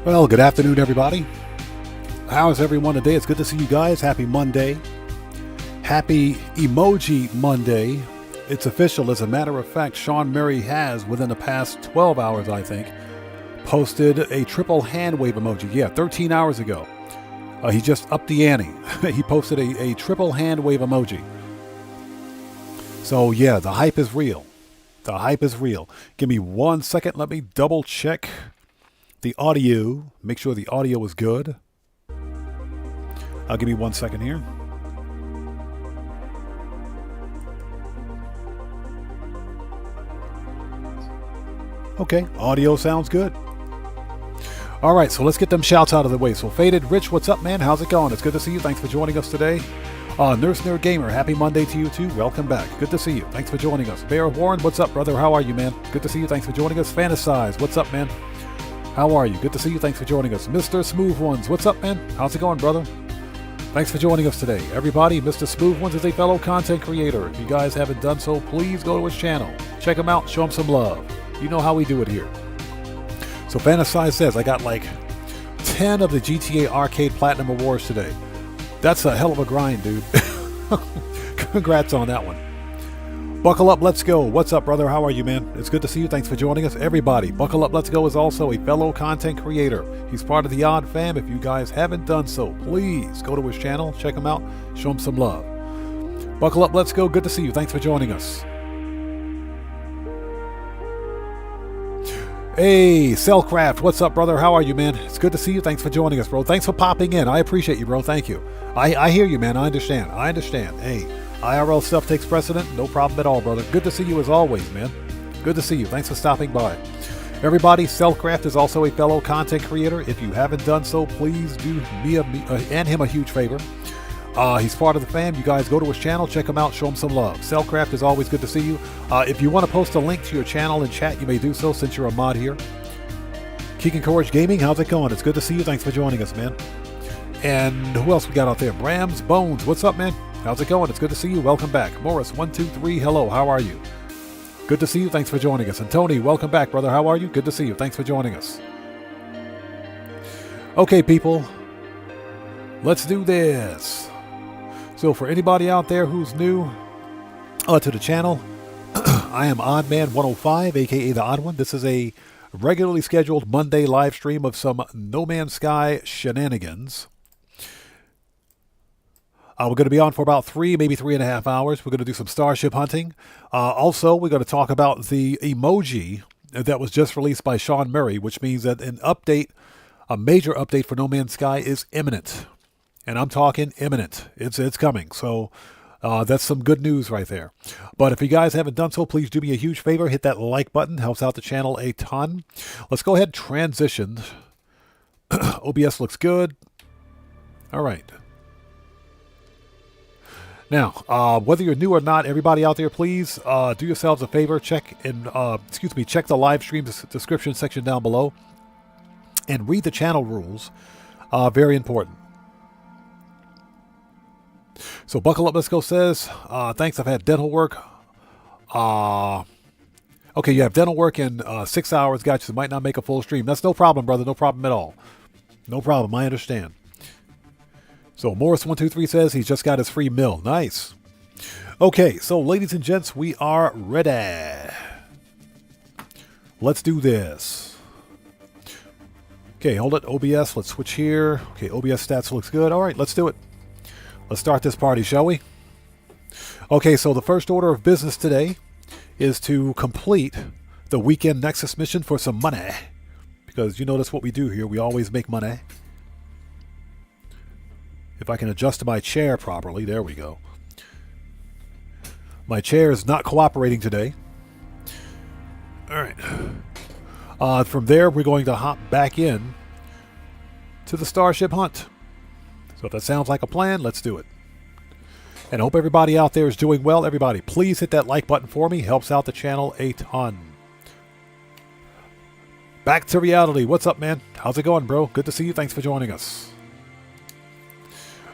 Well, good afternoon, everybody. How's everyone today? It's good to see you guys. Happy Monday. Happy Emoji Monday. It's official. As a matter of fact, Sean Murray has, within the past 12 hours, I think, posted a triple hand wave emoji. Yeah, 13 hours ago. He just upped the ante. He posted a triple hand wave emoji. So, yeah, the hype is real. The hype is real. Give me 1 second. Let me double check the audio. Make sure the audio is good. I'll give me 1 second here. Okay, audio sounds good. All right, so let's get them shouts out of the way. So Faded Rich, what's up, man? How's it going? It's good to see you. Thanks for joining us today. Nurse Nerd Gamer, happy Monday to you too. Welcome back. Good to see you. Thanks for joining us. Bear Warren, what's up, brother? How are you, man? Good to see you. Thanks for joining us. Fantasize, what's up, man? How are you? Good to see you. Thanks for joining us. Mr. Smooth Ones, what's up, man? How's it going, brother? Thanks for joining us today. Everybody, Mr. Smooth Ones is a fellow content creator. If you guys haven't done so, please go to his channel. Check him out. Show him some love. You know how we do it here. So Fantasize says, I got like 10 of the GTA Arcade Platinum Awards today. That's a hell of a grind, dude. Congrats on that one. Buckle Up, Let's Go. What's up, brother? How are you, man? It's good to see you. Thanks for joining us. Everybody, Buckle Up, Let's Go is also a fellow content creator. He's part of the Odd Fam. If you guys haven't done so, please go to his channel, check him out, show him some love. Buckle Up, Let's Go. Good to see you. Thanks for joining us. Hey, Cellcraft, what's up, brother? How are you, man? It's good to see you. Thanks for joining us, bro. Thanks for popping in. I appreciate you, bro. Thank you. I hear you, man. I understand. Hey, IRL stuff takes precedent. No problem at all, brother. Good to see you as always, man. Good to see you. Thanks for stopping by. Everybody, Cellcraft is also a fellow content creator. If you haven't done so, please do me and him a huge favor. He's part of the fam. You guys go to his channel, check him out, show him some love. Cellcraft is always good to see you. If you want to post a link to your channel in chat, you may do so since you're a mod here. Keegan Courage Gaming, how's it going? It's good to see you. Thanks for joining us, man. And who else we got out there? Brams Bones, what's up, man? How's it going? It's good to see you. Welcome back. Morris123, hello. How are you? Good to see you. Thanks for joining us. And Tony, welcome back, brother. How are you? Good to see you. Thanks for joining us. Okay, people. Let's do this. So for anybody out there who's new to the channel, I am Oddman105, aka The Odd One. This is a regularly scheduled Monday live stream of some No Man's Sky shenanigans. We're going to be on for about 3, maybe 3.5 hours. We're going to do some Starship hunting. Also, we're going to talk about the emoji that was just released by Sean Murray, which means that an update, a major update for No Man's Sky is imminent. And I'm talking imminent. It's coming. So that's some good news right there. But if you guys haven't done so, please do me a huge favor. Hit that like button. Helps out the channel a ton. Let's go ahead and transition. OBS looks good. All right. Now, whether you're new or not, everybody out there, please do yourselves a favor. Check the live stream description section down below and read the channel rules. Very important. So Buckle Up, Let's Go says, thanks, I've had dental work. Okay, you have dental work in 6 hours. Got you. So might not make a full stream. That's no problem, brother. No problem at all. No problem. I understand. So Morris123 says he's just got his free meal. Nice. Okay, so ladies and gents, we are ready. Let's do this. Okay, hold it. OBS, let's switch here. Okay, OBS stats looks good. All right, let's do it. Let's start this party, shall we? Okay, so the first order of business today is to complete the weekend Nexus mission for some money. Because you know that's what we do here. We always make money. If I can adjust my chair properly, there we go. My chair is not cooperating today. All right. From there, we're going to hop back in to the Starship hunt. So if that sounds like a plan, let's do it. And I hope everybody out there is doing well. Everybody, please hit that like button for me. Helps out the channel a ton. Back to reality. What's up, man? How's it going, bro? Good to see you. Thanks for joining us.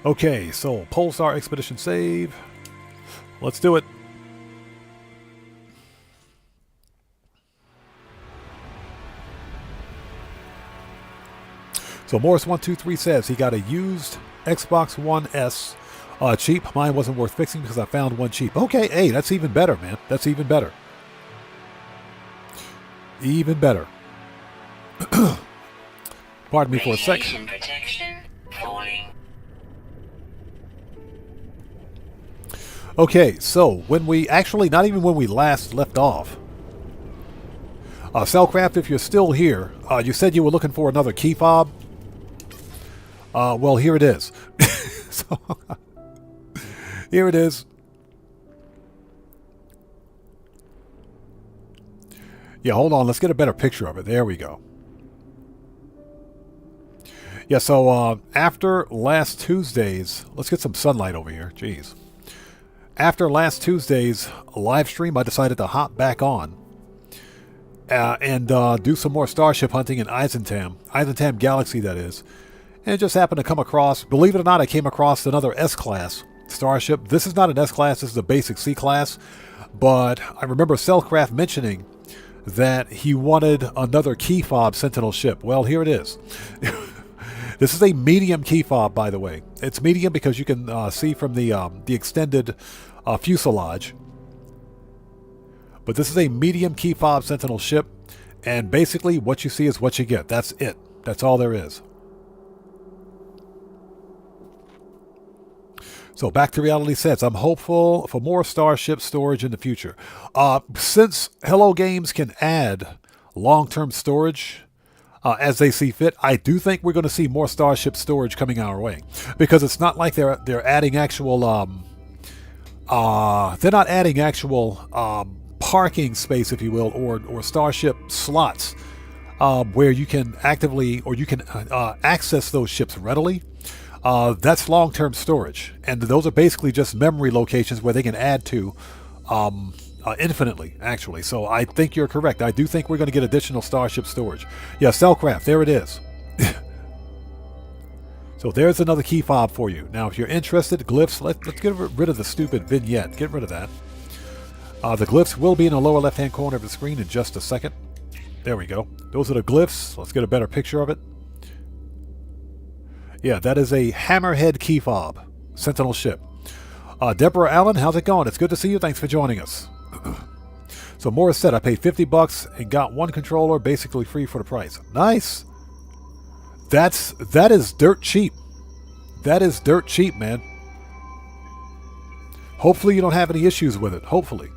Okay, so Polestar Expedition save. Let's do it. So Morris123 says he got a used Xbox One S cheap. Mine wasn't worth fixing because I found one cheap. Okay, hey, that's even better, man. That's even better. Even better. Pardon me for a sec. Okay, so when we actually, not even when we last left off, Cellcraft, if you're still here, you said you were looking for another key fob. Well, here it is. So, here it is. Yeah, hold on. Let's get a better picture of it. There we go. Yeah, so after last Tuesday's, let's get some sunlight over here. Jeez. After last Tuesday's live stream, I decided to hop back on and do some more Starship hunting in Eisentam Galaxy, that is. And it just happened to come across, believe it or not, I came across another S-Class Starship. This is not an S-Class, this is a basic C-Class. But I remember Cellcraft mentioning that he wanted another key fob Sentinel ship. Well, here it is. This is a medium key fob, by the way. It's medium because you can see from the extended fuselage. But this is a medium key fob Sentinel ship, and basically what you see is what you get. That's it. That's all there is. So back to reality sets. I'm hopeful for more Starship storage in the future. Since Hello Games can add long-term storage as they see fit, I do think we're going to see more Starship storage coming our way, because it's not like they're adding actual they're not adding actual parking space, if you will, or Starship slots where you can actively, or you can access those ships readily. That's long-term storage, and those are basically just memory locations where they can add to infinitely, actually. So I think you're correct. I do think we're going to get additional Starship storage. Yeah, Cellcraft, there it is. So there's another key fob for you. Now, if you're interested, glyphs, let's get rid of the stupid vignette. Get rid of that. The glyphs will be in the lower left-hand corner of the screen in just a second. There we go. Those are the glyphs. Let's get a better picture of it. Yeah, that is a Hammerhead key fob Sentinel ship. Deborah Allen, how's it going? It's good to see you. Thanks for joining us. So Morris said, I paid $50 and got one controller basically free for the price. Nice. That is dirt cheap. That is dirt cheap, man. Hopefully you don't have any issues with it. Hopefully.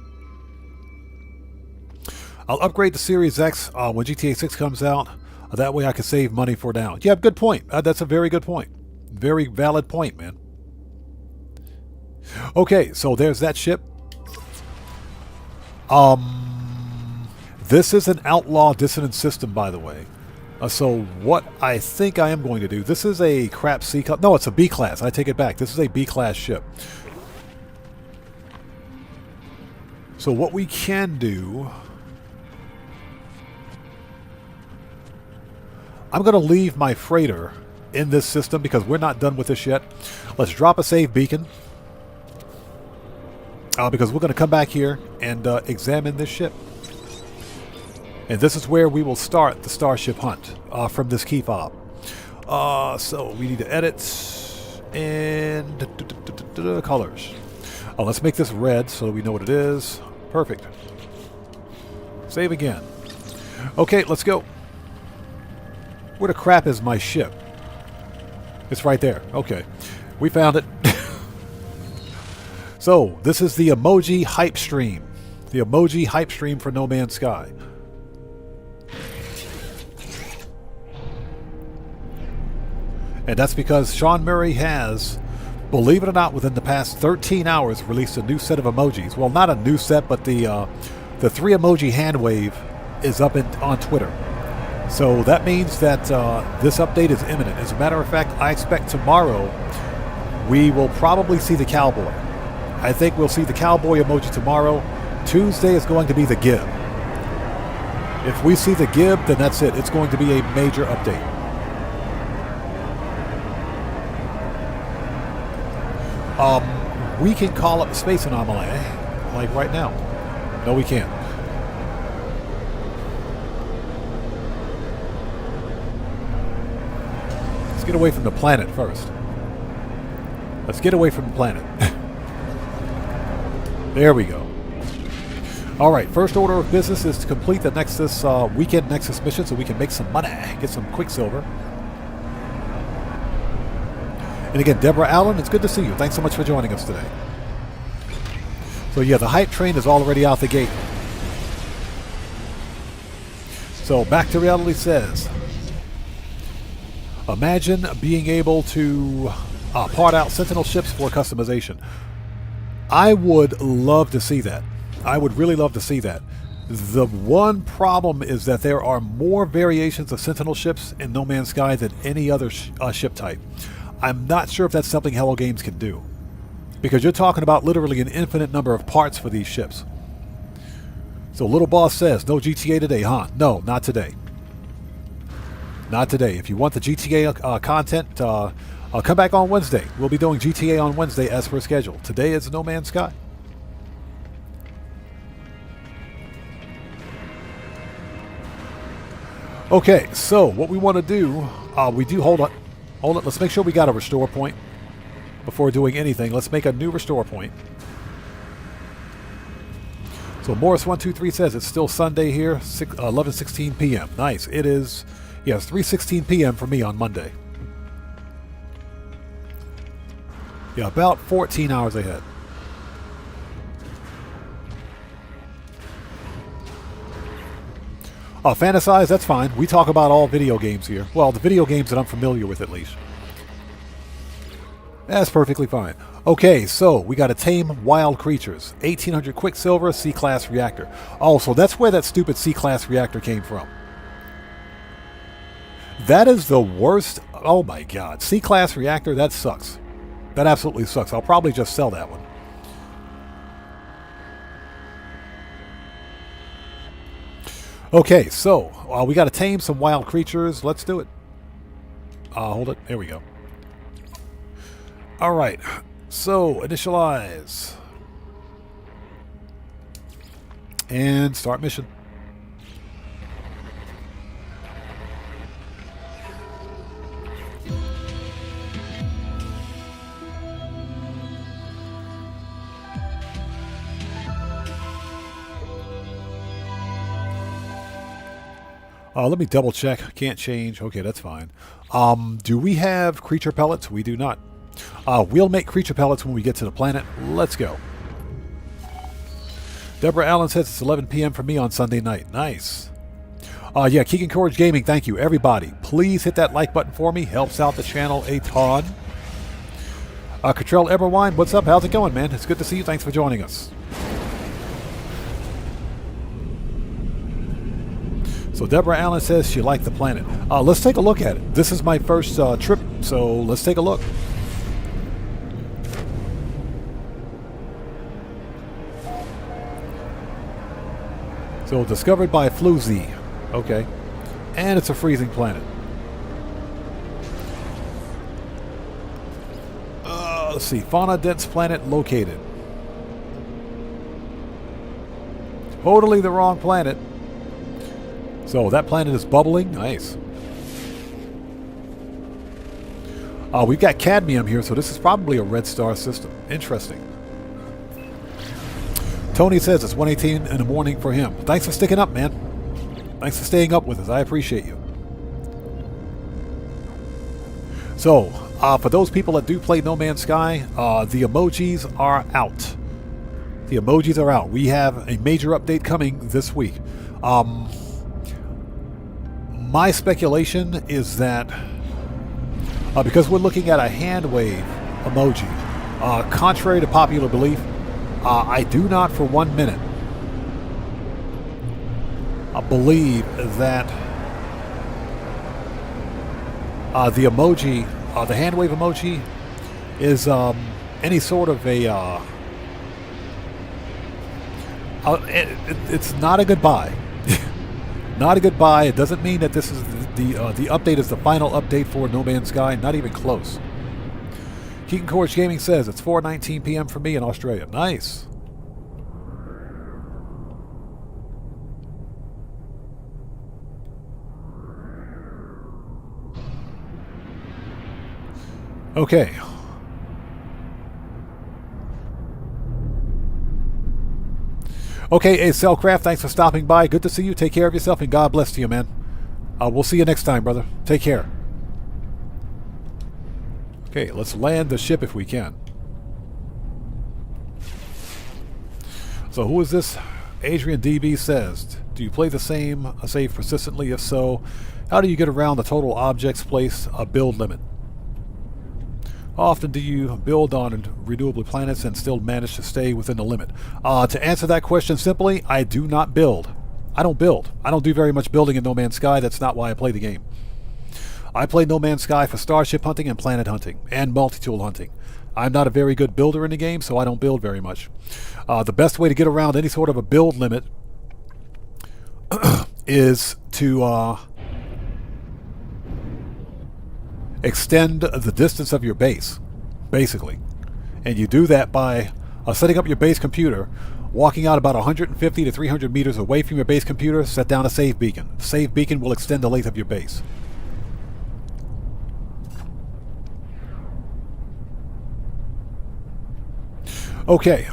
I'll upgrade to Series X when GTA 6 comes out. That way I can save money for now. Yeah, good point. That's a very good point. Very valid point, man. Okay, so there's that ship. This is an outlaw dissonance system, by the way. So what I think I am going to do, this is a crap C class. No, it's a B class. I take it back. This is a B class ship. So what we can do, I'm going to leave my freighter in this system because we're not done with this yet. Let's drop a save beacon. Because we're going to come back here and examine this ship. And this is where we will start the Starship hunt from this key fob. So we need to edit and colors. Let's make this red so we know what it is. Perfect. Save again. Okay, let's go. Where the crap is my ship? It's right there. Okay. We found it. So, this is the Emoji hype stream. The Emoji hype stream for No Man's Sky. And that's because Sean Murray has, believe it or not, within the past 13 hours released a new set of emojis. Well, not a new set, but the 3 emoji hand wave is up on Twitter. So that means that this update is imminent. As a matter of fact, I expect tomorrow we will probably see the cowboy. I think we'll see the cowboy emoji tomorrow. Tuesday is going to be the gib. If we see the gib, then that's it. It's going to be a major update. We can call up the space anomaly, like right now. No, we can't. get away from the planet first. Let's get away from the planet. There we go. Alright, first order of business is to complete the Nexus weekend Nexus mission so we can make some money, get some Quicksilver. And again, Deborah Allen, it's good to see you. Thanks so much for joining us today. So yeah, the hype train is already out the gate. So Back to Reality says, imagine being able to part out Sentinel ships for customization. I would love to see that. I would really love to see that. The one problem is that there are more variations of Sentinel ships in No Man's Sky than any other ship type. I'm not sure if that's something Hello Games can do, because you're talking about literally an infinite number of parts for these ships. So Little Boss says, no GTA today, huh? No, not today. Not today. If you want the GTA content, I'll come back on Wednesday. We'll be doing GTA on Wednesday as per schedule. Today is No Man's Sky. Okay, so what we want to do, hold on, let's make sure we got a restore point before doing anything. Let's make a new restore point. So Morris123 says it's still Sunday here, 11:16 p.m. Nice. It is, yes, 3:16 p.m. for me on Monday. Yeah, about 14 hours ahead. Fantasize, that's fine. We talk about all video games here. Well, the video games that I'm familiar with, at least. That's perfectly fine. Okay, so we got to tame wild creatures. 1800 Quicksilver, C-Class reactor. Oh, so that's where that stupid C-Class reactor came from. That is the worst. Oh my god. C-Class reactor, that sucks. That absolutely sucks. I'll probably just sell that one. Okay, so we got to tame some wild creatures. Let's do it. Hold it. There we go. All right. So initialize and start mission. Let me double check. Can't change. Okay, that's fine. Do we have creature pellets? We do not. We'll make creature pellets when we get to the planet. Let's go. Deborah Allen says it's 11 p.m. for me on Sunday night. Nice. Yeah, Keegan Courage Gaming, thank you. Everybody, please hit that like button for me. Helps out the channel a ton. Cottrell Everwine, what's up? How's it going, man? It's good to see you. Thanks for joining us. So Deborah Allen says she liked the planet. Let's take a look at it. This is my first trip, so let's take a look. So discovered by Floozy. Okay. And it's a freezing planet. Let's see. Fauna dense planet located. Totally the wrong planet. So that planet is bubbling. Nice. We've got cadmium here, so this is probably a red star system. Interesting. Tony says it's 1:18 in the morning for him. Thanks for sticking up, man. Thanks for staying up with us. I appreciate you. So, for those people that do play No Man's Sky, the emojis are out. The emojis are out. We have a major update coming this week. My speculation is that because we're looking at a hand wave emoji, contrary to popular belief, I do not for 1 minute believe that the emoji, the hand wave emoji, is any sort of a it's not a goodbye. Not a goodbye. It doesn't mean that this is the update is the final update for No Man's Sky. Not even close. Keegan Courage Gaming says it's 4:19 p.m. for me in Australia. Nice. Okay. Okay, hey, Cellcraft, thanks for stopping by. Good to see you. Take care of yourself, and God bless you, man. We'll see you next time, brother. Take care. Okay, let's land the ship if we can. So who is this? Adrian DB says, do you play the same save persistently? If so, how do you get around the total objects place a build limit? How often do you build on renewable planets and still manage to stay within the limit? To answer that question simply, I do not build. I don't build. I don't do very much building in No Man's Sky. That's not why I play the game. I play No Man's Sky for starship hunting and planet hunting and multi-tool hunting. I'm not a very good builder in the game, so I don't build very much. The best way to get around any sort of a build limit is to extend the distance of your base, basically. And you do that by setting up your base computer, walking out about 150 to 300 meters away from your base computer, set down a save beacon. The save beacon will extend the length of your base. Okay,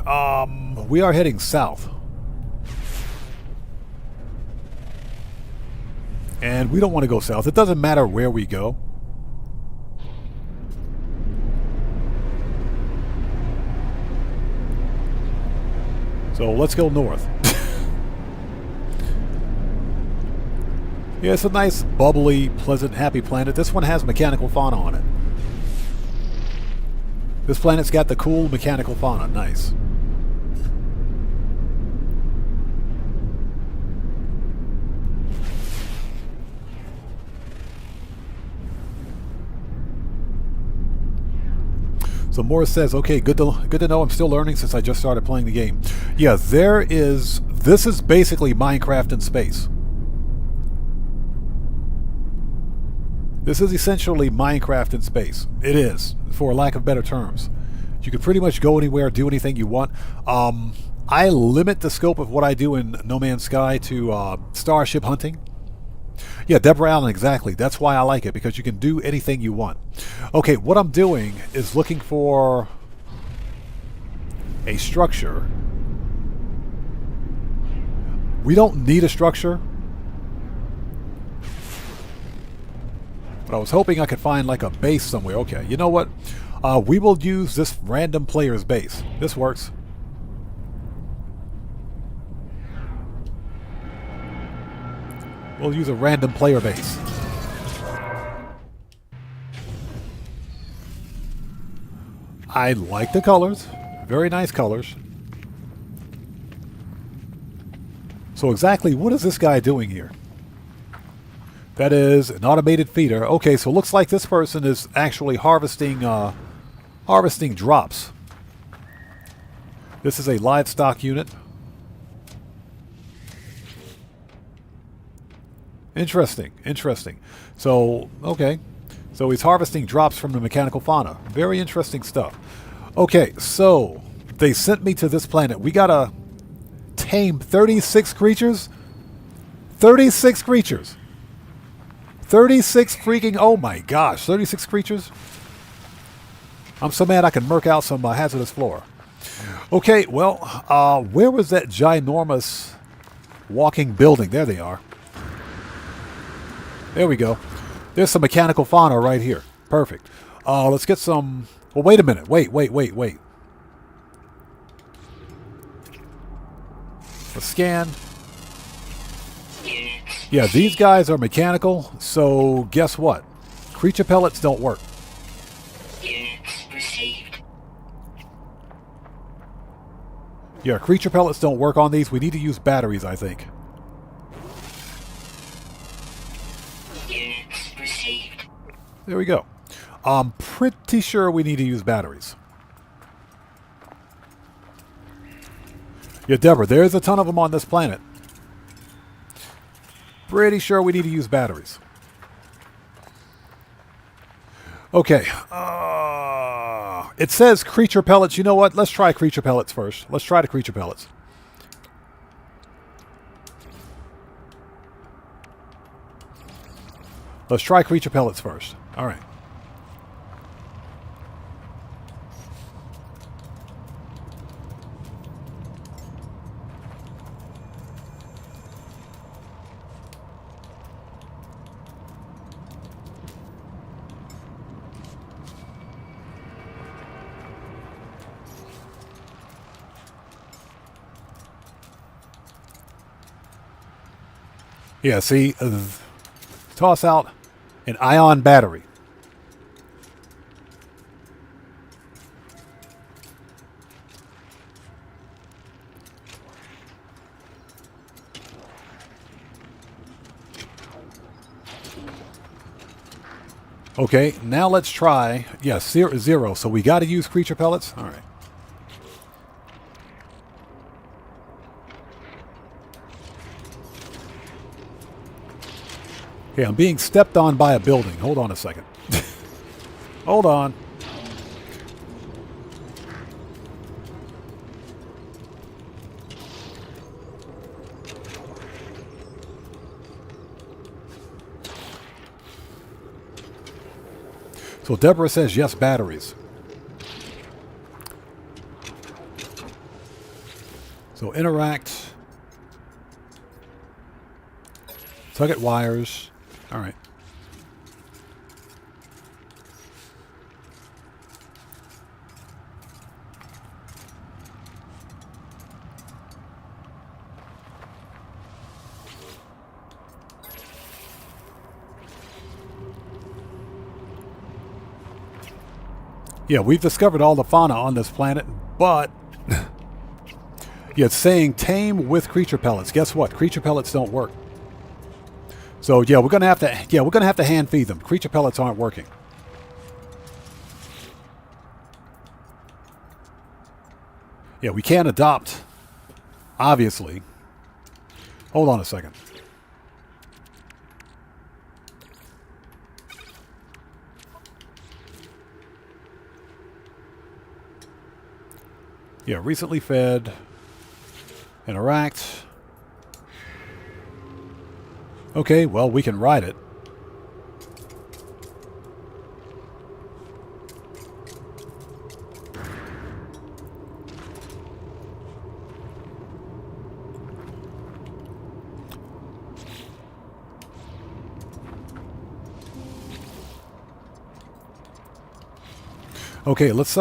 we are heading south. And we don't want to go south. It doesn't matter where we go. So let's go north. Yeah, it's a nice, bubbly, pleasant, happy planet. This one has mechanical fauna on it. This planet's got the cool mechanical fauna. Nice. So Morris says, okay, good to know I'm still learning since I just started playing the game. Yeah, this is basically Minecraft in space. This is essentially Minecraft in space. It is, for lack of better terms. You can pretty much go anywhere, do anything you want. I limit the scope of what I do in No Man's Sky to starship hunting. Yeah, Deborah Allen, exactly. That's why I like it, because you can do anything you want. Okay, what I'm doing is looking for a structure. We don't need a structure. But I was hoping I could find like a base somewhere. Okay, you know what? We will use this random player's base. This works. We'll use a random player base. I like the colors. Very nice colors. So exactly what is this guy doing here? That is an automated feeder. Okay, so it looks like this person is actually harvesting drops. This is a livestock unit. Interesting, interesting. So, okay. So he's harvesting drops from the mechanical fauna. Very interesting stuff. Okay, so they sent me to this planet. We gotta tame 36 creatures? 36 creatures! 36 freaking, oh my gosh, 36 creatures? I'm so mad I can murk out some hazardous flora. Okay, well, where was that ginormous walking building? There they are. There we go. There's some mechanical fauna right here. Perfect. Let's get some, well, wait a minute. Wait. Let's scan. Yeah, these guys are mechanical, so guess what? Creature pellets don't work. Yeah, creature pellets don't work on these. We need to use batteries, I think. There we go. I'm pretty sure we need to use batteries. Yeah, Deborah, there's a ton of them on this planet. Pretty sure we need to use batteries. Okay. It says creature pellets. You know what? Let's try creature pellets first. Let's try the creature pellets. Let's try creature pellets first. All right. Yeah, see, toss out an ion battery. Okay, now let's try, yes, 0. So we got to use creature pellets. All right. Okay, I'm being stepped on by a building. Hold on a second. Hold on. So Deborah says yes, batteries. So interact. Tug at wires. All right. Yeah, we've discovered all the fauna on this planet, but yeah, it's saying tame with creature pellets. Guess what? Creature pellets don't work. So yeah, we're gonna have to hand feed them. Creature pellets aren't working. Yeah, we can't adopt, obviously. Hold on a second. Yeah, recently fed. Interact. Okay, well, we can ride it. Okay, let's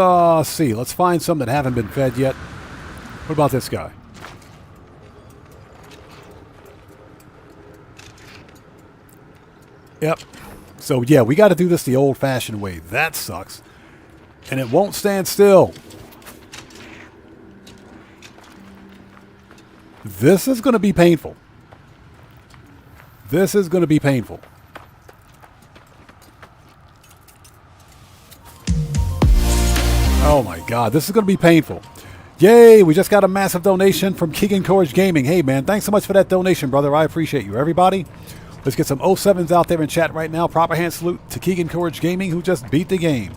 see. Let's find some that haven't been fed yet. What about this guy? Yep. So yeah, we got to do this the old-fashioned way. That sucks. And it won't stand still. This is going to be painful. This is going to be painful. Oh my God, this is going to be painful. Yay, we just got a massive donation from Keegan Courage Gaming. Hey man, thanks so much for that donation, brother. I appreciate you. Everybody, let's get some 07s out there in chat right now. Proper hand salute to Keegan Courage Gaming, who just beat the game.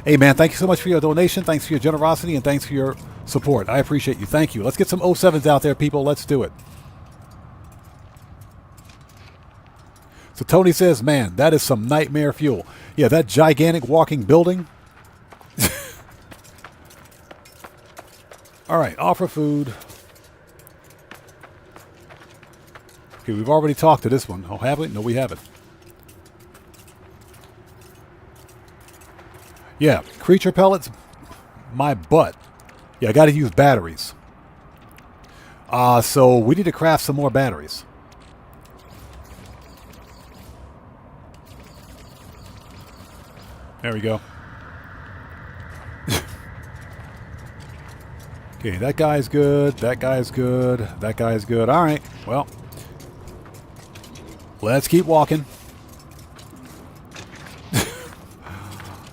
Hey man, thank you so much for your donation. Thanks for your generosity and thanks for your support. I appreciate you. Thank you. Let's get some 07s out there, people. Let's do it. So Tony says, man, that is some nightmare fuel. Yeah, that gigantic walking building. All right, offer food. Okay, we've already talked to this one. Oh, have we? No, we haven't. Yeah, creature pellets. My butt. Yeah, I got to use batteries. So we need to craft some more batteries. There we go. Okay, that guy's good. That guy's good. That guy's good. All right. Well, let's keep walking.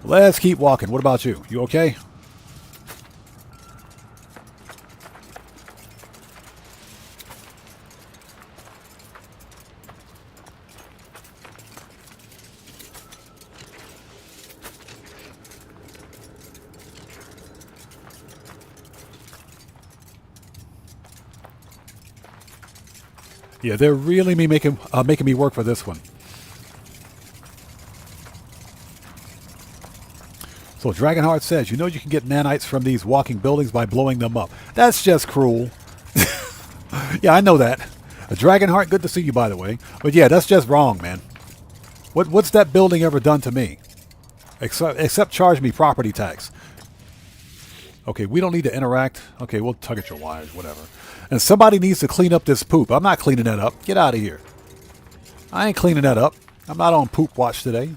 Let's keep walking. What about you? You okay? Yeah, they're really making me work for this one. So Dragonheart says, you know you can get nanites from these walking buildings by blowing them up. That's just cruel. Yeah, I know that. Dragonheart, good to see you, by the way. But yeah, that's just wrong, man. What's that building ever done to me? Except charge me property tax. Okay, we don't need to interact. Okay, we'll tug at your wires, whatever. And somebody needs to clean up this poop. I'm not cleaning that up. Get out of here. I ain't cleaning that up. I'm not on poop watch today.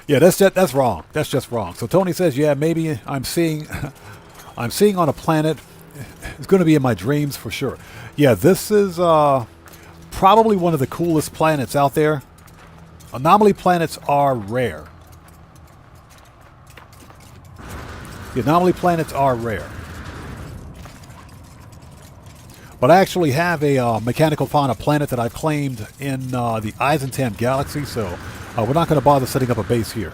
Yeah, that's wrong. That's just wrong. So Tony says, yeah, maybe I'm seeing I'm seeing on a planet. It's going to be in my dreams for sure. Yeah, this is probably one of the coolest planets out there. Anomaly planets are rare. The anomaly planets are rare. But I actually have a mechanical fauna planet that I've claimed in the Eisentam galaxy, so we're not going to bother setting up a base here.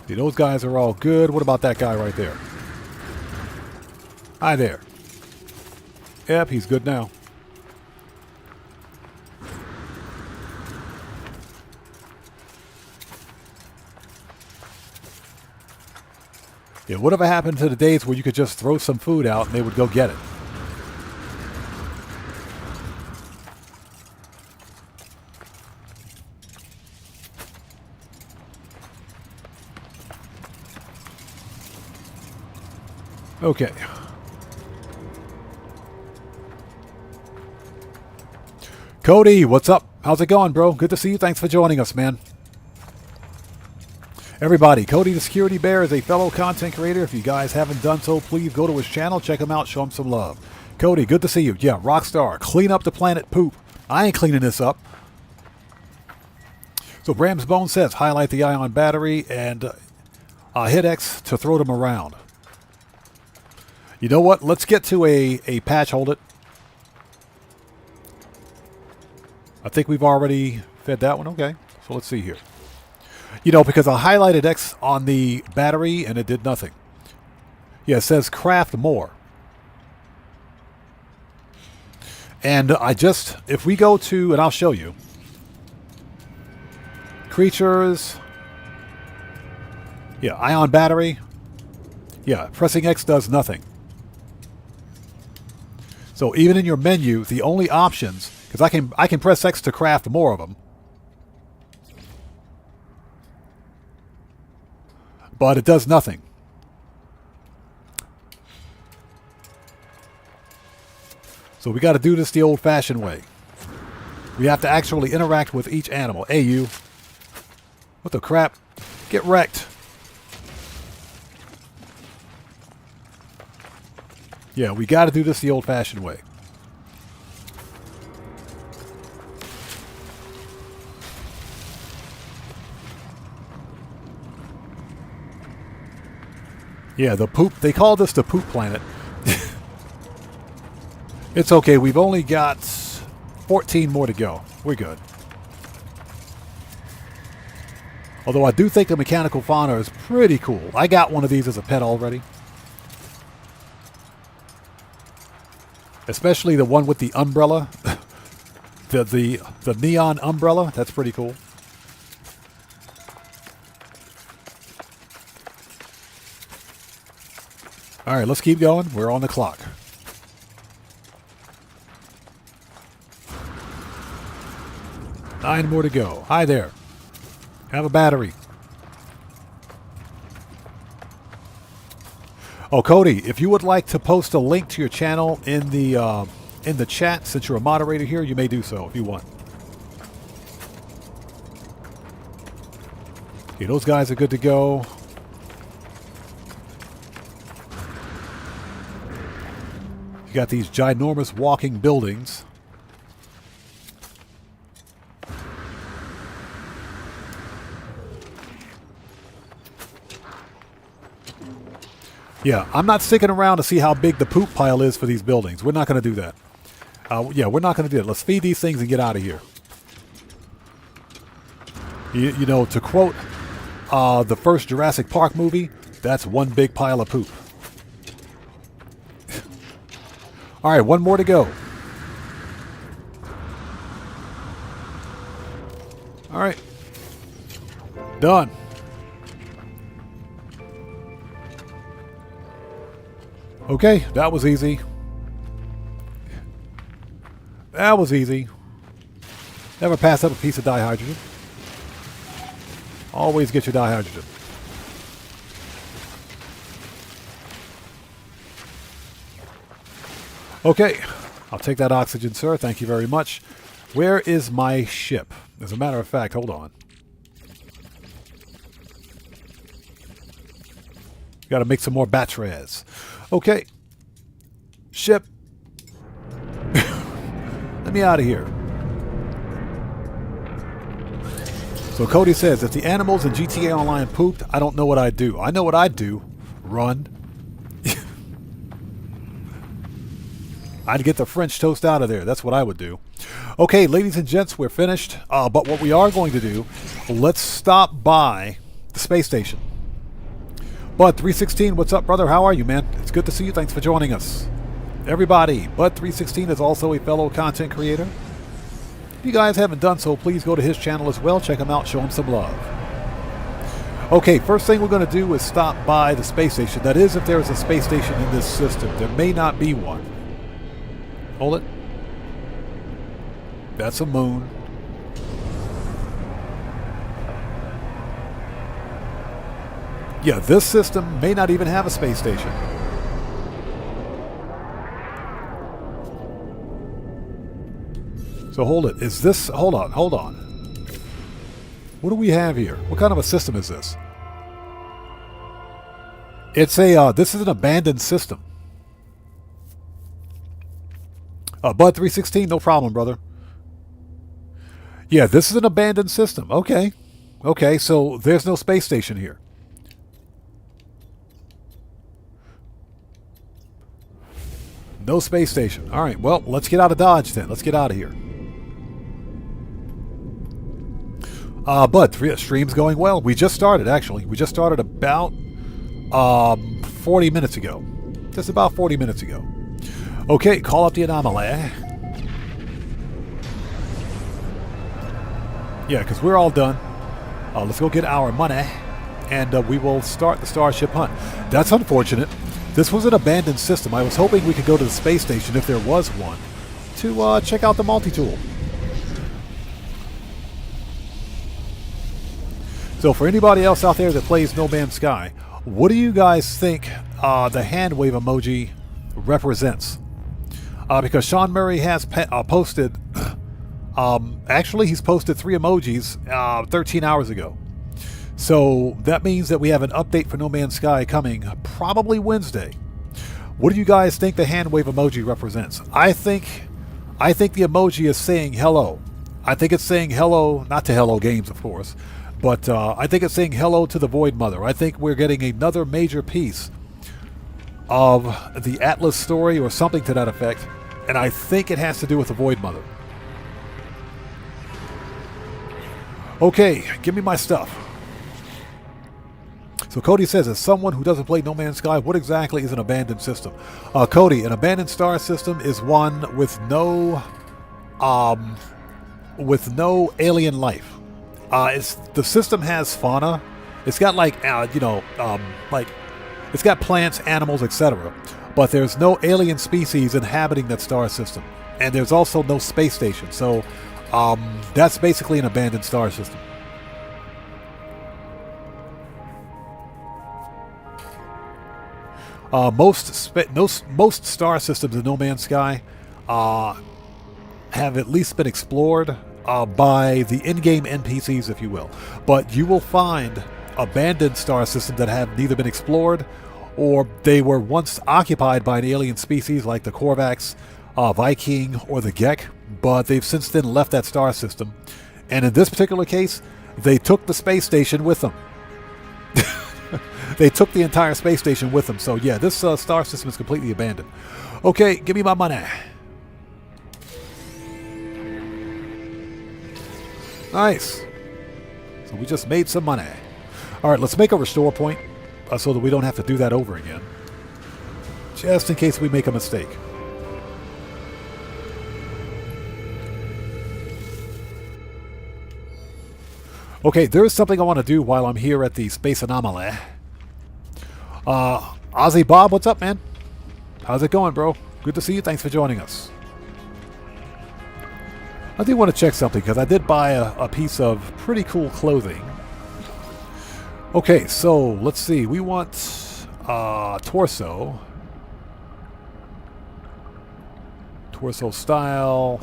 See, those guys are all good. What about that guy right there? Hi there. Yep, he's good now. Yeah, whatever happened to the days where you could just throw some food out and they would go get it? Okay. Cody, what's up? How's it going, bro? Good to see you. Thanks for joining us, man. Everybody, Cody the Security Bear is a fellow content creator. If you guys haven't done so, please go to his channel, check him out, show him some love. Cody, good to see you. Yeah, Rockstar, clean up the planet poop. I ain't cleaning this up. So Bram's Bone says, highlight the ion battery and hit X to throw them around. You know what? Let's get to a patch. Hold it. I think we've already fed that one. Okay, so let's see here. You know, because I highlighted X on the battery and it did nothing. Yeah, it says craft more. And I just, if we go to, and I'll show you. Creatures. Yeah, ion battery. Yeah, pressing X does nothing. So even in your menu, the only options, because I can press X to craft more of them. But it does nothing. So we got to do this the old-fashioned way. We have to actually interact with each animal. Hey, you. What the crap? Get wrecked. Yeah, we got to do this the old-fashioned way. Yeah, the poop. They call this the poop planet. It's okay. We've only got 14 more to go. We're good. Although I do think the mechanical fauna is pretty cool. I got one of these as a pet already. Especially the one with the umbrella. the neon umbrella. That's pretty cool. All right, let's keep going. We're on the clock. Nine more to go. Hi there. Have a battery. Oh, Cody, if you would like to post a link to your channel in the chat, since you're a moderator here, you may do so if you want. Okay, those guys are good to go. You got these ginormous walking buildings. Yeah, I'm not sticking around to see how big the poop pile is for these buildings. We're not going to do that. Yeah, we're not going to do it. Let's feed these things and get out of here. You know, to quote the first Jurassic Park movie, that's one big pile of poop. All right, one more to go. All right. Done. Okay, that was easy. That was easy. Never pass up a piece of dihydrogen. Always get your dihydrogen. Okay, I'll take that oxygen, sir. Thank you very much. Where is my ship? As a matter of fact, hold on. Got to make some more batteries. Okay. Ship. Let me out of here. So Cody says, if the animals in GTA Online pooped, I don't know what I'd do. I know what I'd do. Run. I'd get the French toast out of there. That's what I would do. Okay, ladies and gents, we're finished. But what we are going to do, let's stop by the space station. Bud316, what's up, brother? How are you, man? It's good to see you. Thanks for joining us. Everybody, Bud316 is also a fellow content creator. If you guys haven't done so, please go to his channel as well. Check him out. Show him some love. Okay, first thing we're going to do is stop by the space station. That is, if there is a space station in this system. There may not be one. Hold it. That's a moon. Yeah, this system may not even have a space station. So hold it. Is this... Hold on. What do we have here? What kind of a system is this? It's a... this is an abandoned system. Bud316, no problem, brother. Yeah, this is an abandoned system. Okay. Okay, so there's no space station here. No space station. All right, well, let's get out of Dodge then. Let's get out of here. Bud, stream's going well. We just started, actually. We just started about 40 minutes ago. Just about 40 minutes ago. Okay, call up the anomaly. Yeah, because we're all done. Let's go get our money, and we will start the Starship hunt. That's unfortunate. This was an abandoned system. I was hoping we could go to the space station, if there was one, to check out the multi-tool. So for anybody else out there that plays No Man's Sky, what do you guys think the hand wave emoji represents? Because Sean Murray has posted... actually, he's posted 3 emojis 13 hours ago. So that means that we have an update for No Man's Sky coming probably Wednesday. What do you guys think the hand wave emoji represents? I think the emoji is saying hello. I think it's saying hello, not to Hello Games, of course, but I think it's saying hello to the Void Mother. I think we're getting another major piece of the Atlas story or something to that effect, and I think it has to do with the Void Mother. Okay, give me my stuff. So Cody says, as someone who doesn't play No Man's Sky, what exactly is an abandoned system? Cody, an abandoned star system is one with no alien life. The system has fauna. It's got like it's got plants, animals, etc. But there's no alien species inhabiting that star system, and there's also no space station. So that's basically an abandoned star system. Most star systems in No Man's Sky have at least been explored by the in-game NPCs, if you will. But you will find abandoned star systems that have neither been explored or they were once occupied by an alien species like the Korvax, Viking, or the Gek, but they've since then left that star system. And in this particular case, they took the space station with them. They took the entire space station with them. So yeah, this star system is completely abandoned. Okay, give me my money. Nice. So we just made some money. All right, let's make a restore point so that we don't have to do that over again. Just in case we make a mistake. Okay, there is something I want to do while I'm here at the Space Anomaly. Ozzy Bob, what's up, man? How's it going, bro? Good to see you. Thanks for joining us. I do want to check something because I did buy a piece of pretty cool clothing. Okay, so let's see. We want torso. Torso style.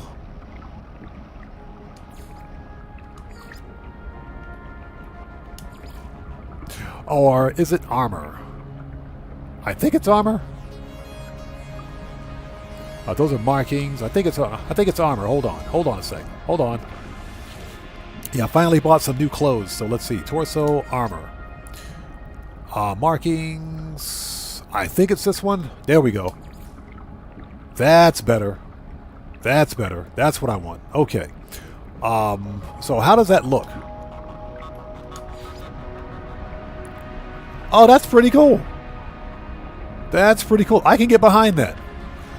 Or is it armor? I think it's armor. Those are markings. I think it's armor. Hold on a sec. Hold on. Yeah, I finally bought some new clothes. So let's see. Torso, armor. Markings. I think it's this one. There we go. That's better. That's better. That's what I want. Okay. So how does that look? Oh, that's pretty cool. That's pretty cool. I can get behind that.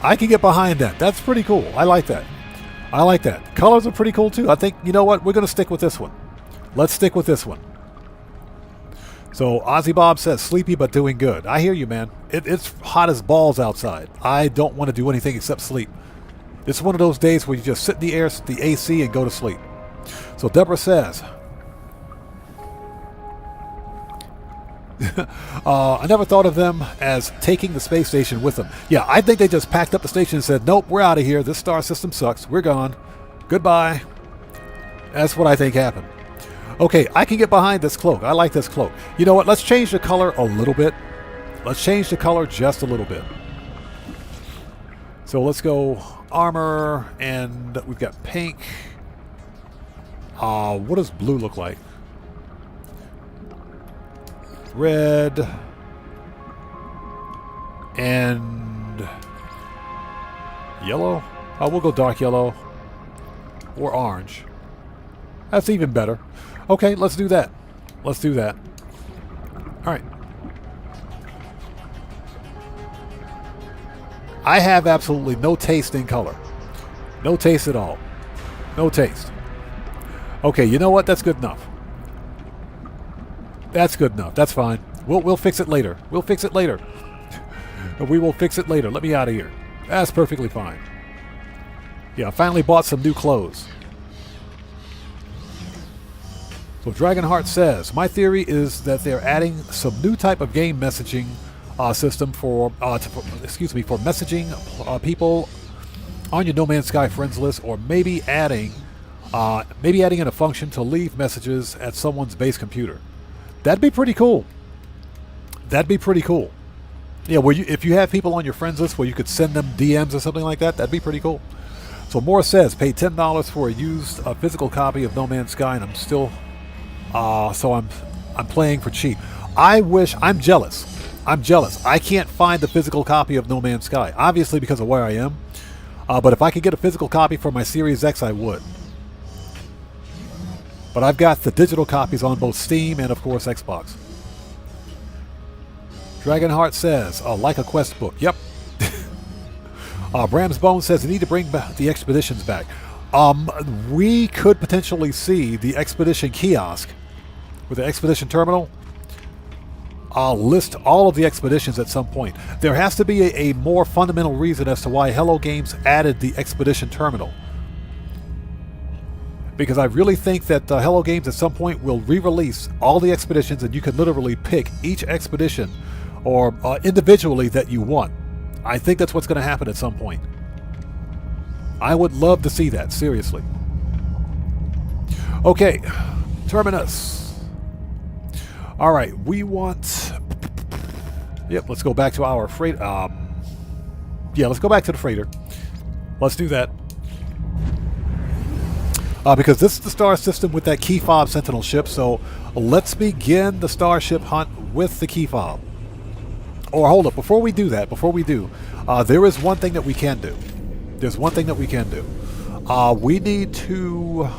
I can get behind that. That's pretty cool. I like that. I like that. Colors are pretty cool too. I think, you know what? We're going to stick with this one. Let's stick with this one. So Ozzy Bob says, sleepy but doing good. I hear you, man. It's hot as balls outside. I don't want to do anything except sleep. It's one of those days where you just sit in the air, the AC, and go to sleep. So Deborah says, I never thought of them as taking the space station with them. Yeah, I think they just packed up the station and said, nope, we're out of here. This star system sucks. We're gone. Goodbye. That's what I think happened. Okay, I can get behind this cloak. I like this cloak. You know what? Let's change the color a little bit. Let's change the color just a little bit. So let's go armor, and we've got pink. What does blue look like? Red and yellow. Oh, we'll go dark yellow or orange. That's even better. Okay, let's do that. Let's do that. All right. I have absolutely no taste in color. No taste at all. No taste. Okay, you know what? That's good enough. That's good enough. That's fine. We'll fix it later. We'll fix it later. We will fix it later. Let me out of here. That's perfectly fine. Yeah, I finally bought some new clothes. So Dragonheart says, my theory is that they're adding some new type of game messaging system for messaging people on your No Man's Sky friends list, or maybe adding in a function to leave messages at someone's base computer. That'd be pretty cool. That'd be pretty cool. Yeah, if you have people on your friends list where you could send them DMs or something like that, that'd be pretty cool. So Morris says, pay $10 for a used physical copy of No Man's Sky, and I'm still, I'm playing for cheap. I'm jealous. I'm jealous. I can't find the physical copy of No Man's Sky, obviously because of where I am. But if I could get a physical copy for my Series X, I would. But I've got the digital copies on both Steam and, of course, Xbox. Dragonheart says, like a quest book. Yep. Bram's Bone says, they need to bring the expeditions back. We could potentially see the expedition kiosk with the expedition terminal. I'll list all of the expeditions at some point. There has to be a more fundamental reason as to why Hello Games added the expedition terminal. Because I really think that Hello Games at some point will re-release all the expeditions, and you can literally pick each expedition or individually that you want. I think that's what's going to happen at some point. I would love to see that, seriously. Okay, Terminus. All right, we want... Yep, let's go back to our freight... Yeah, let's go back to the freighter. Let's do that. Because this is the star system with that key fob Sentinel ship, so let's begin the Starship hunt with the key fob. Or hold up, before we do, there is one thing that we can do. There's one thing that we can do. We need to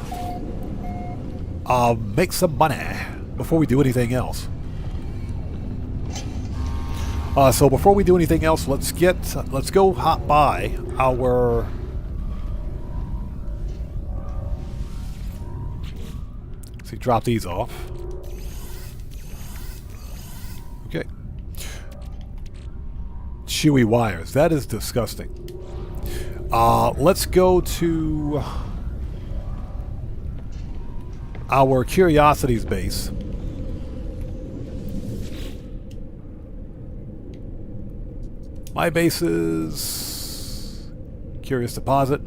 make some money before we do anything else. So before we do anything else, let's go hop by our... See, drop these off. Okay. Chewy wires. That is disgusting. Let's go to... our curiosities base. My base is Curious Deposit.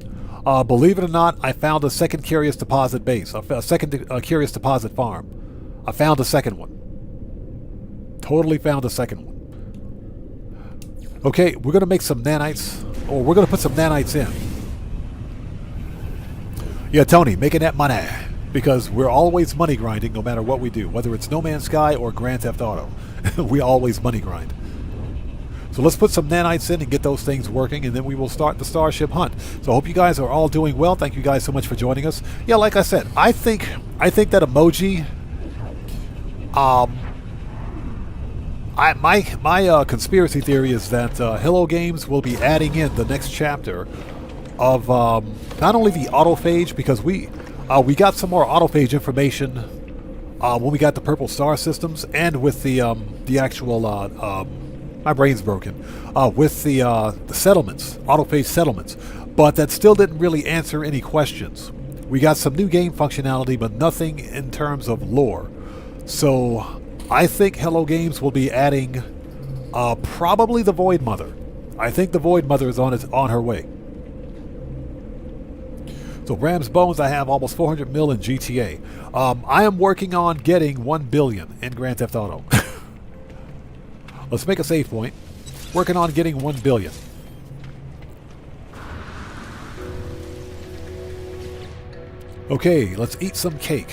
Believe it or not, I found a second Curious Deposit base, a second Curious Deposit farm. I found a second one. Totally found a second one. Okay, we're going to make some nanites, or we're going to put some nanites in. Yeah, Tony, making that money. Because we're always money grinding no matter what we do. Whether it's No Man's Sky or Grand Theft Auto. We always money grind. So let's put some nanites in and get those things working, and then we will start the Starship hunt. So I hope you guys are all doing well. Thank you guys so much for joining us. Yeah, like I said, I think that Emoji, my conspiracy theory is that Hello Games will be adding in the next chapter of not only the autophage, because we got some more autophage information when we got the purple star systems, and with the actual my brain's broken. With the settlements, autophage settlements. But that still didn't really answer any questions. We got some new game functionality, but nothing in terms of lore. So I think Hello Games will be adding probably the Void Mother. I think the Void Mother is on her way. So Ram's Bones, I have almost 400 mil in GTA. I am working on getting 1 billion in Grand Theft Auto. Let's make a save point. Working on getting 1 billion. Okay, let's eat some cake.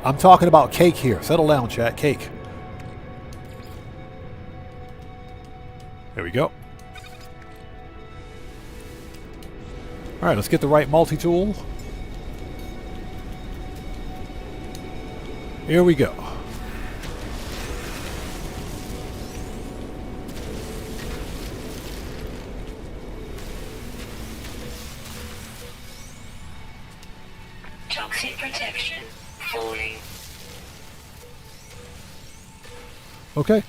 I'm talking about cake here. Settle down, chat. Cake. There we go. Alright, let's get the right multi-tool. Here we go. Toxic protection falling. Okay.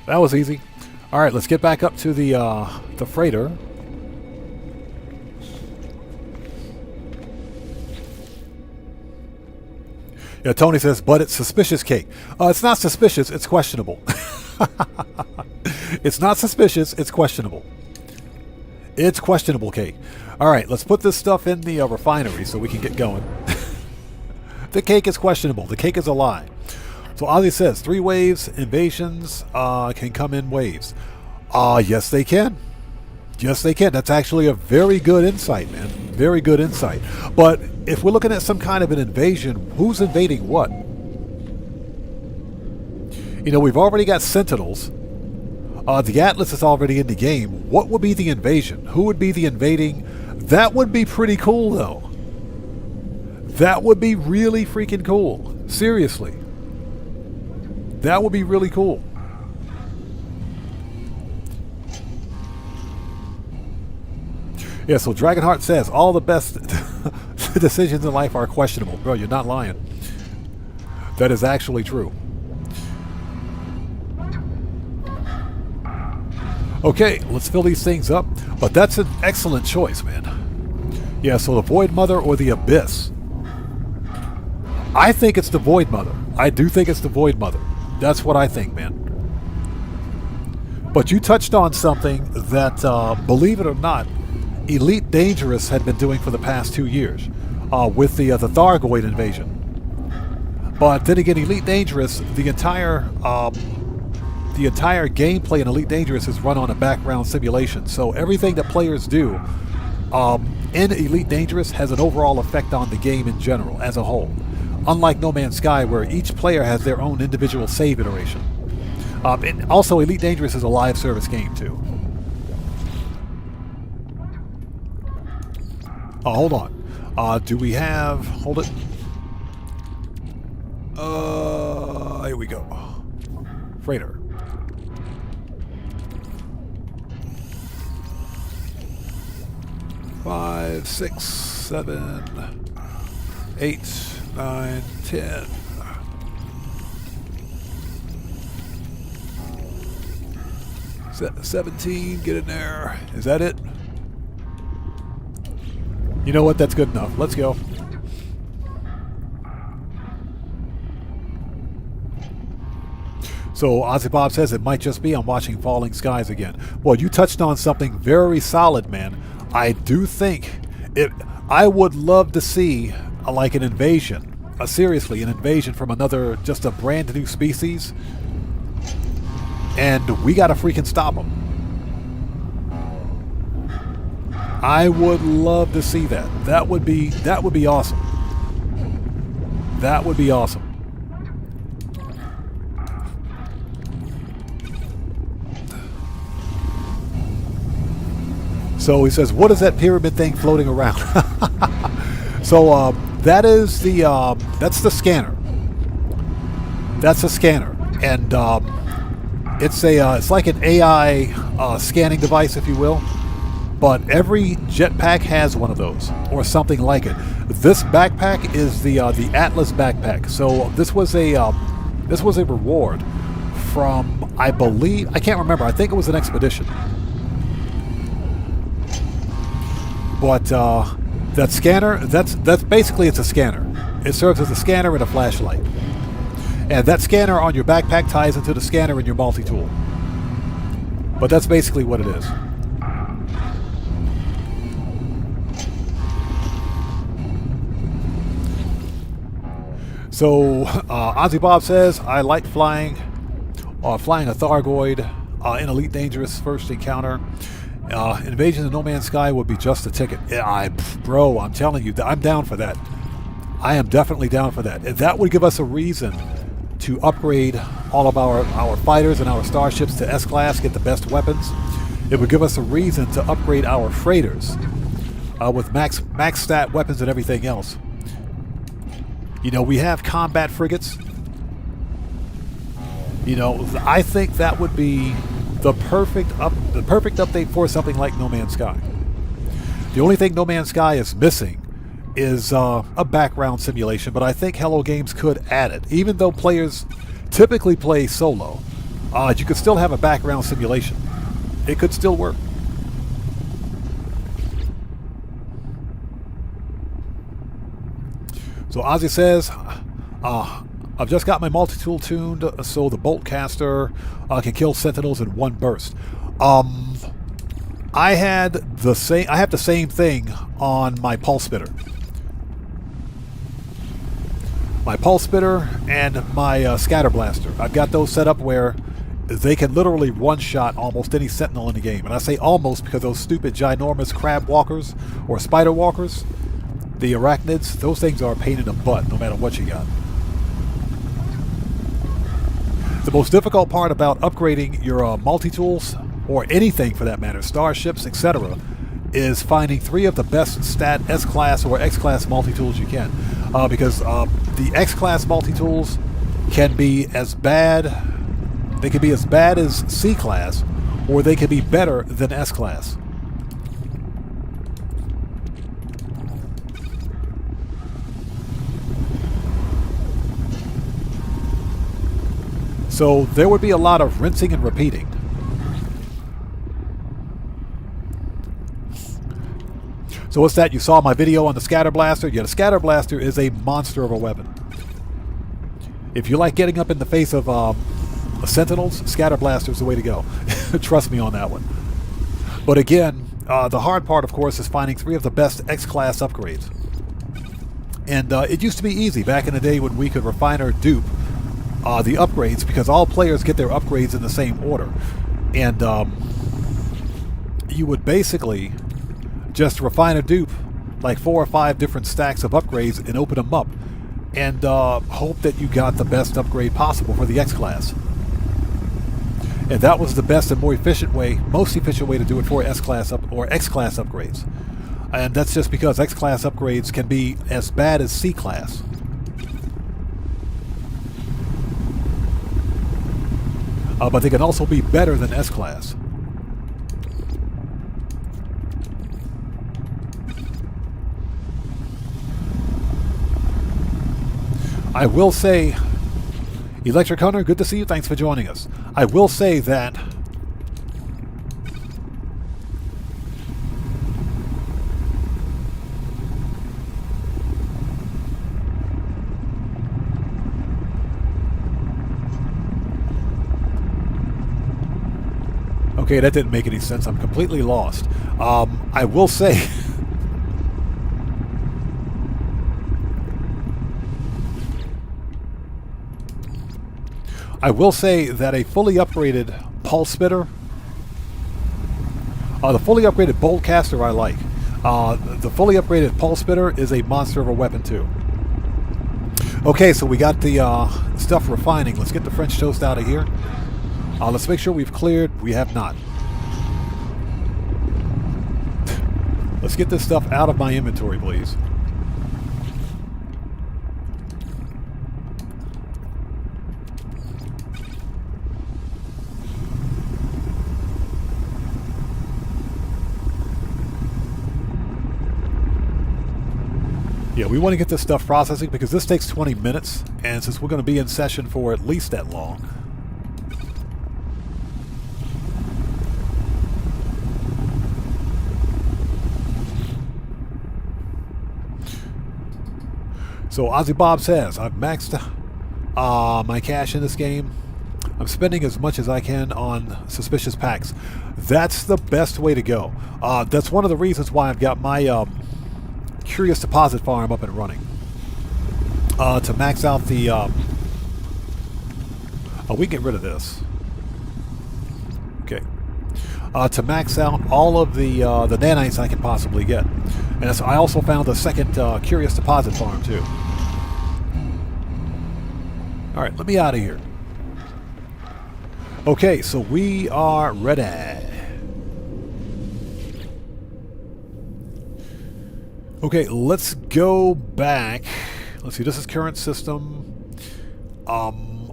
That was easy. Alright, let's get back up to the freighter. Yeah, Tony says, but it's suspicious cake. It's not suspicious, it's questionable. It's not suspicious, it's questionable. It's questionable cake. Alright, let's put this stuff in the refinery so we can get going. The cake is questionable. The cake is a lie. So Ozzy says, 3 waves, invasions can come in waves. Yes they can. Yes they can. That's actually a very good insight, man. Very good insight. But if we're looking at some kind of an invasion, who's invading what? You know, we've already got Sentinels. The Atlas is already in the game. What would be the invasion? Who would be the invading? That would be pretty cool, though. That would be really freaking cool. Seriously. That would be really cool. Yeah, so Dragonheart says, all the best decisions in life are questionable. Bro, you're not lying. That is actually true. Okay, let's fill these things up. But that's an excellent choice, man. Yeah, so the Void Mother or the Abyss. I think it's the Void Mother. I do think it's the Void Mother. That's what I think, man. But you touched on something that, believe it or not, Elite Dangerous had been doing for the past 2 years with the Thargoid invasion. But then again, Elite Dangerous, the entire gameplay in Elite Dangerous is run on a background simulation. So everything that players do in Elite Dangerous has an overall effect on the game in general, as a whole. Unlike No Man's Sky, where each player has their own individual save iteration. And also, Elite Dangerous is a live service game, too. Oh, hold on. Do we have... Hold it. Here we go. Freighter. Five, 6, 7, 8, 9, 10. Se 17, get in there. Is that it? You know what? That's good enough. Let's go. So Ozzy Bob says it might just be I'm watching Falling Skies again. Well, you touched on something very solid, man. I do think it. I would love to see like an invasion. Seriously, an invasion from another, just a brand new species. And we gotta freaking stop them. I would love to see that. That would be awesome. That would be awesome. So he says, what is that pyramid thing floating around? So that is the that's the scanner. That's a scanner, and it's like an AI scanning device, if you will. But every jetpack has one of those, or something like it. This backpack is the Atlas backpack. So this was a reward from, I believe, I can't remember. I think it was an expedition. But that scanner, that's basically, it's a scanner. It serves as a scanner and a flashlight. And that scanner on your backpack ties into the scanner in your multi-tool. But that's basically what it is. So Ozzy Bob says, I like flying a Thargoid in Elite Dangerous first encounter. Invasion of No Man's Sky would be just a ticket. Bro, I'm telling you, I'm down for that. I am definitely down for that. That would give us a reason to upgrade all of our fighters and our starships to S-Class, get the best weapons. It would give us a reason to upgrade our freighters with max stat weapons and everything else. You know, we have combat frigates. You know, I think that would be the perfect update for something like No Man's Sky. The only thing No Man's Sky is missing is a background simulation, but I think Hello Games could add it. Even though players typically play solo, you could still have a background simulation. It could still work. So Ozzy says, I've just got my multi-tool tuned so the bolt caster can kill sentinels in one burst. I have the same thing on my pulse spitter. My pulse spitter and my scatter blaster. I've got those set up where they can literally one-shot almost any sentinel in the game. And I say almost because those stupid ginormous crab walkers or spider walkers, the arachnids, those things are a pain in the butt no matter what you got. The most difficult part about upgrading your multi-tools, or anything for that matter, starships, etc., is finding 3 of the best stat S-Class or X-Class multi-tools you can. Because the X-Class multi-tools can be as bad, they can be as bad as C-Class, or they can be better than S-Class. So there would be a lot of rinsing and repeating. So what's that? You saw my video on the scatter blaster? Yeah, the scatter blaster is a monster of a weapon. If you like getting up in the face of sentinels, scatter blaster is the way to go. Trust me on that one. But again, the hard part, of course, is finding 3 of the best X-Class upgrades. And it used to be easy back in the day when we could refine or dupe the upgrades, because all players get their upgrades in the same order. And you would basically just refine or dupe like 4 or 5 different stacks of upgrades and open them up and hope that you got the best upgrade possible for the X-Class. And that was the best and most efficient way to do it for S-Class or X-Class upgrades. And that's just because X-Class upgrades can be as bad as C-Class. But they can also be better than S-Class. I will say, Electric Hunter, good to see you. Thanks for joining us. I will say that Okay, that didn't make any sense. I'm completely lost. I will say... I will say that a fully upgraded pulse spitter, the fully upgraded bolt caster I like. The fully upgraded pulse spitter is a monster of a weapon too. Okay, so we got the stuff refining. Let's get the French toast out of here. Let's make sure we've cleared. We have not. Let's get this stuff out of my inventory, please. Yeah, we want to get this stuff processing because this takes 20 minutes, and since we're going to be in session for at least that long. So Ozzy Bob says, I've maxed my cash in this game. I'm spending as much as I can on suspicious packs. That's the best way to go. That's one of the reasons why I've got my... Curious Deposit Farm up and running. To max out the... we can get rid of this. Okay. To max out all of the nanites I can possibly get. And so I also found a second Curious Deposit Farm, too. Alright, let me out of here. Okay, so we are ready. Okay, let's go back. Let's see, this is current system.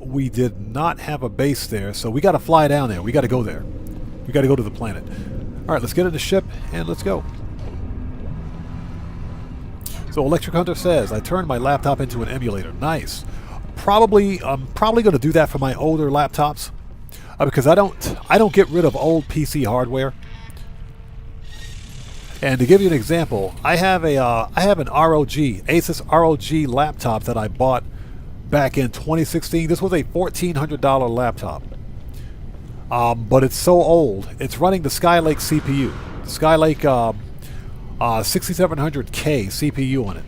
We did not have a base there, so we got to fly down there. We got to go there. We got to go to the planet. All right, let's get in the ship and let's go. So Electric Hunter says, I turned my laptop into an emulator. Nice. I'm probably going to do that for my older laptops because I don't get rid of old PC hardware. And to give you an example, I have an ROG, Asus ROG laptop that I bought back in 2016. This was a $1,400 laptop. But it's so old. It's running the Skylake CPU. The Skylake 6700K CPU on it.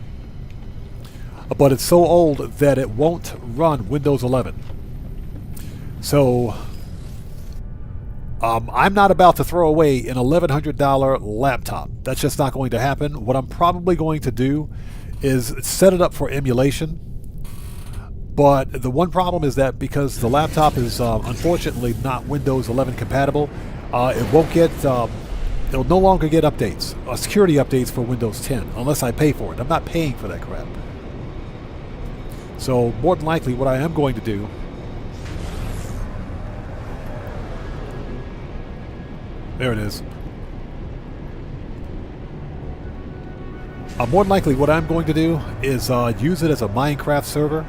But it's so old that it won't run Windows 11. So... I'm not about to throw away an $1,100 laptop. That's just not going to happen. What I'm probably going to do is set it up for emulation. But the one problem is that because the laptop is unfortunately not Windows 11 compatible, it won't get, it'll no longer get updates, security updates for Windows 10, unless I pay for it. I'm not paying for that crap. So more than likely what I am going to do there it is. More than likely what I'm going to do is use it as a Minecraft server.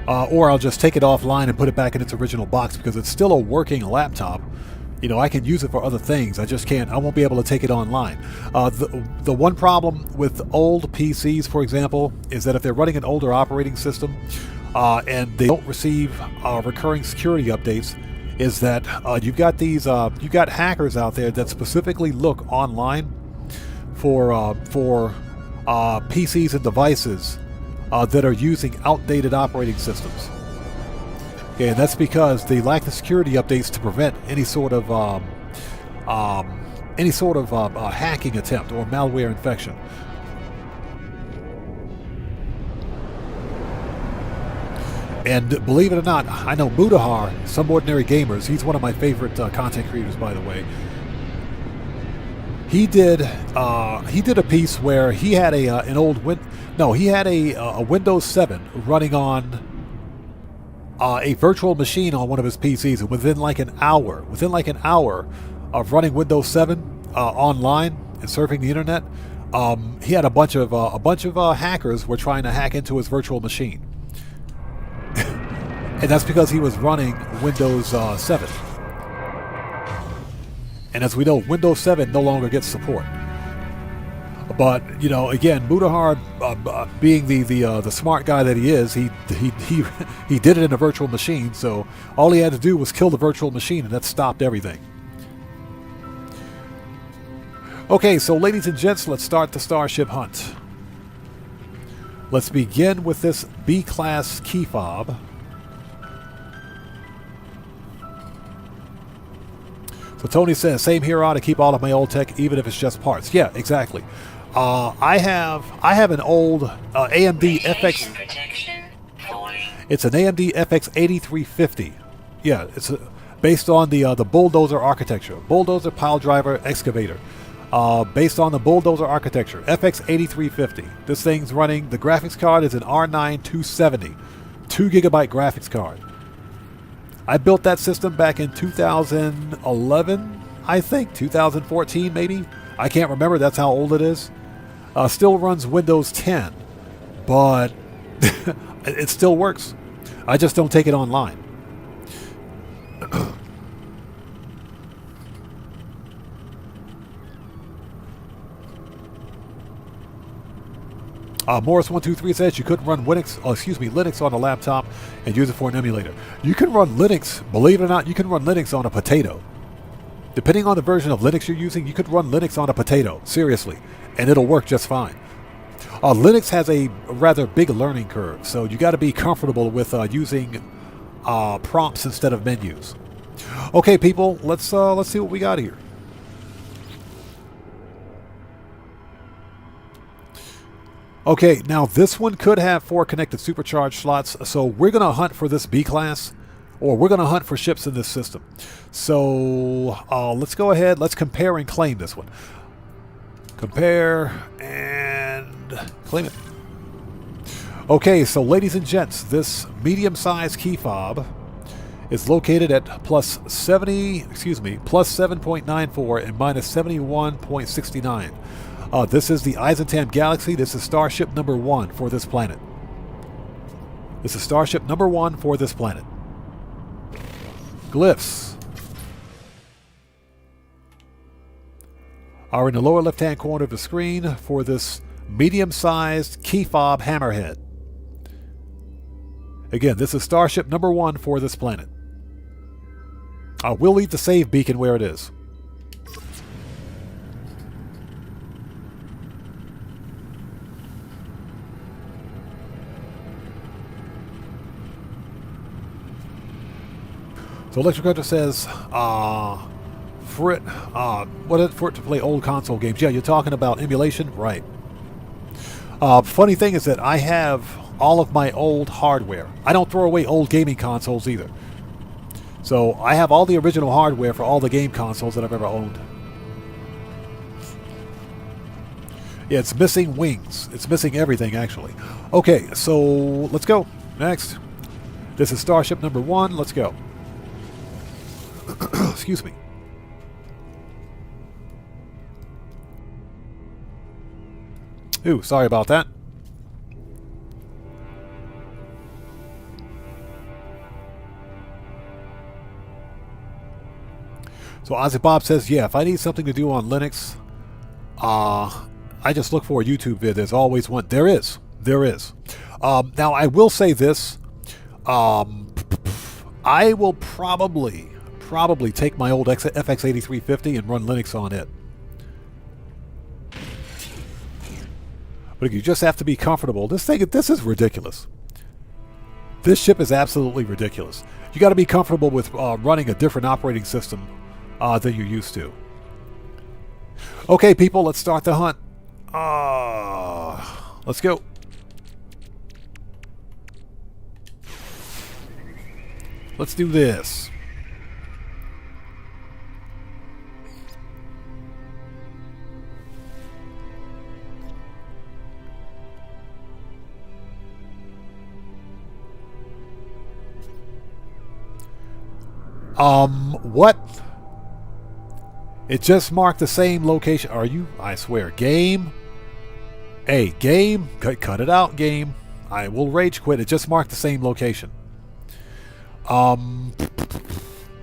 Or I'll just take it offline and put it back in its original box because it's still a working laptop. You know, I can use it for other things. I just can't. I won't be able to take it online. The one problem with old PCs, for example, is that if they're running an older operating system and they don't receive recurring security updates, is that you've got hackers out there that specifically look online for PCs and devices that are using outdated operating systems. Okay, and that's because they lack the security updates to prevent any sort of hacking attempt or malware infection. And believe it or not, I know Mudahar, Some Ordinary Gamers, he's one of my favorite content creators, by the way. He did a piece where he had he had a Windows 7 running on a virtual machine on one of his PCs, and within like an hour of running Windows 7 online and surfing the internet, he had a bunch of hackers were trying to hack into his virtual machine, and that's because he was running Windows 7. And as we know, Windows 7 no longer gets support. But you know, again, Mudahar, being the smart guy that he is, he he did it in a virtual machine. So all he had to do was kill the virtual machine, and that stopped everything. Okay, so ladies and gents, let's start the Starship hunt. Let's begin with this B-class key fob. So Tony says, same here, ought to keep all of my old tech, even if it's just parts. Yeah, exactly. I have an old AMD FX. It's an AMD FX 8350. Yeah, it's based on the bulldozer architecture, bulldozer, pile driver, excavator. Based on the bulldozer architecture, FX 8350. This thing's running. The graphics card is an R9 270, 2 gigabyte graphics card. I built that system back in 2011, I think, 2014 maybe. I can't remember. That's how old it is. Still runs Windows 10, but it still works. I just don't take it online. Morris123 says you couldn't run Linux on a laptop and use it for an emulator. You can run Linux, believe it or not, you can run Linux on a potato. Depending on the version of Linux you're using, you could run Linux on a potato, seriously, and it'll work just fine. Linux has a rather big learning curve, so you got to be comfortable with using prompts instead of menus. Okay, people, let's see what we got here. Okay, now this one could have 4 connected supercharged slots, so we're going to hunt for this B-class, or we're going to hunt for ships in this system. So let's go ahead, let's compare and claim this one. Compare and claim it. Okay, so ladies and gents, this medium-sized key fob is located at plus 7.94 and minus 71.69. This is the Eisentam Galaxy. This is Starship number 1 for this planet. This is Starship number 1 for this planet. Glyphs are in the lower left-hand corner of the screen for this medium-sized key fob hammerhead. Again, this is Starship number 1 for this planet. We'll leave the save beacon where it is. So Electric Hunter says, for it to play old console games. Yeah, you're talking about emulation? Right. Funny thing is that I have all of my old hardware. I don't throw away old gaming consoles either. So I have all the original hardware for all the game consoles that I've ever owned. Yeah, it's missing wings. It's missing everything, actually. Okay, so let's go. Next. This is Starship number 1. Let's go. Excuse me. Ooh, sorry about that. So Ozzy Bob says, yeah, if I need something to do on Linux, I just look for a YouTube vid. There's always one. There is. There is. Now, I will say this. I will probably take my old FX8350 and run Linux on it. But you just have to be comfortable. This is ridiculous. This ship is absolutely ridiculous. You got to be comfortable with running a different operating system than you're used to. Okay, people, let's start the hunt. Let's go. Let's do this. What? It just marked the same location. Are you? I swear. Game? Hey, game? Cut it out, game. I will rage quit. It just marked the same location.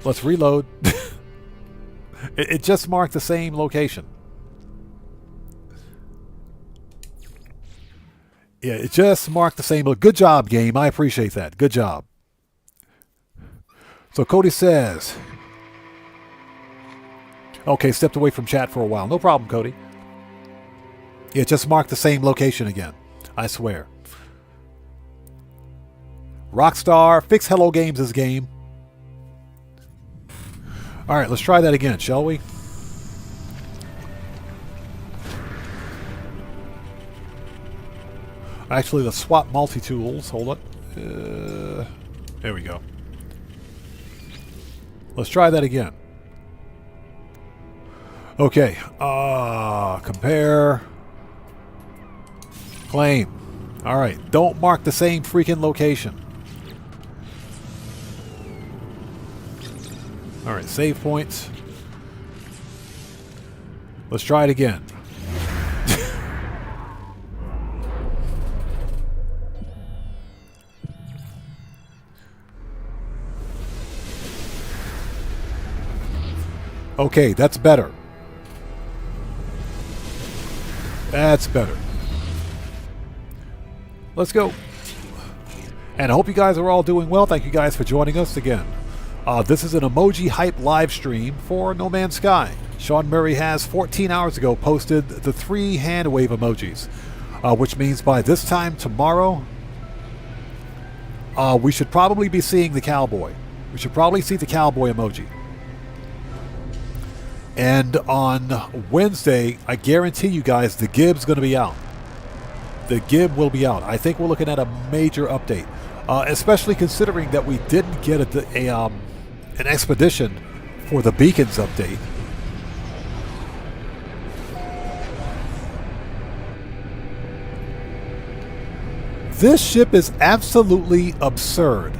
Let's reload. It just marked the same location. Yeah, it just marked the same. Good job, game. I appreciate that. Good job. So Cody says, okay, stepped away from chat for a while. No problem, Cody. It just marked the same location again. I swear. Rockstar, fix Hello Games' game. All right, let's try that again, shall we? Actually, let's swap multi-tools. Hold on. There we go. Let's try that again. Okay. Compare. Claim. All right. Don't mark the same freaking location. All right. Save points. Let's try it again. Okay, that's better. That's better. Let's go. And I hope you guys are all doing well. Thank you guys for joining us again. This is an emoji hype live stream for No Man's Sky. Sean Murray has 14 hours ago posted the 3 hand wave emojis, which means by this time tomorrow, we should probably be seeing the cowboy. We should probably see the cowboy emoji. And on Wednesday, I guarantee you guys the Gib's going to be out. The Gib will be out. I think we're looking at a major update, especially considering that we didn't get an expedition for the Beacons update. This ship is absolutely absurd.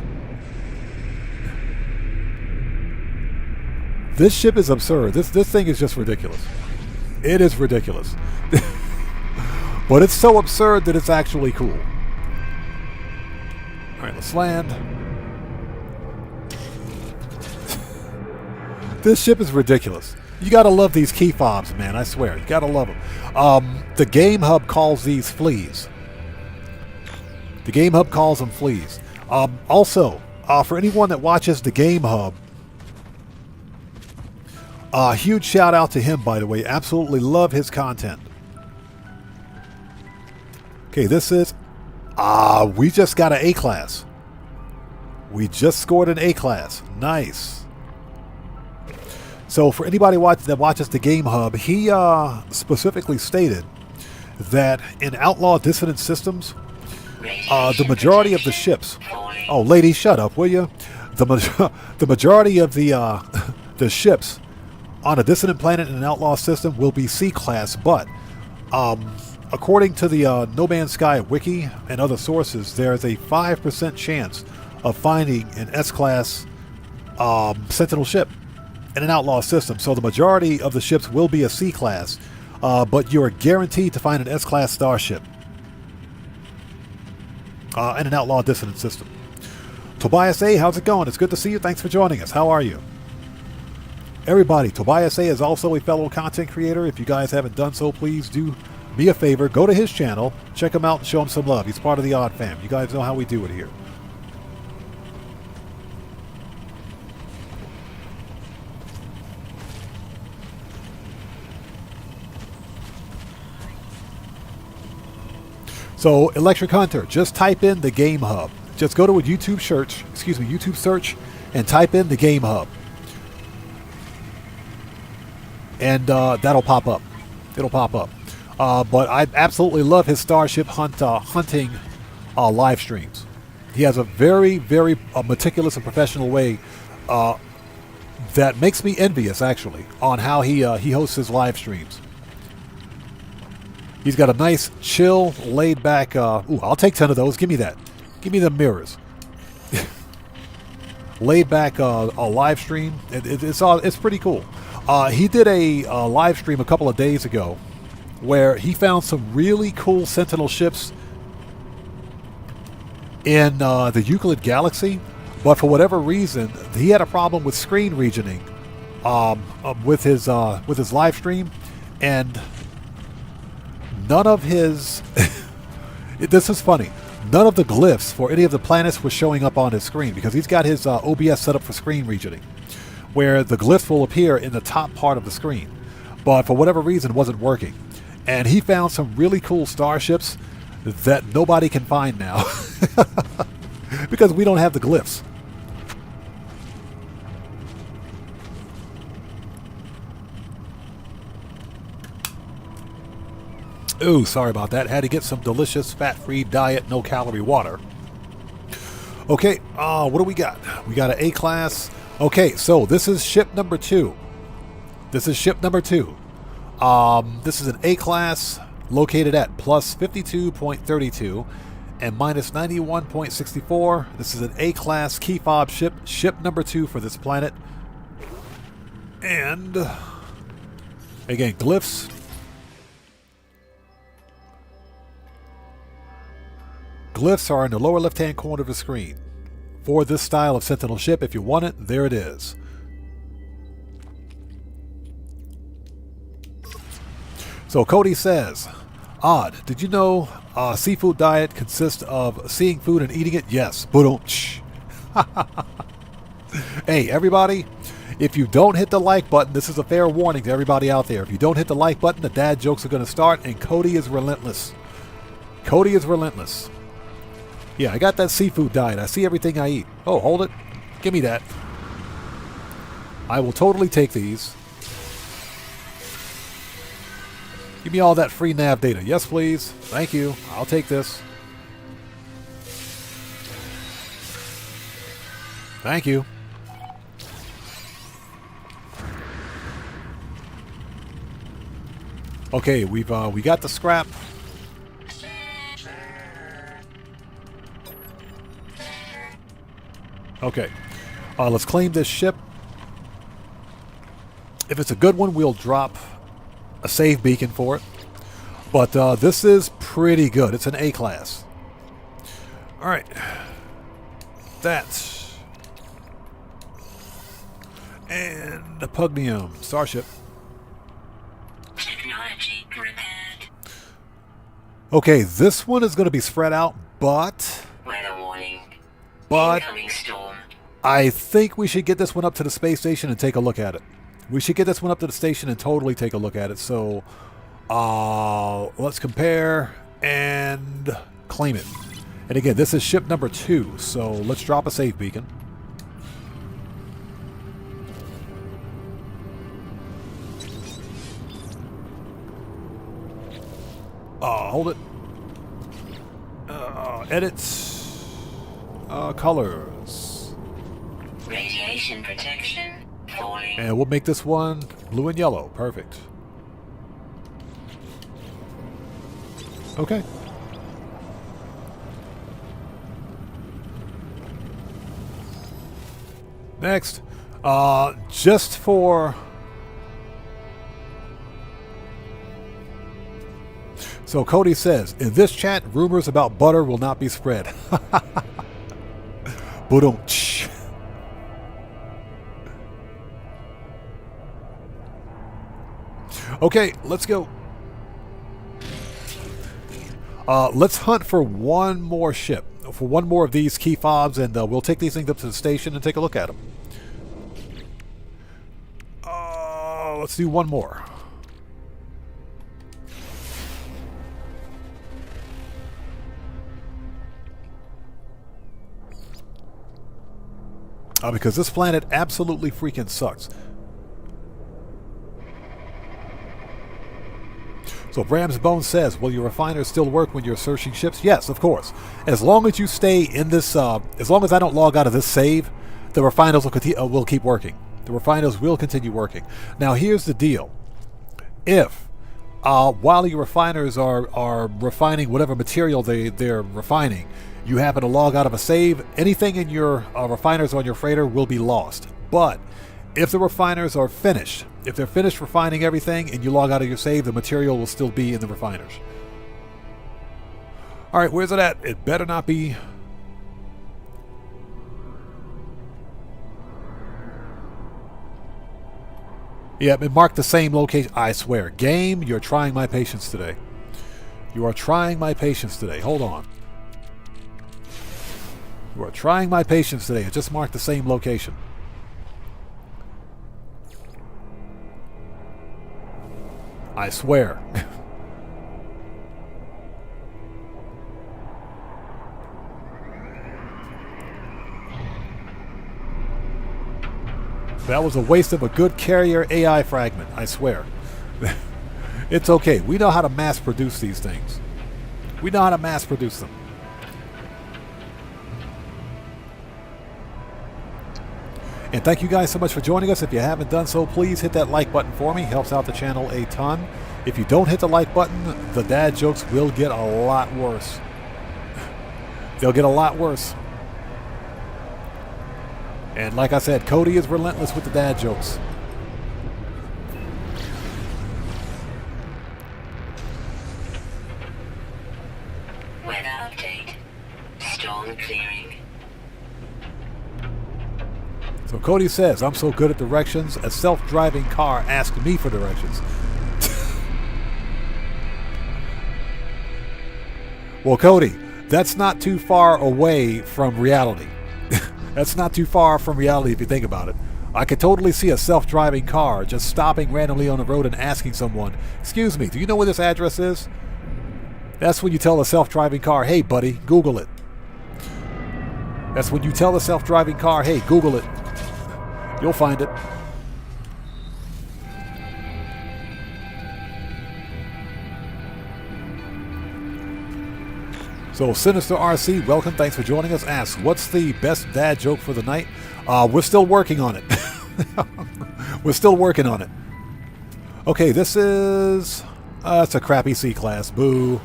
This ship is absurd. This thing is just ridiculous. It is ridiculous. But it's so absurd that it's actually cool. Alright, let's land. This ship is ridiculous. You gotta love these key fobs, man. I swear. You gotta love them. The Game Hub calls these fleas. The Game Hub calls them fleas. Also, for anyone that watches the Game Hub, huge shout out to him, by the way. Absolutely love his content. Okay, this is... we just got an A-class. We just scored an A-class. Nice. So for anybody that watches the Game Hub, he specifically stated that in Outlaw Dissident Systems, the majority of the ships... Oh, lady, shut up, will you? The majority of the ships on a Dissident Planet in an Outlaw system will be C-class, but according to the No Man's Sky wiki and other sources, there is a 5% chance of finding an S-class Sentinel ship in an Outlaw system. So the majority of the ships will be a C-class, but you are guaranteed to find an S-class Starship in an Outlaw Dissident system. Tobias A., how's it going? It's good to see you. Thanks for joining us. How are you? Everybody, Tobias A. is also a fellow content creator. If you guys haven't done so, please do me a favor. Go to his channel, check him out, and show him some love. He's part of the Odd Fam. You guys know how we do it here. So, Electric Hunter, just type in the Game Hub. Just go to a YouTube search, and type in the Game Hub. And that'll pop up. It'll pop up. But I absolutely love his Starship hunting live streams. He has a very, very meticulous and professional way that makes me envious, actually, on how he hosts his live streams. He's got a nice, chill, laid-back... ooh, I'll take 10 of those. Give me that. Give me the mirrors. Laid-back live stream. It's pretty cool. He did a live stream a couple of days ago where he found some really cool Sentinel ships in the Euclid Galaxy, but for whatever reason, he had a problem with screen regioning with his live stream, and none of his This is funny. None of the glyphs for any of the planets was showing up on his screen because he's got his OBS set up for screen regioning, where the glyphs will appear in the top part of the screen. But for whatever reason, it wasn't working. And he found some really cool starships that nobody can find now because we don't have the glyphs. Ooh, sorry about that. Had to get some delicious fat-free diet, no-calorie water. Okay, what do we got? We got an A-class. Okay, so this is ship number 2. This is ship number 2. This is an A-class located at plus 52.32 and minus 91.64. This is an A-class key fob ship, ship number 2 for this planet. And again, glyphs. Glyphs are in the lower left-hand corner of the screen. For this style of Sentinel ship, if you want it, there it is. So Cody says, odd, did you know seafood diet consists of seeing food and eating it? Yes. Ba-dum-tsh. Hey, everybody, if you don't hit the like button, this is a fair warning to everybody out there. If you don't hit the like button, the dad jokes are going to start, and Cody is relentless. Cody is relentless. Yeah, I got that seafood diet. I see everything I eat. Oh, hold it. Give me that. I will totally take these. Give me all that free nav data. Yes, please. Thank you. I'll take this. Thank you. Okay, we got the scrap. Okay, let's claim this ship. If it's a good one, we'll drop a save beacon for it. But this is pretty good. It's an A-class. All right. That's... And the Pugnium Starship. Technology repaired. Okay, this one is going to be spread out, but... Weather warning. But... Incoming storm. I think we should get this one up to the space station and take a look at it. We should get this one up to the station and totally take a look at it. So, let's compare and claim it. And again, this is ship number 2. So let's drop a save beacon. Hold it. Edits. Colors. Radiation protection falling. And we'll make this one blue and yellow. Perfect. Okay. Next. Just for... So Cody says, in this chat, rumors about butter will not be spread. Ba-dum-tsh. Okay, let's go. Let's hunt for one more ship, for one more of these key fobs, and we'll take these things up to the station and take a look at them. Let's do one more. Because this planet absolutely freaking sucks. So Bram's Bone says, will your refiners still work when you're searching ships? Yes, of course. As long as you stay in this, as long as I don't log out of this save, the refiners will keep working. The refiners will continue working. Now here's the deal. If, while your refiners are refining whatever material they're refining, you happen to log out of a save, anything in your refiners on your freighter will be lost. But if the refiners are finished, if they're finished refining everything and you log out of your save, the material will still be in the refiners. All right, where's it at? It better not be... Yep, it marked the same location. I swear. Game, you're trying my patience today. You are trying my patience today. Hold on. You are trying my patience today. It just marked the same location. I swear. That was a waste of a good carrier AI fragment, I swear. It's okay. We know how to mass produce these things. We know how to mass produce them. And thank you guys so much for joining us. If you haven't done so, please hit that like button for me. Helps out the channel a ton. If you don't hit the like button, the dad jokes will get a lot worse. They'll get a lot worse. And like I said, Cody is relentless with the dad jokes. Weather update. Storm clearing. So Cody says, I'm so good at directions, a self-driving car asked me for directions. Well, Cody, that's not too far away from reality. That's not too far from reality if you think about it. I could totally see a self-driving car just stopping randomly on the road and asking someone, excuse me, do you know where this address is? That's when you tell a self-driving car, hey buddy, Google it. That's when you tell the self-driving car, hey, Google it. You'll find it. So Sinister RC, welcome. Thanks for joining us. Asks, what's the best dad joke for the night? We're still working on it. We're still working on it. Okay, this is... it's a crappy C-class. Boo.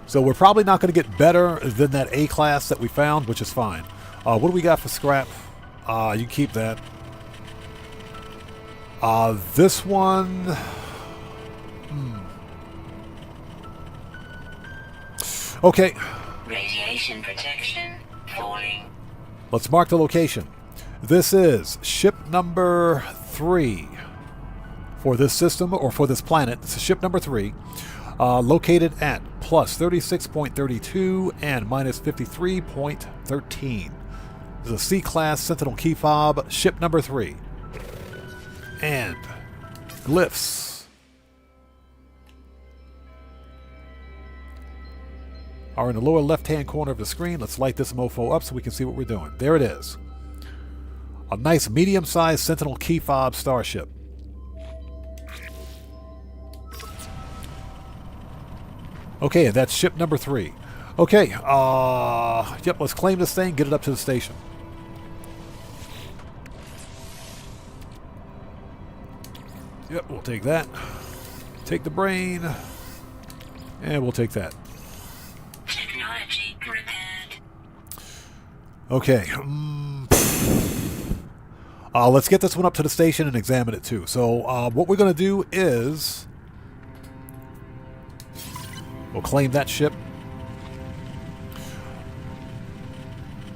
So we're probably not going to get better than that A-class that we found, which is fine. What do we got for scrap? You can keep that. This one... Okay. Radiation protection falling. Let's mark the location. This is ship number 3 for this system, or for this planet. This is ship number 3, located at plus 36.32 and minus 53.13. This is a C-class Sentinel key fob, ship number 3. And glyphs are in the lower left-hand corner of the screen. Let's light this mofo up so we can see what we're doing. There it is. A nice medium-sized Sentinel key fob Starship. Okay, and that's ship number 3. Okay, yep, let's claim this thing, get it up to the station. Yep, we'll take that. Take the brain. And we'll take that. Technology repaired. Okay. Let's get this one up to the station and examine it too. So what we're going to do is... we'll claim that ship.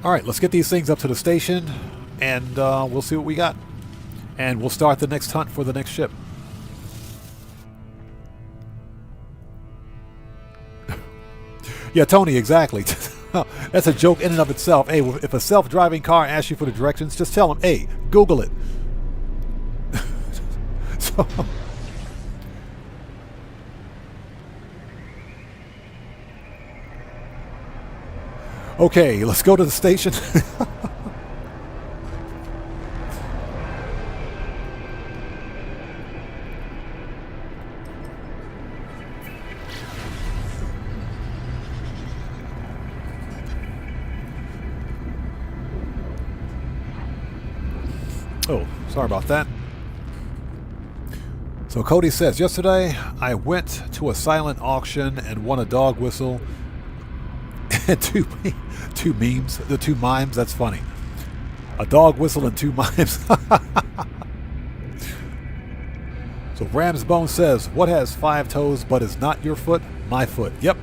Alright, let's get these things up to the station and we'll see what we got. And we'll start the next hunt for the next ship. Yeah, Tony, exactly. That's a joke in and of itself. Hey, if a self-driving car asks you for the directions, just tell them, hey, Google it. So, okay, let's go to the station. Oh, sorry about that. So Cody says, yesterday I went to a silent auction and won a dog whistle and two memes, the 2 mimes. That's funny. A dog whistle and 2 mimes. So Ramsbone says, what has 5 toes but is not your foot? My foot. Yep.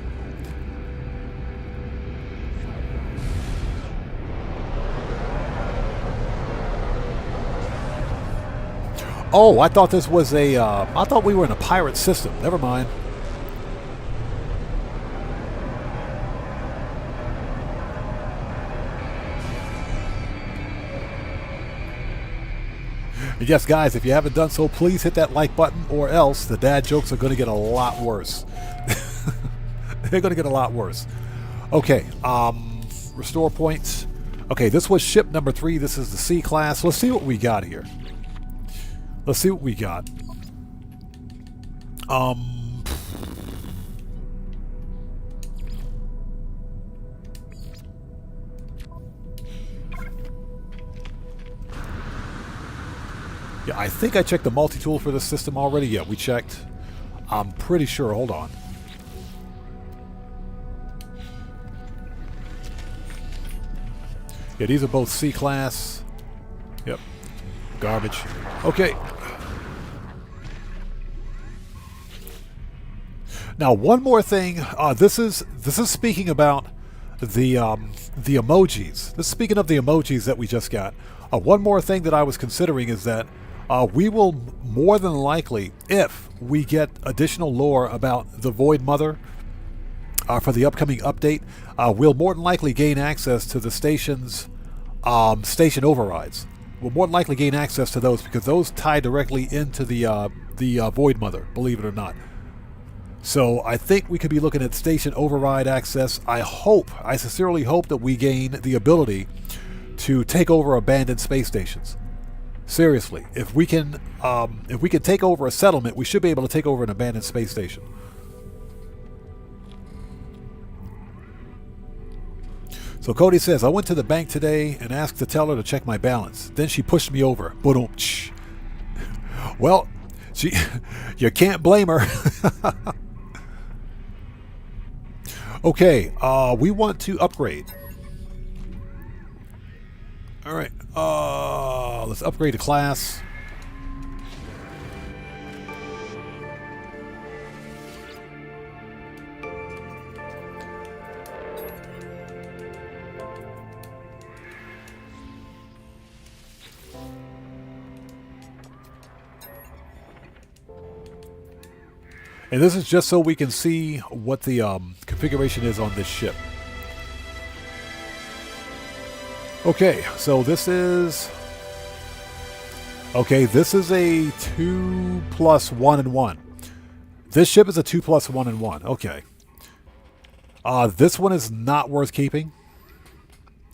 Oh, I thought this was a, I thought we were in a pirate system. Never mind. And yes, guys, if you haven't done so, please hit that like button, or else the dad jokes are going to get a lot worse. They're going to get a lot worse. Okay, restore points. Okay, this was ship number 3. This is the C class. Let's see what we got here. Let's see what we got. Yeah, I think I checked the multi-tool for this system already. Yeah, we checked. I'm pretty sure. Hold on. Yeah, these are both C class. Yep. Garbage. Okay. Now, one more thing. This is speaking about the emojis. This is speaking of the emojis that we just got. One more thing that I was considering is that we will more than likely, if we get additional lore about the Void Mother for the upcoming update, we'll more than likely gain access to the station's station overrides. We'll more than likely gain access to those because those tie directly into the Void Mother, believe it or not. So I think we could be looking at station override access. I sincerely hope that we gain the ability to take over abandoned space stations. Seriously, if we can take over a settlement, we should be able to take over an abandoned space station. So Cody says, I went to the bank today and asked the teller to check my balance. Then she pushed me over. Ba-dum-tsh. Well, you can't blame her. Okay, we want to upgrade. All right, let's upgrade to class. And this is just so we can see what the configuration is on this ship. Okay, so this is... Okay, this is a 2+1-1. This ship is a 2+1-1. Okay. This one is not worth keeping.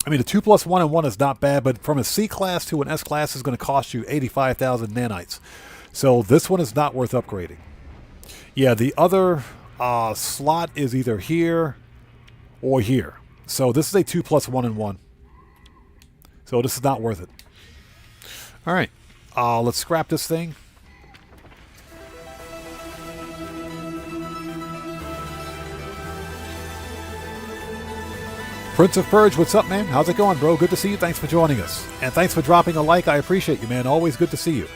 I mean, a 2+1-1 is not bad, but from a C class to an S class is going to cost you 85,000 nanites. So this one is not worth upgrading. Yeah, the other slot is either here or here. So this is a 2+1-1. So this is not worth it. All right, let's scrap this thing. Prince of Purge, what's up, man? How's it going, bro? Good to see you. Thanks for joining us. And thanks for dropping a like. I appreciate you, man. Always good to see you.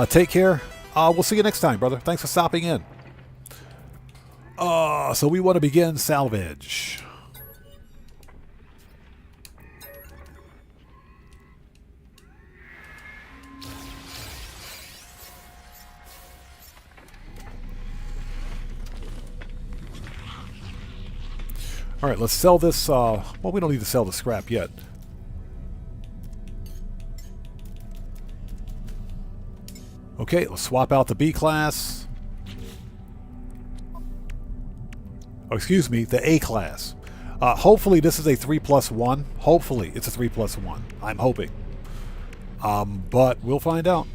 Take care. We'll see you next time, brother. Thanks for stopping in. So we want to begin salvage. All right, let's sell this. Well, we don't need to sell the scrap yet. Okay, let's swap out the B class. Oh, excuse me, the A class. Hopefully this is a 3+1. Hopefully it's a 3+1. I'm hoping. But we'll find out.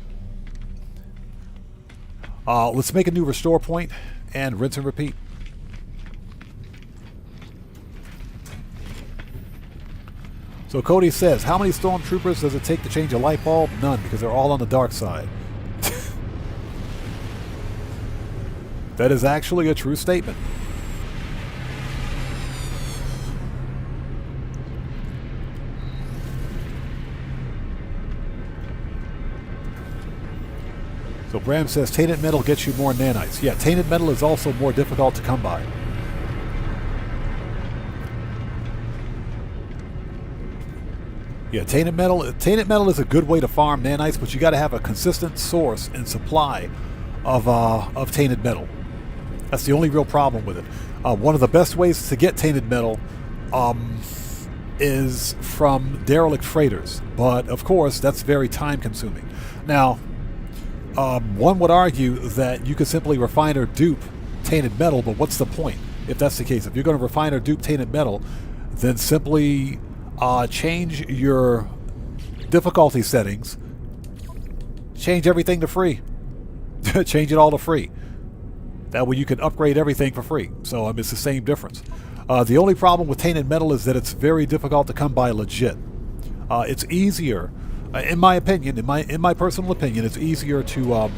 Let's make a new restore point and rinse and repeat. So Cody says, how many stormtroopers does it take to change a light bulb? None, because they're all on the dark side. That is actually a true statement. So Bram says, tainted metal gets you more nanites. Yeah, tainted metal is also more difficult to come by. Yeah, tainted metal is a good way to farm nanites, but you got to have a consistent source and supply of tainted metal. That's the only real problem with it. One of the best ways to get tainted metal is from derelict freighters, but of course that's very time consuming. Now, One would argue that you could simply refine or dupe tainted metal, but what's the point if that's the case? If you're going to refine or dupe tainted metal, then simply change your difficulty settings, change everything to free. Change it all to free. That way you can upgrade everything for free. So I mean, it's the same difference. The only problem with tainted metal is that it's very difficult to come by legit. It's easier, in my opinion, in my personal opinion, it's easier to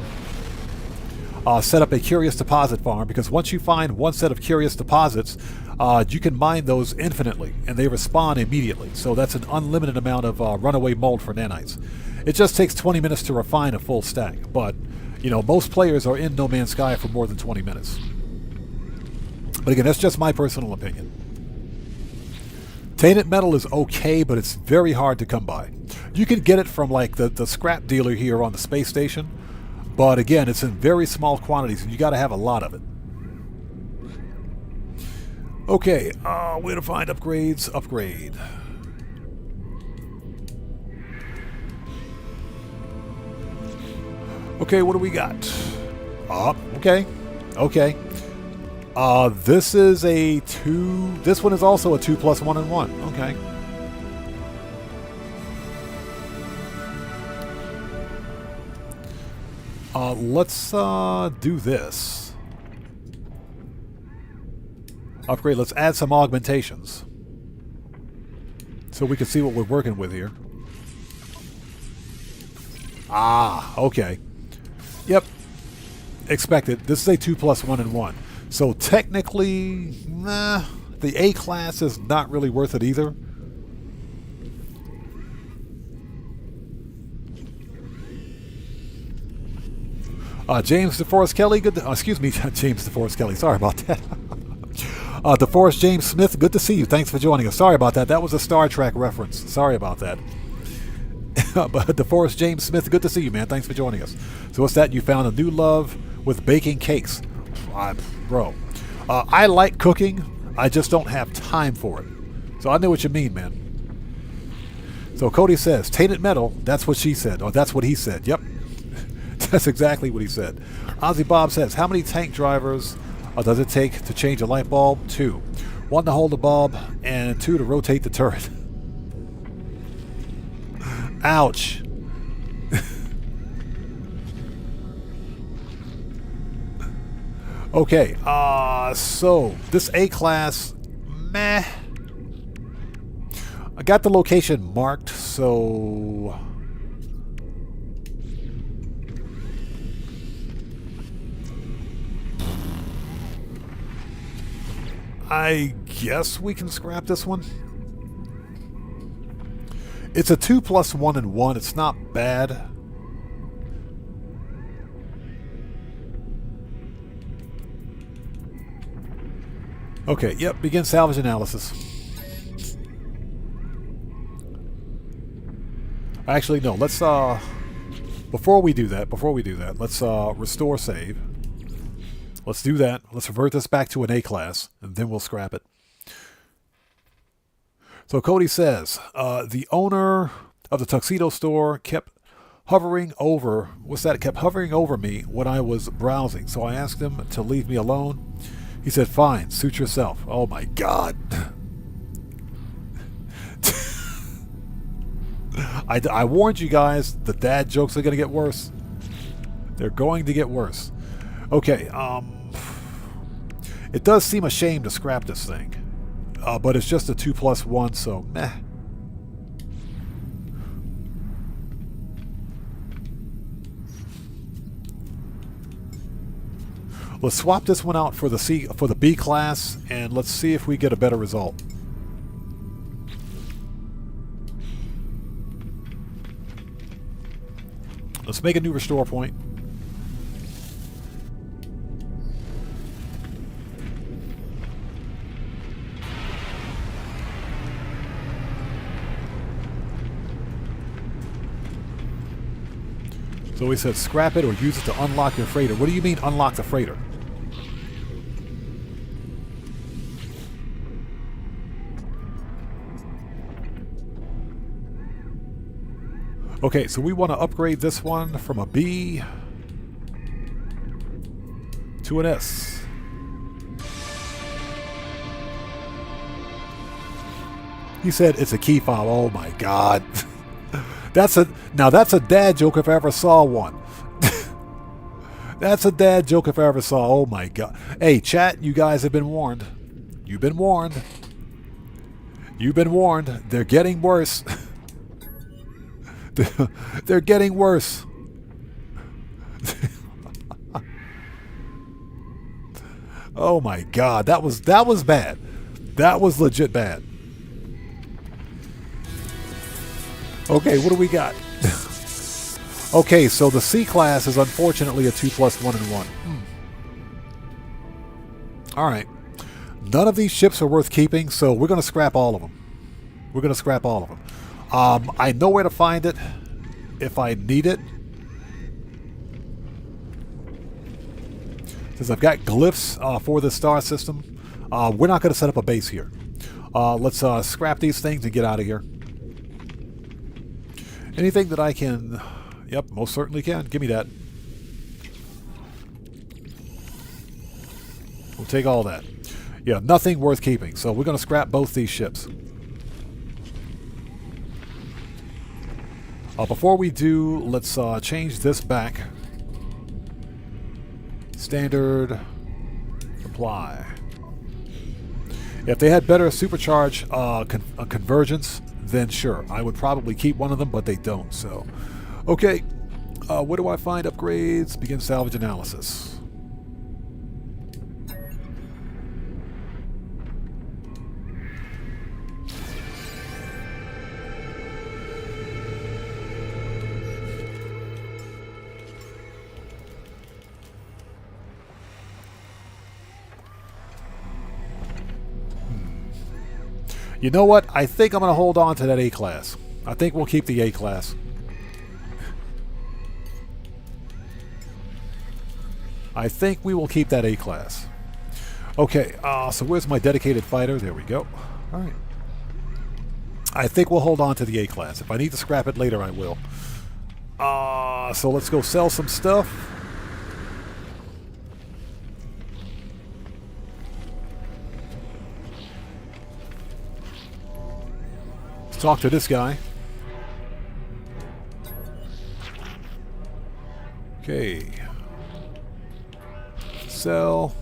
set up a curious deposit farm, because once you find one set of curious deposits, you can mine those infinitely, and they respawn immediately. So that's an unlimited amount of runaway mold for nanites. It just takes 20 minutes to refine a full stack, but you know, most players are in No Man's Sky for more than 20 minutes. But again, that's just my personal opinion. Tainted metal is okay, but it's very hard to come by. You can get it from like the scrap dealer here on the space station, but again, it's in very small quantities, and you got to have a lot of it. Okay, where to find upgrades? Upgrade. Okay, what do we got? Okay. This is a 2... This one is also a 2 plus 1 and 1. Okay. Let's do this. Upgrade, let's add some augmentations, so we can see what we're working with here. Okay. Yep. Expected. This is a 2 plus 1 and 1. So technically, the A class is not really worth it either. James DeForest Kelly, good to, excuse me, James DeForest Kelly, sorry about that. DeForest James Smith, good to see you. Thanks for joining us. Sorry about that. That was a Star Trek reference. Sorry about that. But DeForest James Smith, good to see you, man. Thanks for joining us. So what's that? You found a new love with baking cakes. Bro, I like cooking. I just don't have time for it. So I know what you mean, man. So Cody says, tainted metal, that's what she said. Or that's what he said. Yep. That's exactly what he said. Ozzy Bob says, how many tank drivers does it take to change a light bulb? 2. 1 to hold the bulb, and 2 to rotate the turret. Ouch. Okay, so this A class, meh. I got the location marked, so I guess we can scrap this one. It's a 2 plus 1 and 1. It's not bad. Okay, yep, begin salvage analysis. Actually, no, let's, before we do that, let's, restore save. Let's do that. Let's revert this back to an A class, and then we'll scrap it. So Cody says, the owner of the tuxedo store kept hovering over, kept hovering over me when I was browsing, so I asked him to leave me alone. He said, fine, suit yourself. Oh my God. I warned you guys, the dad jokes are going to get worse. They're going to get worse. Okay, it does seem a shame to scrap this thing. But it's just a 2 plus 1, so meh. Let's swap this one out for the B class, and let's see if we get a better result. Let's make a new restore point. So we said scrap it or use it to unlock your freighter. What do you mean unlock the freighter? Okay, so we want to upgrade this one from a B to an S. He said it's a key fob. Oh my God. That's a dad joke if I ever saw one. That's a dad joke if I ever saw. Oh my God. Hey, chat, you guys have been warned. You've been warned. You've been warned. They're getting worse. They're getting worse. Oh my God. That was bad. That was legit bad. Okay, what do we got? Okay, so the C class is unfortunately a 2 + 1 and 1. Alright. None of these ships are worth keeping, so we're going to scrap all of them. We're going to scrap all of them. I know where to find it if I need it. Since I've got glyphs for the star system, we're not going to set up a base here. Let's scrap these things and get out of here. Anything that I can... Yep, most certainly can. Give me that. We'll take all that. Yeah, nothing worth keeping. So we're going to scrap both these ships. Before we do, let's change this back. Standard. Apply. If they had better supercharge convergence, then sure, I would probably keep one of them, but they don't. So, okay, where do I find upgrades? Begin salvage analysis. You know what? I think I'm going to hold on to that A class. I think we'll keep the A class. I think we will keep that A class. Okay, so where's my dedicated fighter? There we go. All right. I think we'll hold on to the A class. If I need to scrap it later, I will. So let's go sell some stuff. Talk to this guy. Okay. Sell.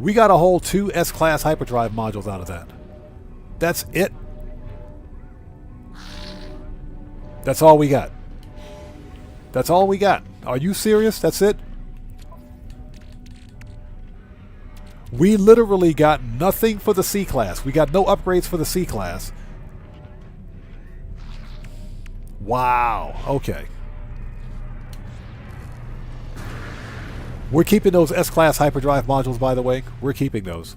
We got a whole 2 S-class hyperdrive modules out of that. That's it. That's all we got. That's all we got. Are you serious? That's it? We literally got nothing for the C class. We got no upgrades for the C class. Wow. Okay. We're keeping those S-class hyperdrive modules, by the way. We're keeping those.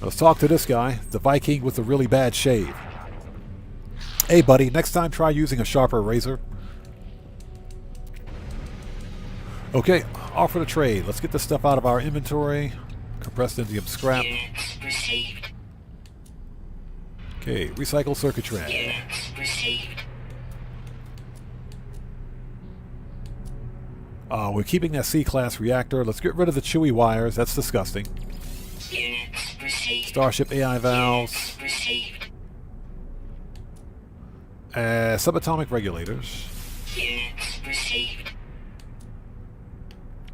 Let's talk to this guy, the Viking with the really bad shave. Hey, buddy, next time try using a sharper razor. Okay, offer to trade. Let's get this stuff out of our inventory. Compressed indium scrap. Units received. Okay, recycle circuitry. Units received. We're keeping that C-class reactor. Let's get rid of the chewy wires. That's disgusting. Units received. Starship AI valves. Units received. Subatomic regulators. Units received.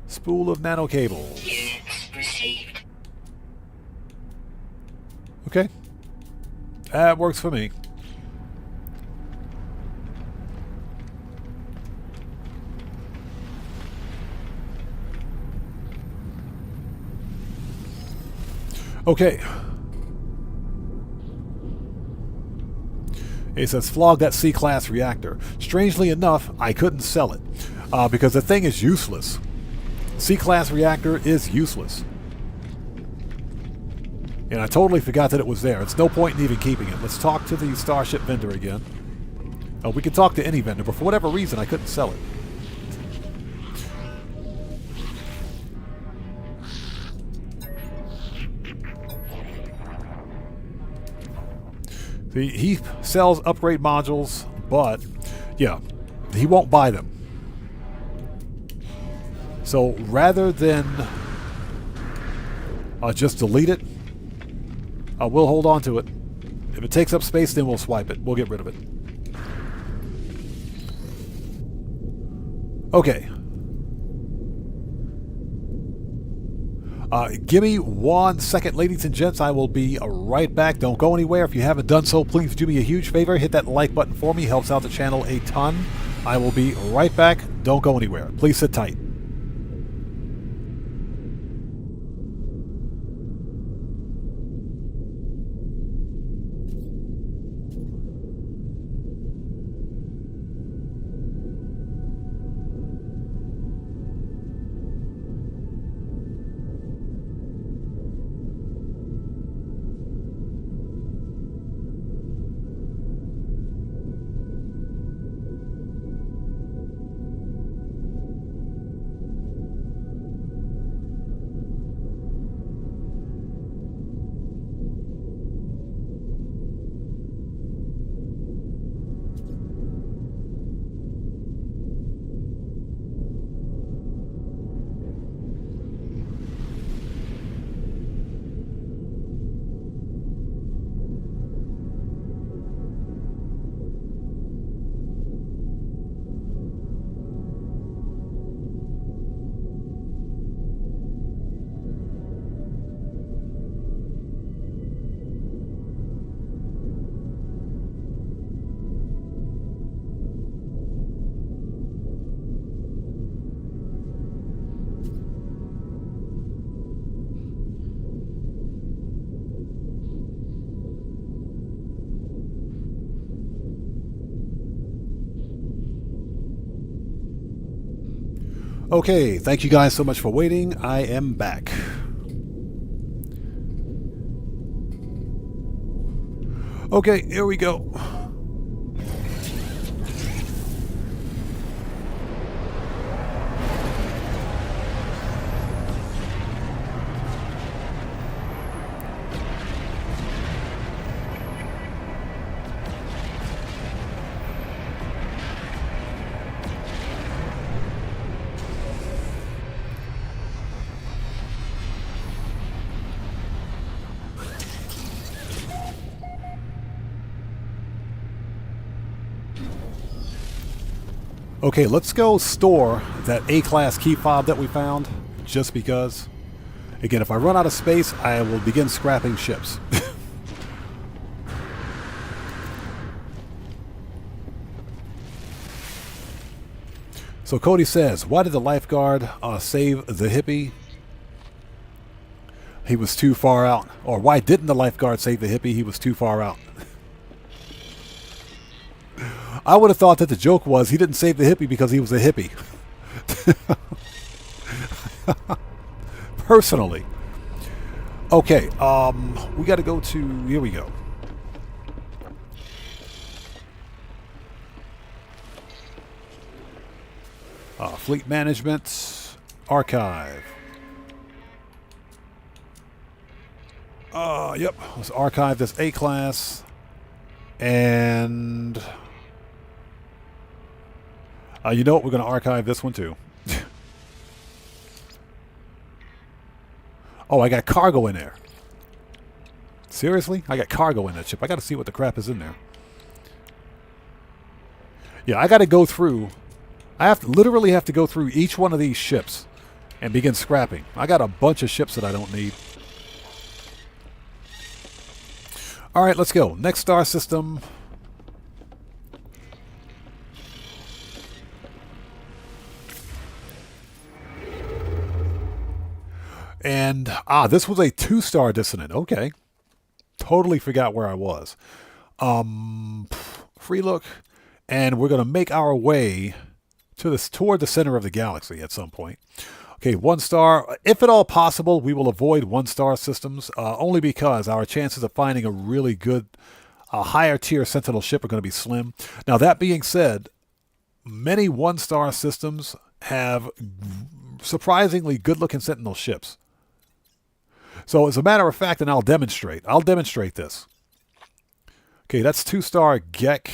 Spool of nano cables. Units received. Okay. That works for me. Okay. It says flog that C-class reactor. Strangely enough, I couldn't sell it because the thing is useless. C-class reactor is useless. And I totally forgot that it was there. It's no point in even keeping it. Let's talk to the Starship vendor again. We can talk to any vendor, but for whatever reason, I couldn't sell it. He sells upgrade modules, but yeah, he won't buy them. So rather than just delete it, we'll hold on to it. If it takes up space, then we'll swipe it. We'll get rid of it. Okay. Give me 1 second, ladies and gents. I will be right back. Don't go anywhere. If you haven't done so, please do me a huge favor. Hit that like button for me. Helps out the channel a ton. I will be right back. Don't go anywhere. Please sit tight. Okay, thank you guys so much for waiting. I am back. Okay, here we go. Okay, let's go store that A-class key fob that we found, just because. Again, if I run out of space, I will begin scrapping ships. So Cody says, why did the lifeguard save the hippie? He was too far out. Or why didn't the lifeguard save the hippie? He was too far out. I would have thought that the joke was he didn't save the hippie because he was a hippie. Personally. Okay, we got to go to... Here we go. Fleet management. Archive. Yep. Let's archive this A-class. And... you know what? We're going to archive this one too. Oh, I got cargo in there. Seriously? I got cargo in that ship. I got to see what the crap is in there. Yeah, I got to go through. I literally have to go through each one of these ships and begin scrapping. I got a bunch of ships that I don't need. All right, let's go. Next star system. And, this was a 2-star dissonant. Okay. Totally forgot where I was. Free look. And we're going to make our way to toward the center of the galaxy at some point. Okay, 1-star. If at all possible, we will avoid 1-star systems, only because our chances of finding a really good, higher tier Sentinel ship are going to be slim. Now, that being said, many 1-star systems have surprisingly good-looking Sentinel ships. So as a matter of fact, and I'll demonstrate this. Okay, that's 2-star Gek.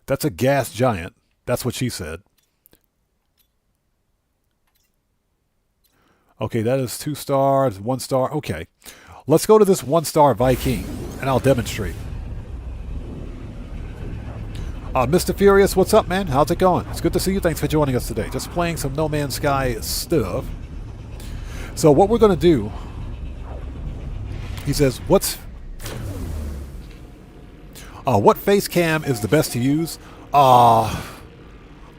That's a gas giant. That's what she said. Okay, that is 2 stars, 1 star. Okay. Let's go to this 1-star Viking, and I'll demonstrate. Mr. Furious, what's up, man? How's it going? It's good to see you. Thanks for joining us today. Just playing some No Man's Sky stuff. So what we're going to do, he says, what face cam is the best to use?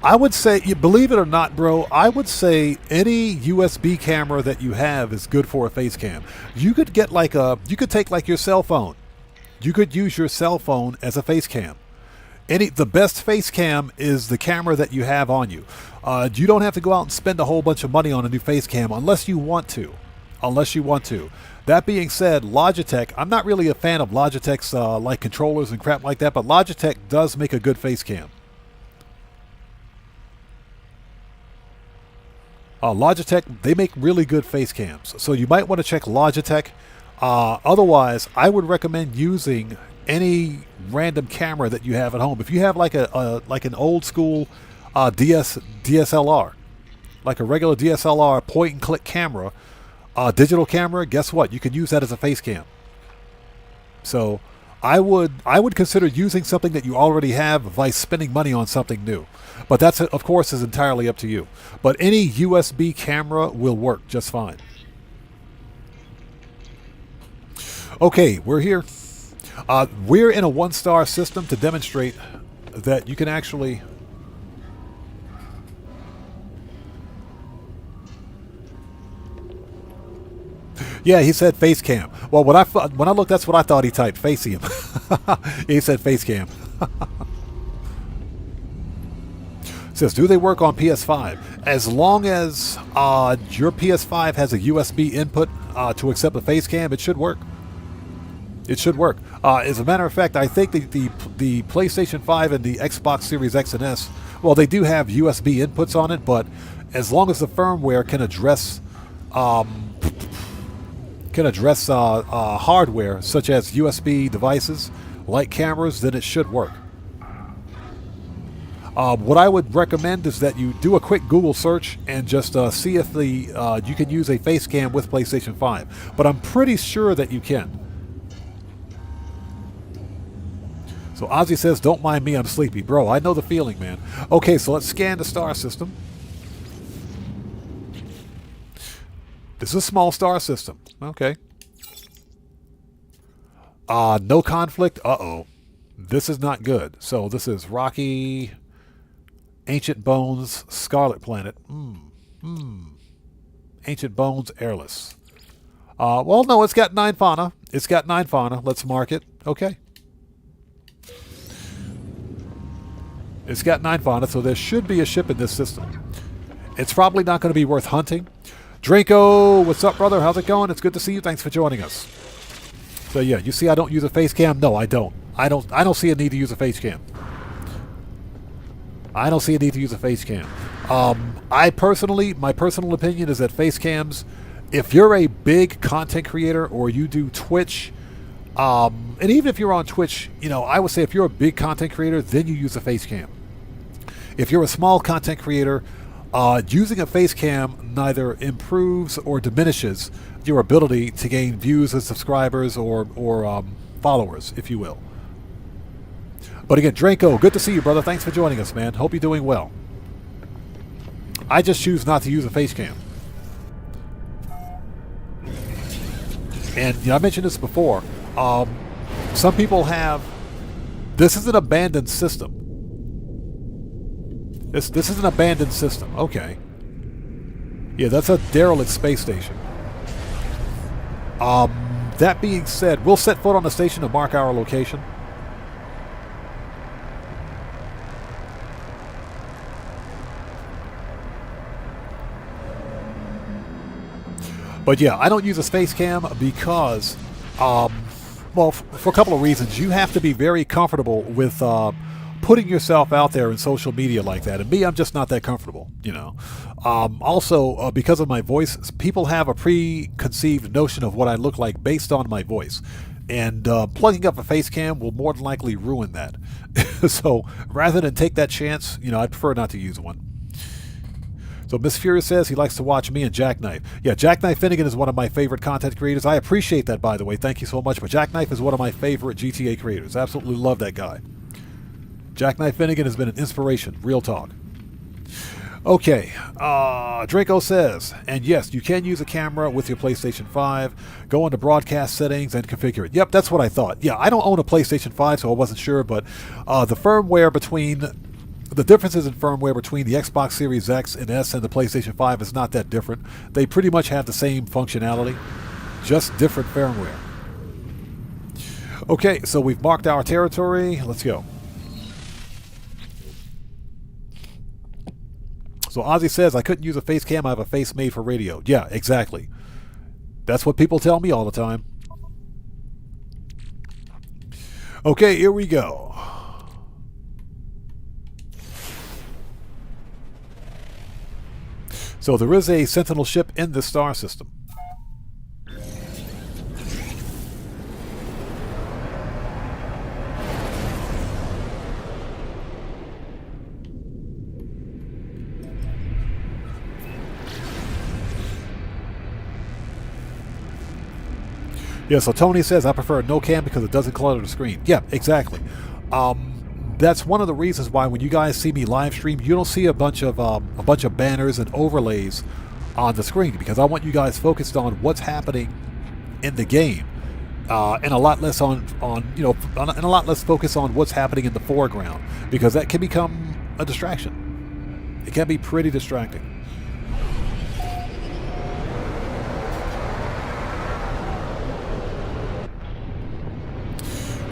I would say, believe it or not, bro, I would say any USB camera that you have is good for a face cam. You could get you could take like your cell phone. You could use your cell phone as a face cam. The best face cam is the camera that you have on you. You don't have to go out and spend a whole bunch of money on a new face cam unless you want to. That being said, Logitech, I'm not really a fan of Logitech's like controllers and crap like that, but Logitech does make a good face cam. Logitech, they make really good face cams. So you might want to check Logitech. Otherwise, I would recommend using any random camera that you have at home. If you have like an old school DSLR, like a regular DSLR point and click camera, digital camera, guess what? You can use that as a face cam. So I would consider using something that you already have by spending money on something new. But that's, of course, is entirely up to you. But any USB camera will work just fine. Okay, we're here. We're in a 1-star system to demonstrate that you can actually... Yeah, he said face cam. Well, when I looked, that's what I thought he typed. Facey him. He said face cam. Says, do they work on PS5? As long as your PS5 has a USB input to accept the face cam, it should work. It should work. As a matter of fact, I think the PlayStation 5 and the Xbox Series X and S, well, they do have USB inputs on it, but as long as the firmware can address hardware such as USB devices like cameras, then it should work. What I would recommend is that you do a quick Google search and just see if you can use a face cam with PlayStation 5. But I'm pretty sure that you can. So Ozzy says, don't mind me, I'm sleepy. Bro, I know the feeling, man. Okay, so let's scan the star system. This is a small star system. Okay. No conflict. Uh-oh. This is not good. So this is Rocky, Ancient Bones, Scarlet Planet. Ancient Bones, Airless. Well, no, it's got 9 fauna. It's got 9 fauna. Let's mark it. Okay. It's got 9 fauna, so there should be a ship in this system. It's probably not going to be worth hunting. Draco, what's up, brother? How's it going? It's good to see you. Thanks for joining us. So yeah, you see I don't use a face cam? No, I don't. I don't see a need to use a face cam. I don't see a need to use a face cam. My personal opinion is that face cams, if you're a big content creator or you do Twitch, and even if you're on Twitch, I would say if you're a big content creator, then you use a face cam. If you're a small content creator, using a face cam neither improves or diminishes your ability to gain views and subscribers or followers, if you will. But again, Draco, good to see you, brother. Thanks for joining us, man. Hope you're doing well. I just choose not to use a face cam. And I mentioned this before. Some people have... This is an abandoned system. This is an abandoned system. Okay. Yeah, that's a derelict space station. That being said, we'll set foot on the station to mark our location. But yeah, I don't use a space cam because, well, for a couple of reasons. You have to be very comfortable with putting yourself out there in social media like that. And me, I'm just not that comfortable, Also, because of my voice, people have a preconceived notion of what I look like based on my voice. And plugging up a face cam will more than likely ruin that. So rather than take that chance, I'd prefer not to use one. So Miss Furious says he likes to watch me and Jackknife. Yeah, Jackknife Finnegan is one of my favorite content creators. I appreciate that, by the way. Thank you so much. But Jackknife is one of my favorite GTA creators. Absolutely love that guy. Jackknife Finnegan has been an inspiration. Real talk. Okay, Draco says, and yes, you can use a camera with your PlayStation 5. Go into broadcast settings and configure it. Yep, that's what I thought. Yeah, I don't own a PlayStation 5, so I wasn't sure, but the differences in firmware between the Xbox Series X and S and the PlayStation 5 is not that different. They pretty much have the same functionality, just different firmware. Okay, so we've marked our territory. Let's go. So Ozzy says, I couldn't use a face cam. I have a face made for radio. Yeah, exactly. That's what people tell me all the time. Okay, here we go. So there is a Sentinel ship in this star system. Yeah, so Tony says, I prefer no cam because it doesn't clutter the screen. Yeah, exactly. That's one of the reasons why when you guys see me live stream, you don't see a bunch of banners and overlays on the screen, because I want you guys focused on what's happening in the game, and a lot less and a lot less focus on what's happening in the foreground, because that can become a distraction. It can be pretty distracting.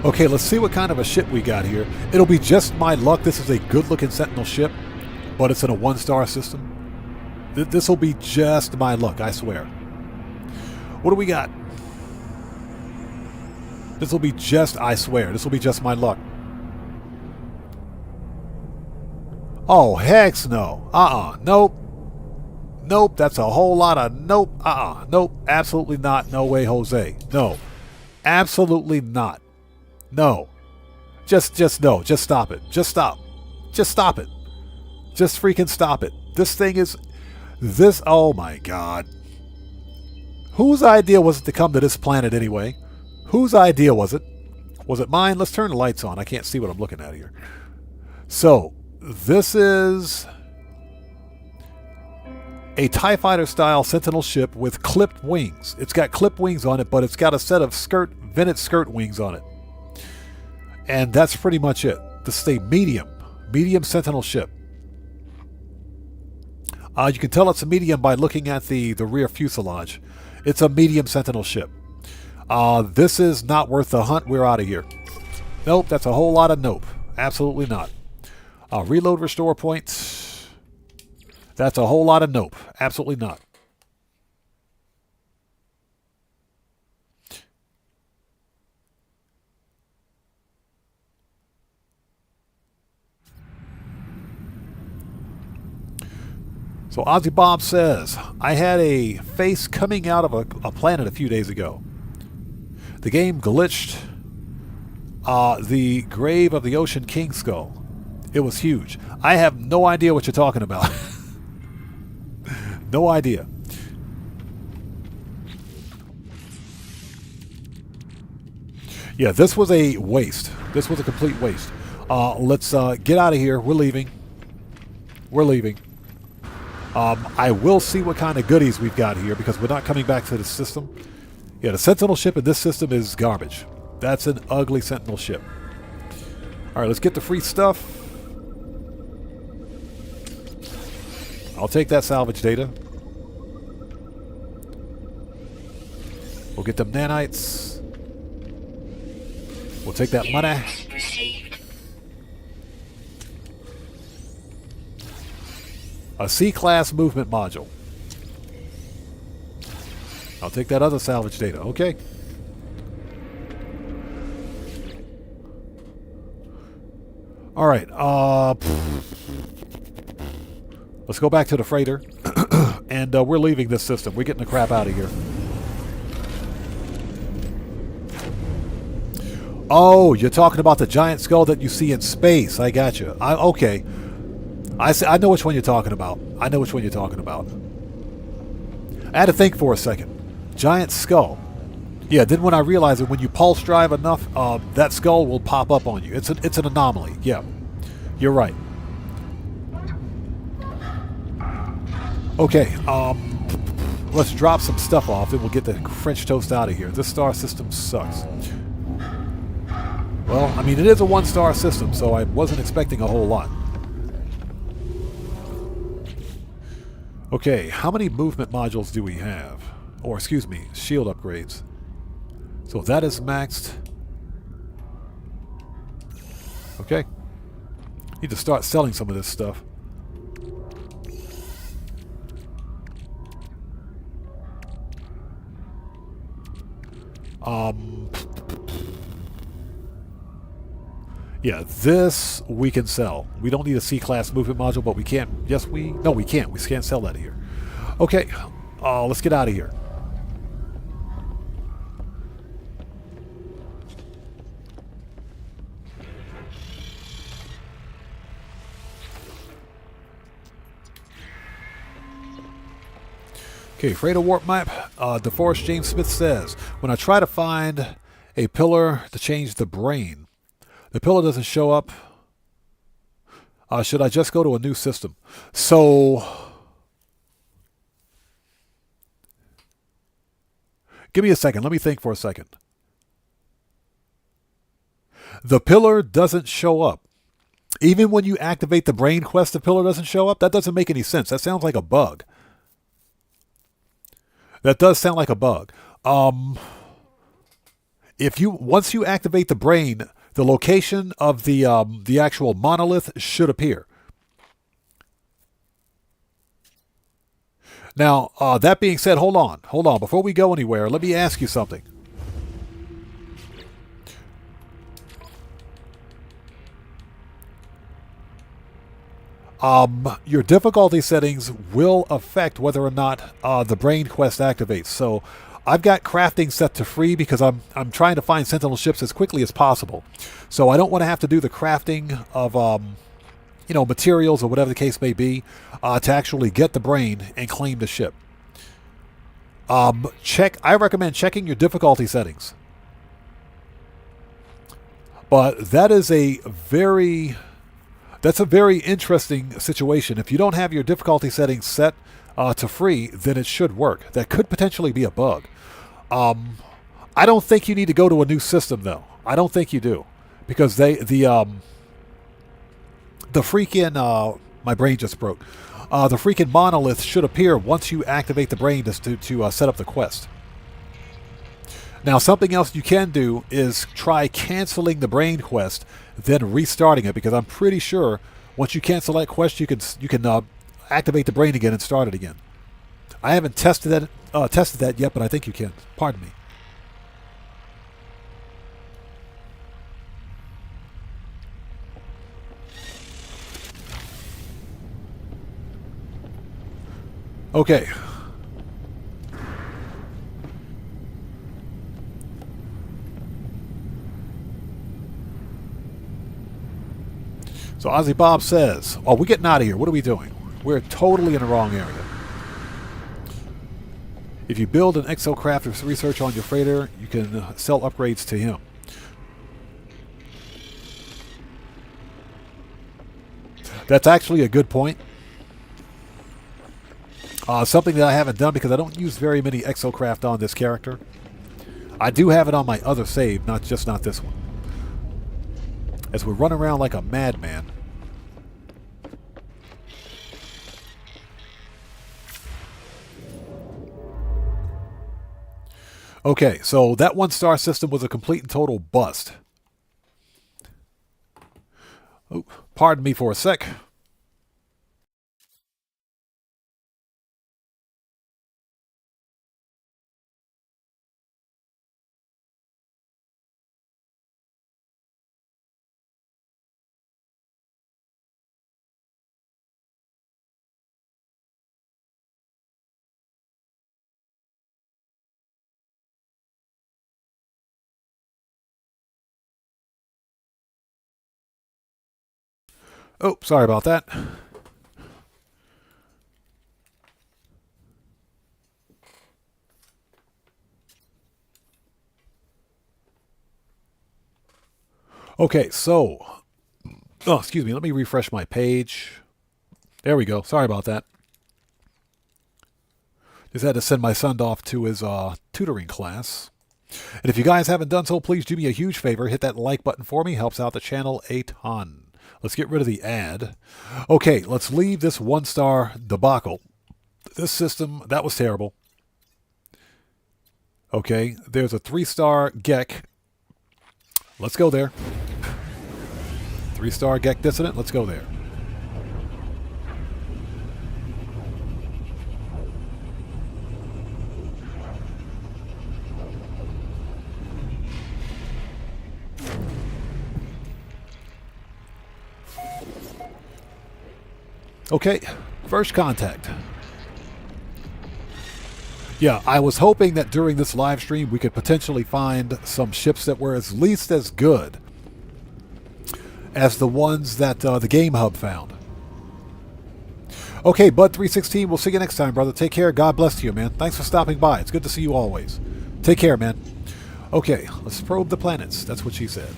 Okay, let's see what kind of a ship we got here. It'll be just my luck. This is a good-looking Sentinel ship, but it's in a one-star system. This will be just my luck, I swear. What do we got? This will be just, I swear, this will be just my luck. Oh, heck no. Nope. Nope, that's a whole lot of nope. Nope, absolutely not. No way, Jose. No. Absolutely not. No. Just no. Just stop it. Just stop. Just stop it. Just freaking stop it. This thing is... oh my God. Whose idea was it to come to this planet anyway? Whose idea was it? Was it mine? Let's turn the lights on. I can't see what I'm looking at here. So, this is a TIE Fighter style Sentinel ship with clipped wings. It's got clipped wings on it, but it's got a set of vented skirt wings on it. And that's pretty much it. This is a medium Sentinel ship. You can tell it's a medium by looking at the rear fuselage. It's a medium Sentinel ship. This is not worth the hunt. We're out of here. Nope, that's a whole lot of nope. Absolutely not. Reload restore points. That's a whole lot of nope. Absolutely not. So Ozzy Bob says, I had a face coming out of a planet a few days ago. The game glitched the grave of the Ocean King skull. It was huge. I have no idea what you're talking about. No idea. Yeah, this was a waste. This was a complete waste. Let's get out of here. We're leaving. We're leaving. I will see what kind of goodies we've got here, because we're not coming back to the system. Yeah, the Sentinel ship in this system is garbage. That's an ugly Sentinel ship. Alright, let's get the free stuff. I'll take that salvage data. We'll get them nanites. We'll take that money. A C-class movement module. I'll take that other salvage data. Okay. All right. Let's go back to the freighter. And we're leaving this system. We're getting the crap out of here. Oh, you're talking about the giant skull that you see in space. I got you. Okay. I know which one you're talking about. I know which one you're talking about. I had to think for a second. Giant skull. Yeah, then when I realized that when you pulse drive enough, that skull will pop up on you. It's an anomaly. Yeah, you're right. Okay, let's drop some stuff off, then we'll get the French toast out of here. This star system sucks. Well, I mean, it is a one-star system, so I wasn't expecting a whole lot. Okay, how many movement modules do we have? Or, excuse me, shield upgrades. So that is maxed. Okay. Need to start selling some of this stuff. Yeah, this we can sell. We don't need a C-class movement module, but we can't. Yes, we. No, we can't. We can't sell that here. Okay, let's get out of here. Okay, Freighter warp map. DeForest James Smith says, when I try to find a pillar to change the brain, the pillar doesn't show up. Should I just go to a new system? So, give me a second. Let me think for a second. The pillar doesn't show up. Even when you activate the brain quest, the pillar doesn't show up? That doesn't make any sense. That sounds like a bug. That does sound like a bug. Once you activate the brain, the location of the actual monolith should appear. Now, that being said, hold on. Before we go anywhere, let me ask you something. Your difficulty settings will affect whether or not the brain quest activates. So I've got crafting set to free because I'm trying to find Sentinel ships as quickly as possible. So I don't want to have to do the crafting of materials or whatever the case may be to actually get the brain and claim the ship. I recommend checking your difficulty settings. But that's a very interesting situation. If you don't have your difficulty settings set to free, then it should work. That could potentially be a bug. I don't think you need to go to a new system, though. I don't think you do, because the freaking my brain just broke. The freaking monolith should appear once you activate the brain to set up the quest. Now, something else you can do is try canceling the brain quest, then restarting it, because I'm pretty sure once you cancel that quest, you can activate the brain again and start it again. I haven't tested that yet, but I think you can. Pardon me. Okay. So Ozzy Bob says, "Oh, we're getting out of here. What are we doing? We're totally in the wrong area. If you build an exocraft or research on your freighter, you can sell upgrades to him." That's actually a good point. Something that I haven't done because I don't use very many exocraft on this character. I do have it on my other save, not this one. As we run around like a madman. Okay, so that one-star system was a complete and total bust. Oh, pardon me for a sec. Oh, sorry about that. Okay, so... Oh, excuse me. Let me refresh my page. There we go. Sorry about that. Just had to send my son off to his tutoring class. And if you guys haven't done so, please do me a huge favor. Hit that like button for me. Helps out the channel a ton. Let's get rid of the ad. Okay, let's leave this 1-star debacle. This system, that was terrible. Okay, there's a 3-star Gek. Let's go there. 3-star Gek Dissident. Let's go there. Okay, first contact. Yeah, I was hoping that during this live stream we could potentially find some ships that were at least as good as the ones that the Game Hub found. Okay, Bud316, we'll see you next time, brother. Take care. God bless you, man. Thanks for stopping by. It's good to see you always. Take care, man. Okay, let's probe the planets. That's what she said.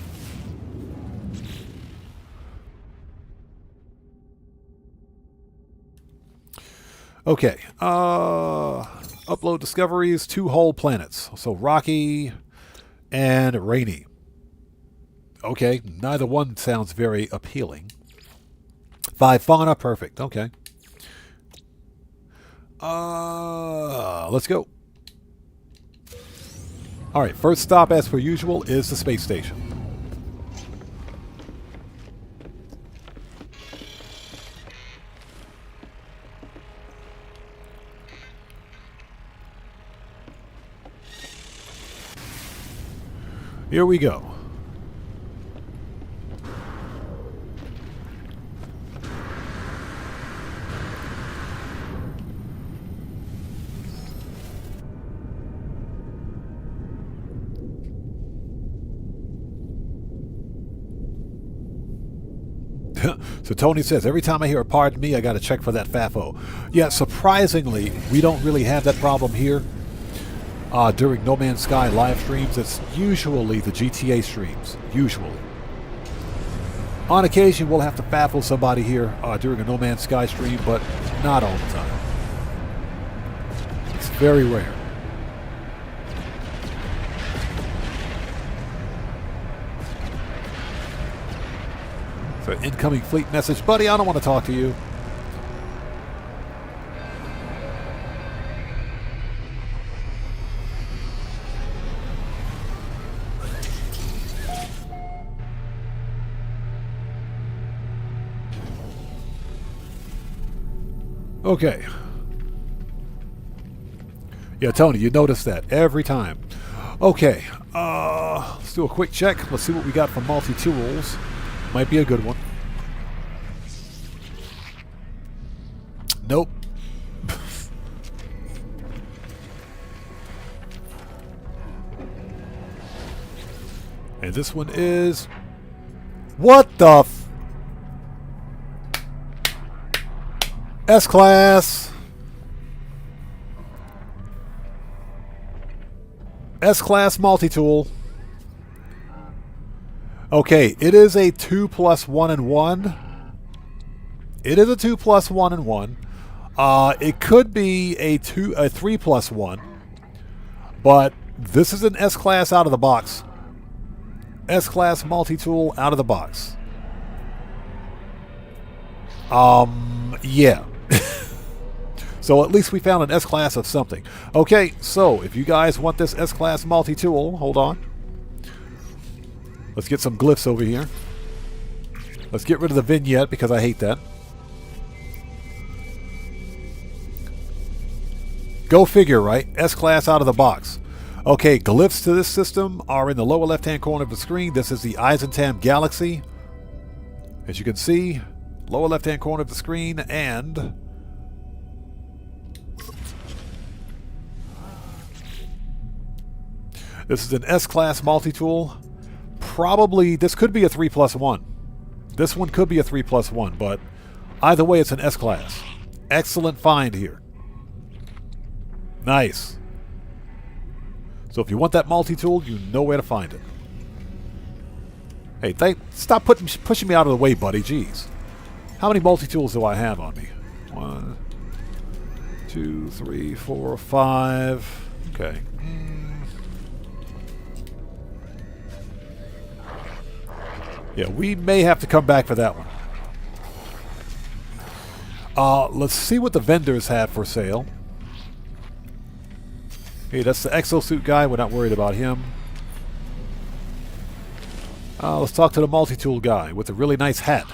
Okay, upload discoveries, 2 whole planets. So rocky and rainy. Okay, neither one sounds very appealing. 5 fauna, perfect. Okay. Let's go. All right, first stop as per usual is the space station. Here we go. So Tony says, every time I hear a pardon me, I got to check for that FAFO. Yeah, surprisingly, we don't really have that problem here. During No Man's Sky live streams, it's usually the GTA streams. Usually. On occasion, we'll have to baffle somebody here during a No Man's Sky stream, but not all the time. It's very rare. So, incoming fleet message. Buddy, I don't want to talk to you. Okay. Yeah, Tony, you notice that every time. Okay. Let's do a quick check. Let's see what we got from multi-tools. Might be a good one. Nope. And this one is... What the f... S-Class. S-Class multi-tool. Okay, it is a 2+1 and 1. It is a 2+1 and 1. It could be a 3+1. But this is an S-Class out of the box. S-Class multi-tool out of the box. Yeah. So at least we found an S-Class of something. Okay, so if you guys want this S-Class multi-tool, hold on. Let's get some glyphs over here. Let's get rid of the vignette because I hate that. Go figure, right? S-Class out of the box. Okay, glyphs to this system are in the lower left-hand corner of the screen. This is the Eisentam Galaxy. As you can see, lower left-hand corner of the screen, and... this is an S-Class multi-tool. Probably, this could be a 3+1. This one could be a 3+1, but either way, it's an S-Class. Excellent find here. Nice. So if you want that multi-tool, you know where to find it. Hey, stop pushing me out of the way, buddy. Jeez. How many multi-tools do I have on me? 1, 2, 3, 4, 5. Okay. Yeah, we may have to come back for that one. Let's see what the vendors have for sale. Hey, that's the exosuit guy. We're not worried about him. Let's talk to the multi-tool guy with a really nice hat.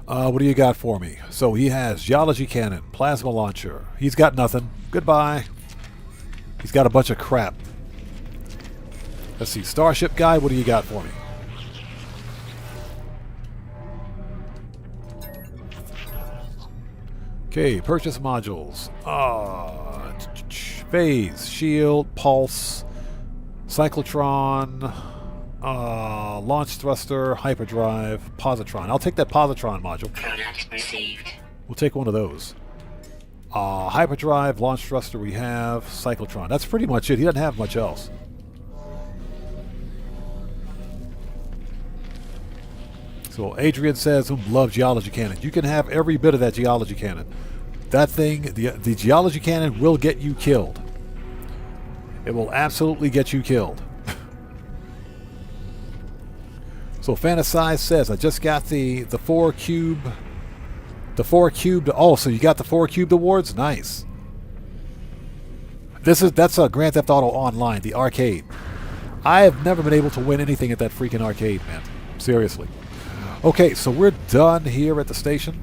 What do you got for me? So he has geology cannon, plasma launcher. He's got nothing. Goodbye. He's got a bunch of crap. Let's see. Starship guy, what do you got for me? Okay, purchase modules. Phase, shield, pulse, cyclotron, launch thruster, hyperdrive, positron. I'll take that positron module. Product received. We'll take one of those. Hyperdrive, launch thruster we have, cyclotron. That's pretty much it. He doesn't have much else. So Adrian says, love geology cannon. You can have every bit of that geology cannon. That thing, the geology cannon will get you killed. It will absolutely get you killed. So Fantasize says, I just got the 4 cube. The 4 cubed. Oh, so you got the 4 cubed awards? Nice. That's a Grand Theft Auto Online, the arcade. I have never been able to win anything at that freaking arcade, man. Seriously. Okay, so we're done here at the station.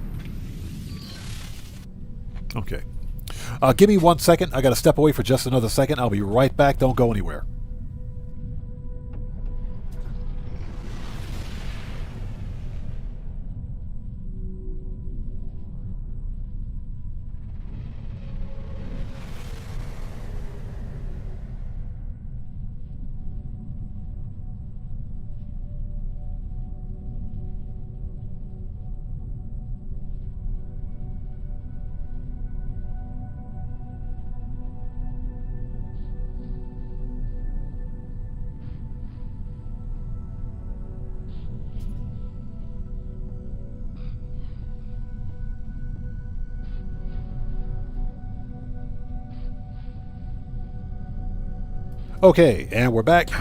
Okay. Give me 1 second. I got to step away for just another second. I'll be right back. Don't go anywhere. Okay, and we're back.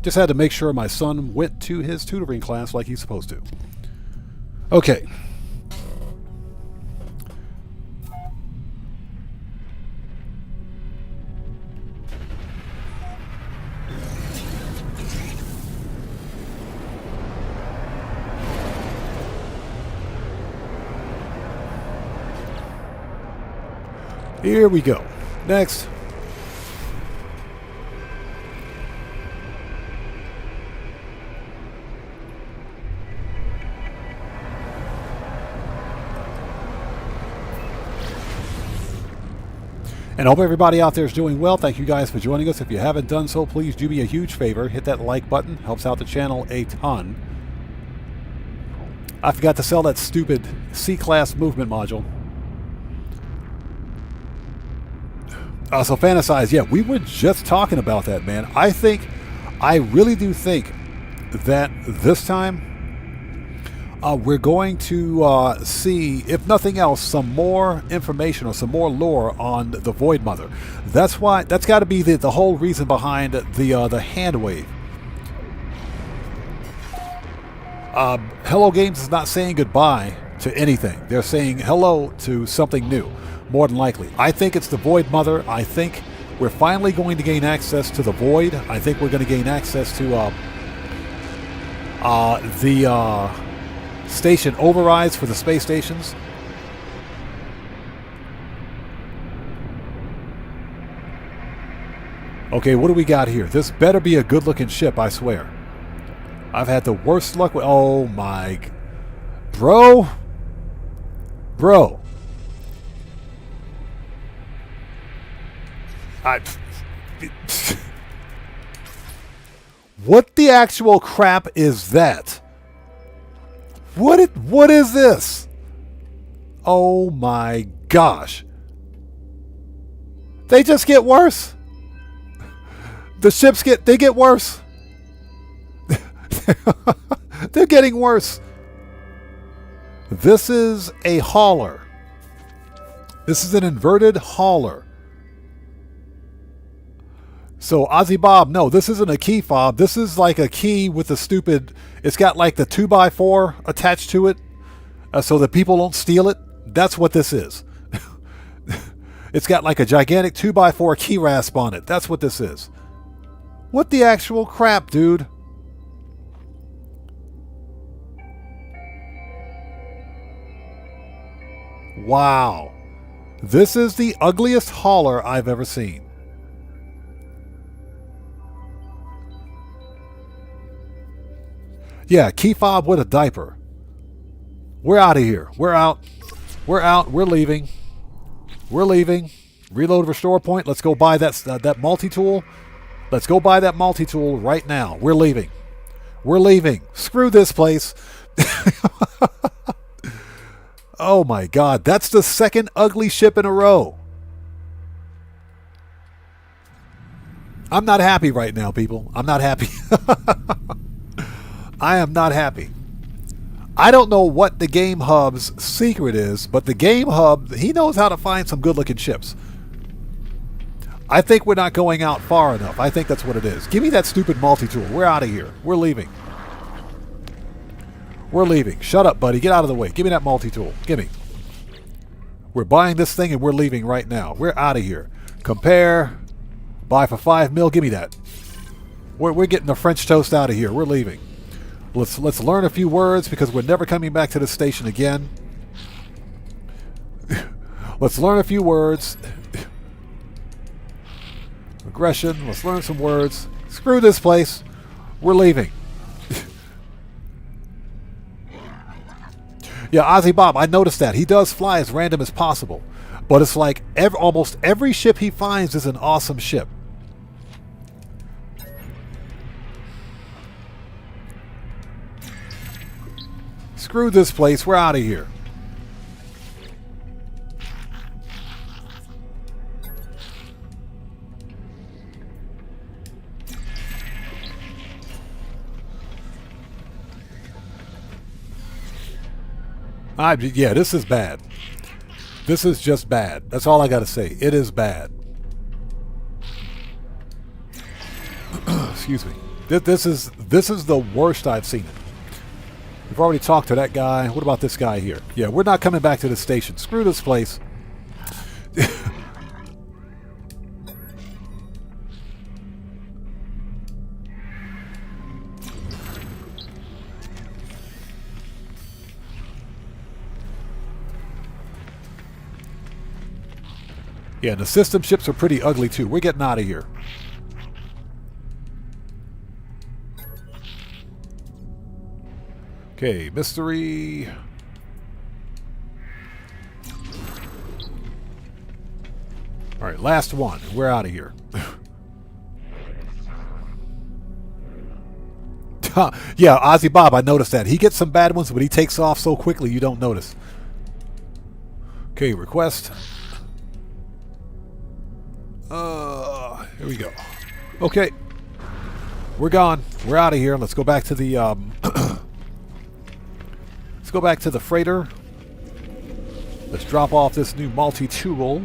Just had to make sure my son went to his tutoring class like he's supposed to. Okay. Here we go. Next. And I hope everybody out there is doing well. Thank you guys for joining us. If you haven't done so, please do me a huge favor. Hit that like button. Helps out the channel a ton. I forgot to sell that stupid C-Class movement module. So Fantasize, yeah, we were just talking about that, man. I really do think that this time we're going to see, if nothing else, some more information or some more lore on the Void Mother. That's got to be the whole reason behind the hand wave. Hello Games is not saying goodbye to anything. They're saying hello to something new, more than likely. I think it's the Void Mother. I think we're finally going to gain access to the Void. I think we're going to gain access to the station overrides for the space stations. Okay, what do we got here? This better be a good-looking ship, I swear. I've had the worst luck with... Oh, my... Bro? What the actual crap is that? What is this? Oh my gosh. They just get worse. The ships get worse. They're getting worse. This is a hauler. This is an inverted hauler. So Ozzy Bob, no, this isn't a key fob. This is like a key with a stupid, it's got like the 2x4 attached to it so that people don't steal it. That's what this is. It's got like a gigantic 2x4 key rasp on it. That's what this is. What the actual crap, dude? Wow. This is the ugliest hauler I've ever seen. Yeah, key fob with a diaper. We're out of here. We're out. We're out. We're leaving. We're leaving. Reload, restore point. Let's go buy that multi-tool. Let's go buy that multi-tool right now. We're leaving. We're leaving. Screw this place. Oh my God. That's the second ugly ship in a row. I'm not happy right now, people. I'm not happy. I am not happy. I don't know what the Game Hub's secret is, but the Game Hub, he knows how to find some good-looking ships. I think we're not going out far enough. I think that's what it is. Give me that stupid multi-tool. We're out of here. We're leaving. We're leaving. Shut up, buddy. Get out of the way. Give me that multi-tool. Give me. We're buying this thing and we're leaving right now. We're out of here. Compare. Buy for 5 mil. Give me that. We're getting the French toast out of here. We're leaving. Let's learn a few words because we're never coming back to the station again. Let's learn a few words. Aggression. Let's learn some words. Screw this place. We're leaving. Yeah, Ozzy Bob, I noticed that. He does fly as random as possible. But it's like almost every ship he finds is an awesome ship. Screw this place. We're out of here. Yeah, this is bad. This is just bad. That's all I got to say. It is bad. Excuse me. This is the worst I've seen it. We've already talked to that guy. What about this guy here? Yeah, we're not coming back to the station. Screw this place. Yeah, the system ships are pretty ugly too. We're getting out of here. Okay, mystery. All right, last one. We're out of here. Yeah, Ozzy Bob, I noticed that. He gets some bad ones, but he takes off so quickly you don't notice. Okay, request. Here we go. Okay. We're gone. We're out of here. Let's go back to the let's go back to the freighter. Let's drop off this new multi-tool.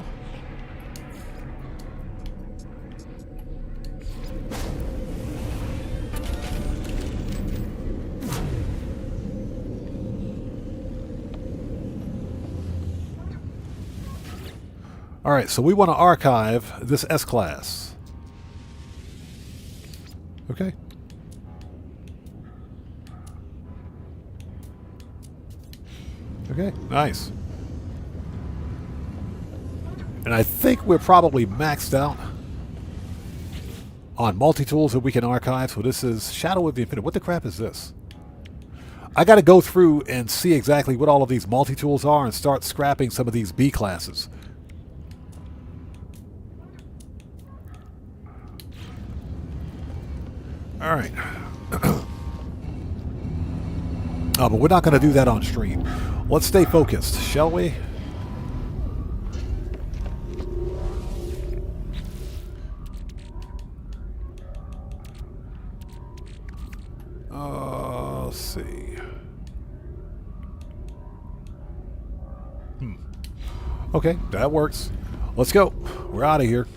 All right, so we want to archive this S-Class. Okay. Okay, nice. And I think we're probably maxed out on multi-tools that we can archive. So this is Shadow of the Infinite. What the crap is this? I got to go through and see exactly what all of these multi-tools are and start scrapping some of these B classes. All right. Oh, but we're not going to do that on stream. Let's stay focused, shall we? Okay, that works. Let's go. We're out of here.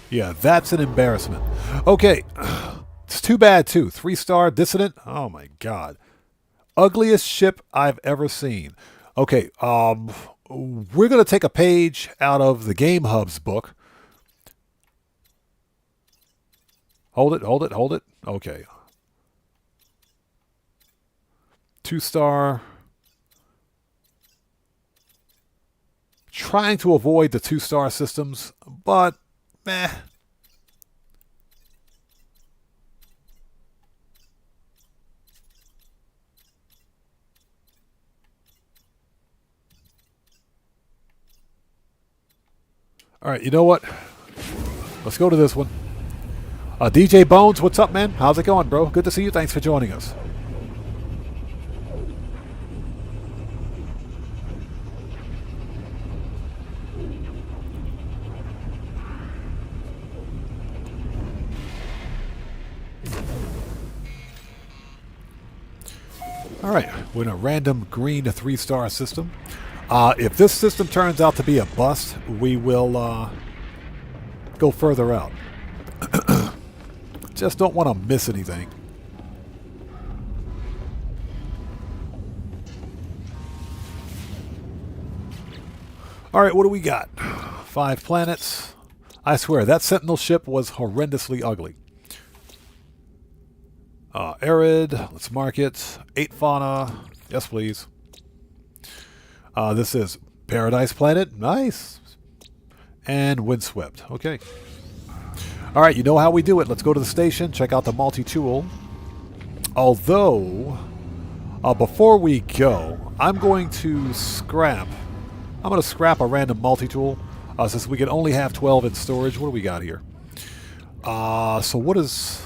Yeah, that's an embarrassment. Okay. It's too bad, too. 3-star dissident. Oh, my God. Ugliest ship I've ever seen. Okay, we're going to take a page out of the Game Hub's book. Hold it, hold it, hold it. Okay. 2-star. Trying to avoid the 2-star systems, but meh. All right, you know what? Let's go to this one. DJ Bones, what's up, man? How's it going, bro? Good to see you. Thanks for joining us. All right, we're in a random green 3-star system. If this system turns out to be a bust, we will go further out. Just don't want to miss anything. All right, what do we got? 5 planets. I swear, that Sentinel ship was horrendously ugly. Arid, let's mark it. 8 fauna. Yes, please. This is Paradise Planet. Nice. And Windswept. Okay. All right, you know how we do it. Let's go to the station, check out the multi-tool. Although, before we go, I'm going to scrap a random multi-tool since we can only have 12 in storage. What do we got here? So what is...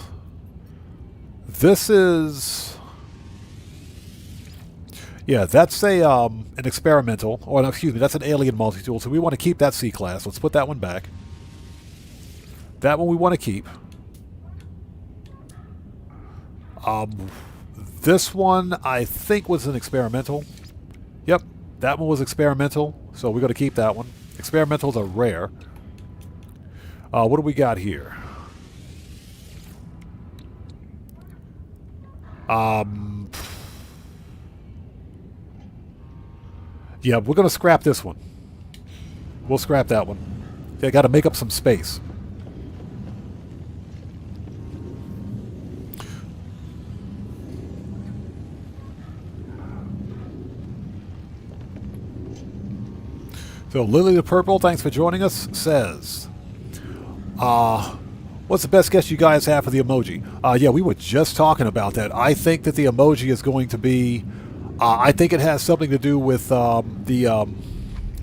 This is... Yeah, that's a an experimental, or no, excuse me, that's an alien multi-tool, so we want to keep that C-class. Let's put that one back. That one we want to keep. This one, I think, was an experimental. Yep, that one was experimental, so we're going to keep that one. Experimentals are rare. What do we got here? Yeah, we're going to scrap this one. We'll scrap that one. They got to make up some space. So Lily the Purple, thanks for joining us, says, what's the best guess you guys have for the emoji? Yeah, we were just talking about that. I think that the emoji is going to be, I think it has something to do with the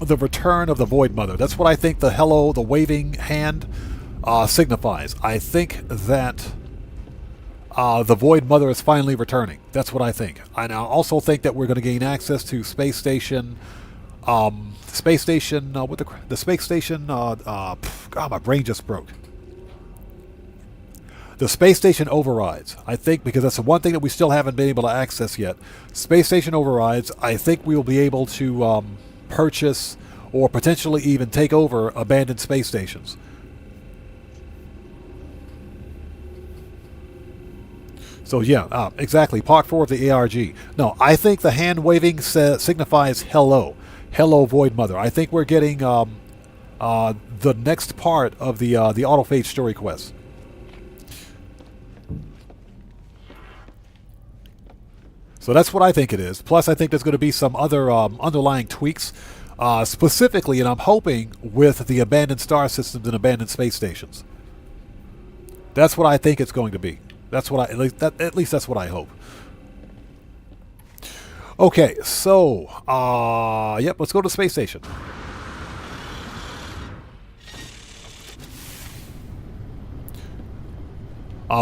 return of the Void Mother. That's what I think the hello, the waving hand signifies. I think that the Void Mother is finally returning. That's what I think. And I also think that we're going to gain access to Space Station. Space Station, the Space Station, God, my brain just broke. The Space Station overrides, I think, because that's the one thing that we still haven't been able to access yet. Space Station overrides, I think we will be able to purchase or potentially even take over abandoned space stations. So yeah, exactly, Part 4 of the ARG. No, I think the hand waving signifies hello. Hello, Void Mother. I think we're getting the next part of the Autophage story quest. So that's what I think it is. Plus, I think there's going to be some other underlying tweaks, specifically, and I'm hoping with the abandoned star systems and abandoned space stations. That's what I think it's going to be. That's what at least that's what I hope. Okay, so, yep, let's go to the space station.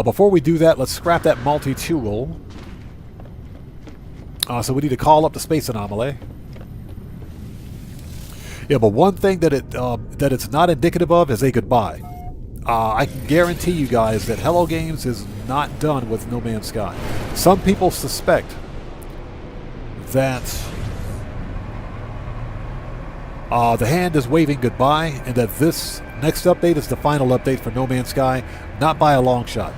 Before we do that, let's scrap that multi-tool. So we need to call up the space anomaly. Yeah, but one thing that it's not indicative of is a goodbye. I can guarantee you guys that Hello Games is not done with No Man's Sky. Some people suspect that the hand is waving goodbye, and that this next update is the final update for No Man's Sky, not by a long shot.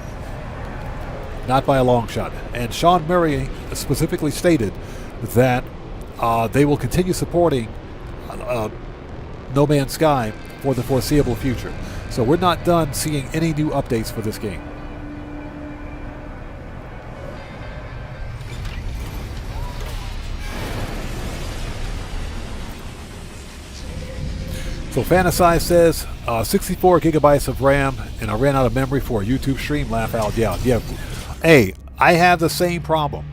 Not by a long shot. And Sean Murray specifically stated that they will continue supporting No Man's Sky for the foreseeable future. So we're not done seeing any new updates for this game. So Fantasize says 64 gigabytes of RAM, and I ran out of memory for a YouTube stream. Laugh out loud. Yeah. Hey, I have the same problem.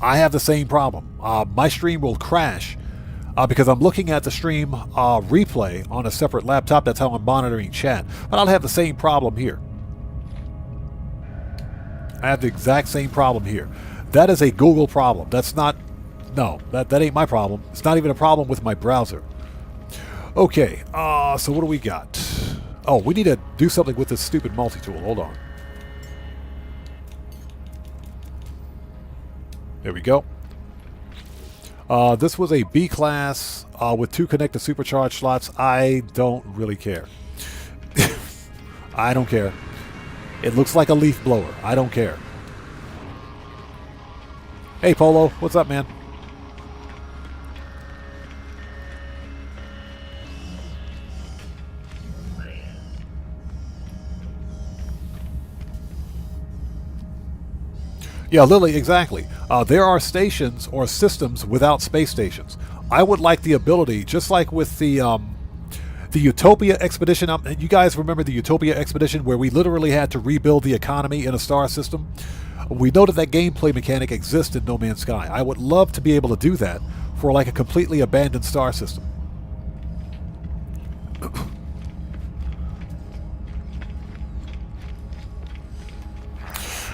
My stream will crash because I'm looking at the stream replay on a separate laptop. That's how I'm monitoring chat. But I'll have the same problem here. I have the exact same problem here. That is a Google problem. That's not... No, that ain't my problem. It's not even a problem with my browser. Okay, so what do we got? Oh, we need to do something with this stupid multi-tool. Hold on. There we go. This was a B class with 2 connected supercharged slots. I don't really care. I don't care. It looks like a leaf blower. I don't care. Hey, Polo. What's up, man? Yeah, Lily, exactly. There are stations or systems without space stations. I would like the ability, just like with the Utopia expedition. You guys remember the Utopia expedition where we literally had to rebuild the economy in a star system? We know that gameplay mechanic exists in No Man's Sky. I would love to be able to do that for like a completely abandoned star system.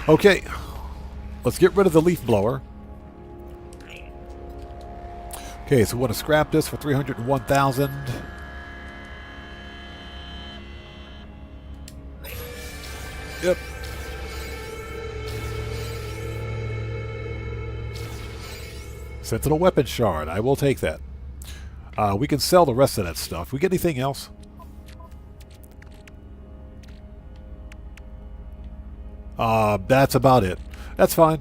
Okay. Let's get rid of the leaf blower. Okay, so we want to scrap this for 301,000. Yep. Sentinel weapon shard. I will take that. We can sell the rest of that stuff. We get anything else? That's about it. That's fine.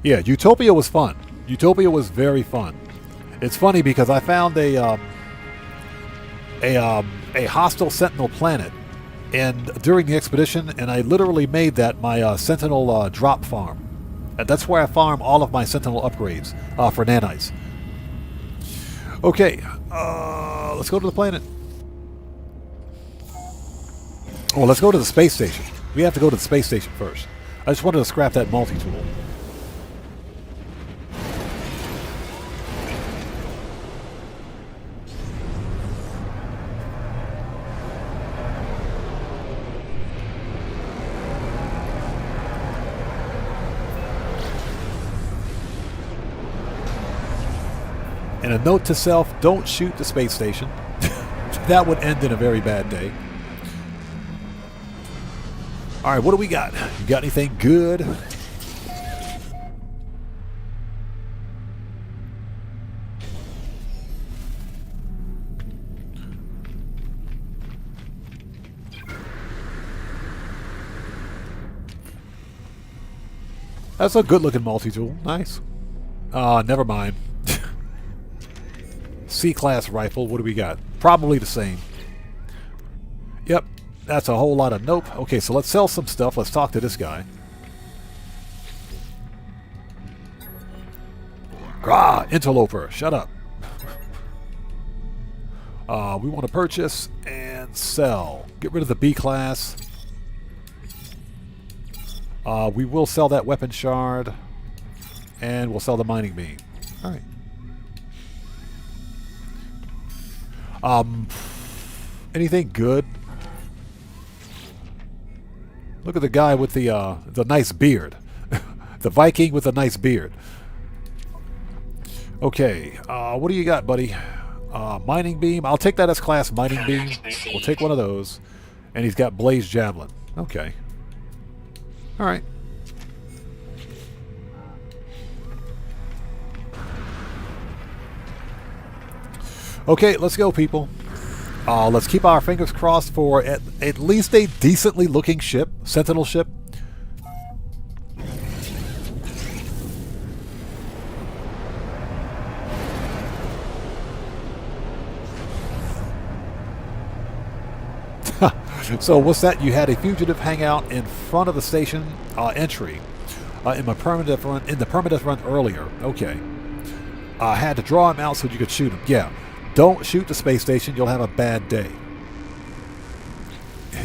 Yeah, Utopia was fun. Utopia was very fun. It's funny because I found a hostile Sentinel planet, and during the expedition, and I literally made that my Sentinel drop farm. And that's where I farm all of my Sentinel upgrades for nanites. Okay, let's go to the planet. Oh, let's go to the space station. We have to go to the space station first. I just wanted to scrap that multi-tool. And a note to self, don't shoot the space station. That would end in a very bad day. Alright, what do we got? You got anything good? That's a good looking multi-tool. Nice. Never mind. C-class rifle, what do we got? Probably the same. Yep, that's a whole lot of nope. Okay, so let's sell some stuff. Let's talk to this guy. Grah, interloper, shut up. We want to purchase and sell. Get rid of the B-class. We will sell that weapon shard. And we'll sell the mining beam. Alright. Anything good? Look at the guy with the nice beard. The Viking with a nice beard. Okay, what do you got, buddy? Mining beam. I'll take that as class mining beam. We'll take one of those. And he's got blaze javelin. Okay. All right. Okay, let's go, people. Let's keep our fingers crossed for at least a decently looking ship, Sentinel ship. So what's that? You had a fugitive hang out in front of the station entry in the permadeath run earlier. Okay. I had to draw him out so you could shoot him. Yeah. Don't shoot the space station. You'll have a bad day.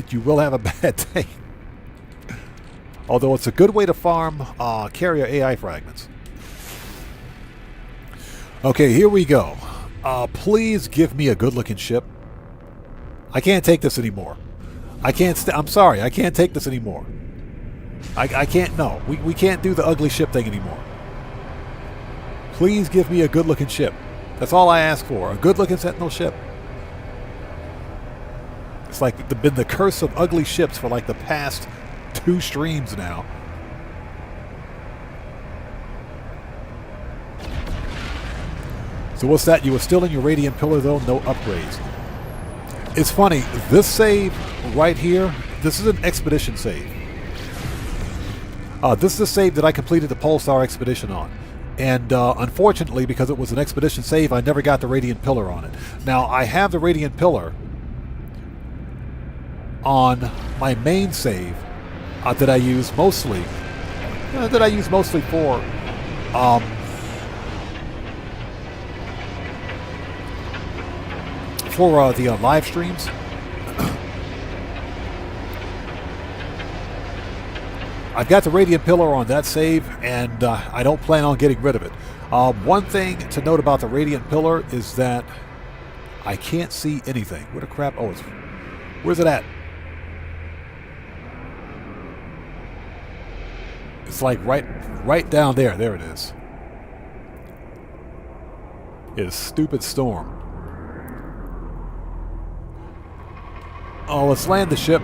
You will have a bad day. Although it's a good way to farm carrier AI fragments. Okay, here we go. Please give me a good-looking ship. I can't take this anymore. I'm sorry, I can't take this anymore. I can't, no. We can't do the ugly ship thing anymore. Please give me a good-looking ship. That's all I ask for. A good-looking Sentinel ship. It's like been the curse of ugly ships for like the past 2 streams now. So what's that? You were still in your Radiant Pillar though? No upgrades. It's funny. This save right here, this is an expedition save. This is a save that I completed the Pulsar expedition on. And unfortunately, because it was an expedition save, I never got the Radiant Pillar on it. Now, I have the Radiant Pillar on my main save that I use mostly for the live streams. I've got the Radiant Pillar on that save, and I don't plan on getting rid of it. One thing to note about the Radiant Pillar is that I can't see anything. Where the crap? Oh, where's it at? It's like right down there. There it is. It is stupid storm. Oh, let's land the ship.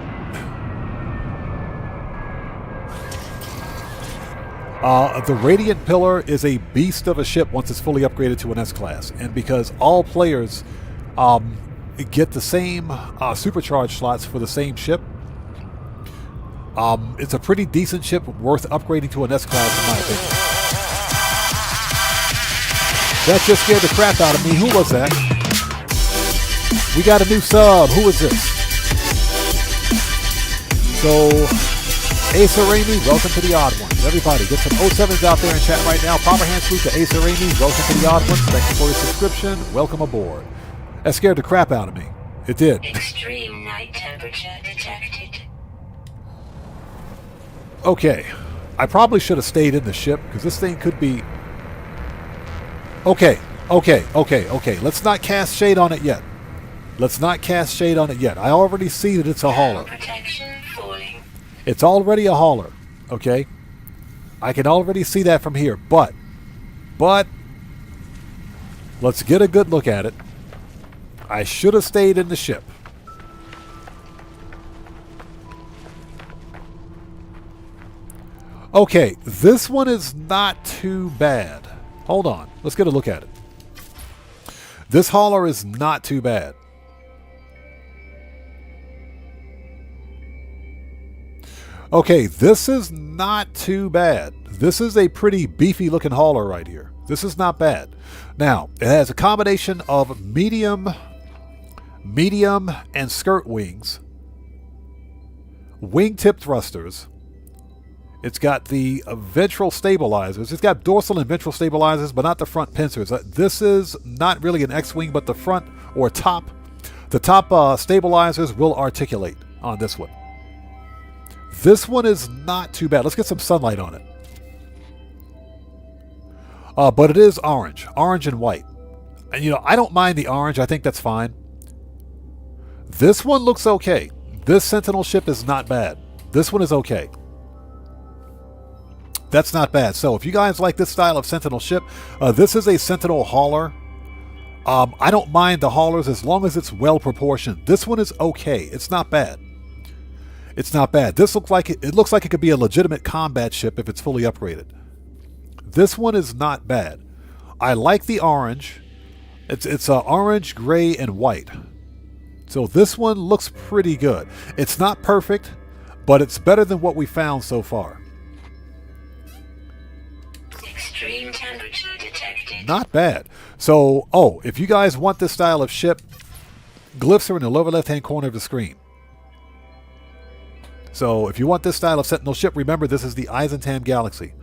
The Radiant Pillar is a beast of a ship once it's fully upgraded to an S-Class. And because all players get the same supercharge slots for the same ship, it's a pretty decent ship worth upgrading to an S-Class in my opinion. That just scared the crap out of me. Who was that? We got a new sub. Who is this? So, Asa Raimi, welcome to the Odd Ones. Everybody, get some 07s out there in chat right now. Proper hand salute to Asa Raimi. Welcome to the Odd Ones. Thank you for your subscription. Welcome aboard. That scared the crap out of me. It did. Extreme night temperature detected. Okay. I probably should have stayed in the ship, because this thing could be... Okay. Let's not cast shade on it yet. I already see that it's a hauler. Protection falling. It's already a hauler, okay? I can already see that from here, but let's get a good look at it. I should have stayed in the ship. Okay, this one is not too bad. Hold on, let's get a look at it. This hauler is not too bad. Okay, this is not too bad. This is a pretty beefy looking hauler right here. This is not bad. Now, it has a combination of medium and skirt wings, wingtip thrusters. It's got the ventral stabilizers. It's got dorsal and ventral stabilizers, but not the front pincers. This is not really an X-wing, but the front or top. The top stabilizers will articulate on this one. This one is not too bad. Let's get some sunlight on it. But it is orange and white. And, you know, I don't mind the orange. I think that's fine. This one looks okay. This Sentinel ship is not bad. This one is okay. That's not bad. So if you guys like this style of Sentinel ship, this is a Sentinel hauler. I don't mind the haulers as long as it's well proportioned. This one is okay. It's not bad. It's not bad. This looks like it looks like it could be a legitimate combat ship if it's fully upgraded. This one is not bad. I like the orange. It's orange, gray, and white. So this one looks pretty good. It's not perfect, but it's better than what we found so far. Extreme temperature detected. Not bad. So, if you guys want this style of ship, glyphs are in the lower left-hand corner of the screen. So, if you want this style of Sentinel ship, remember this is the Eisentam Galaxy.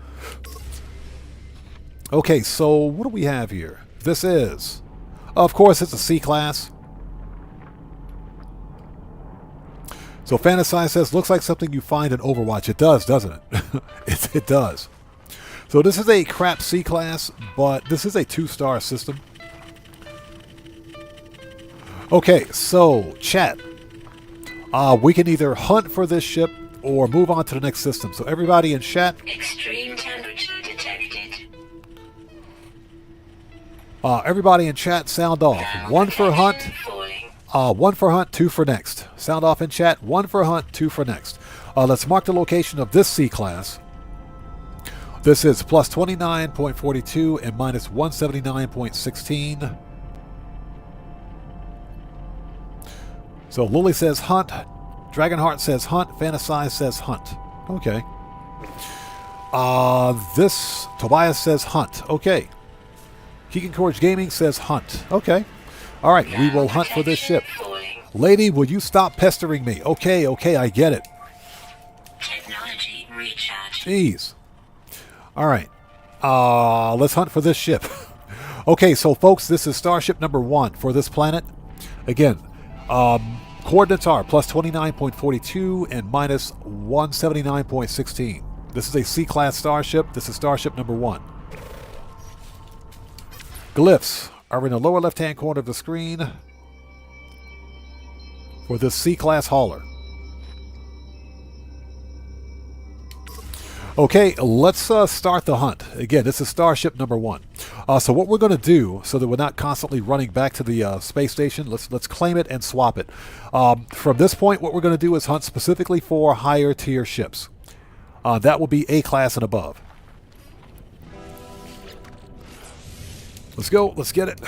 Okay, so what do we have here? This is, of course, it's a C-class. So Fantasize says, looks like something you find in Overwatch. It does, doesn't it? It does. So this is a crap C-class, but this is a 2-star system. Okay, so chat. We can either hunt for this ship or move on to the next system. So everybody in chat. Extreme temperature detected. Everybody in chat, sound off. 1 for hunt. Falling. 1 for hunt, 2 for next. Sound off in chat. 1 for hunt, 2 for next. Let's mark the location of this C-class. This is plus 29.42 and minus 179.16. So Lily says hunt. Dragonheart says hunt. Fantasize says hunt. Okay. This Tobias says hunt. Okay. Keegan Courage Gaming says hunt. Okay. All right. We will hunt for this ship. Falling. Lady, will you stop pestering me? Okay. Okay. I get it. Technology recharged. Jeez. All right. Let's hunt for this ship. Okay, so folks, this is Starship number 1 for this planet. Again, coordinates are plus 29.42 and minus 179.16. This is a C-class starship. This is Starship number 1. Glyphs are in the lower left-hand corner of the screen for this C-class hauler. Okay, let's start the hunt. Again, this is Starship number 1. So what we're going to do, so that we're not constantly running back to the space station, let's claim it and swap it. From this point, what we're going to do is hunt specifically for higher tier ships. That will be A-class and above. Let's go. Let's get it.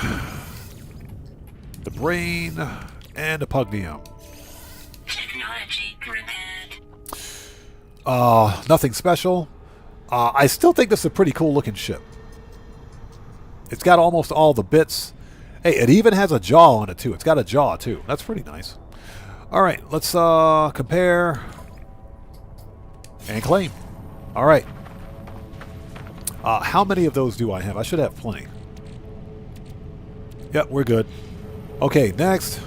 The brain and the pugnium. Technology repaired. Nothing special. I still think this is a pretty cool looking ship. It's got almost all the bits. Hey, it even has a jaw on it too. It's got a jaw too. That's pretty nice. All right, let's compare and claim. All right. How many of those do I have? I should have plenty. Yep, we're good. Okay, next.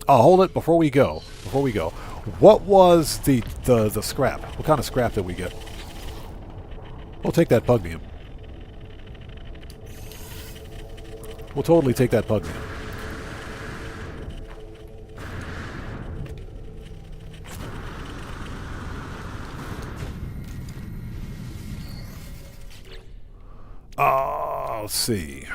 Hold it before we go. What was the scrap? What kind of scrap did we get? We'll take that pugnium. We'll totally take that pugnium. Let's see.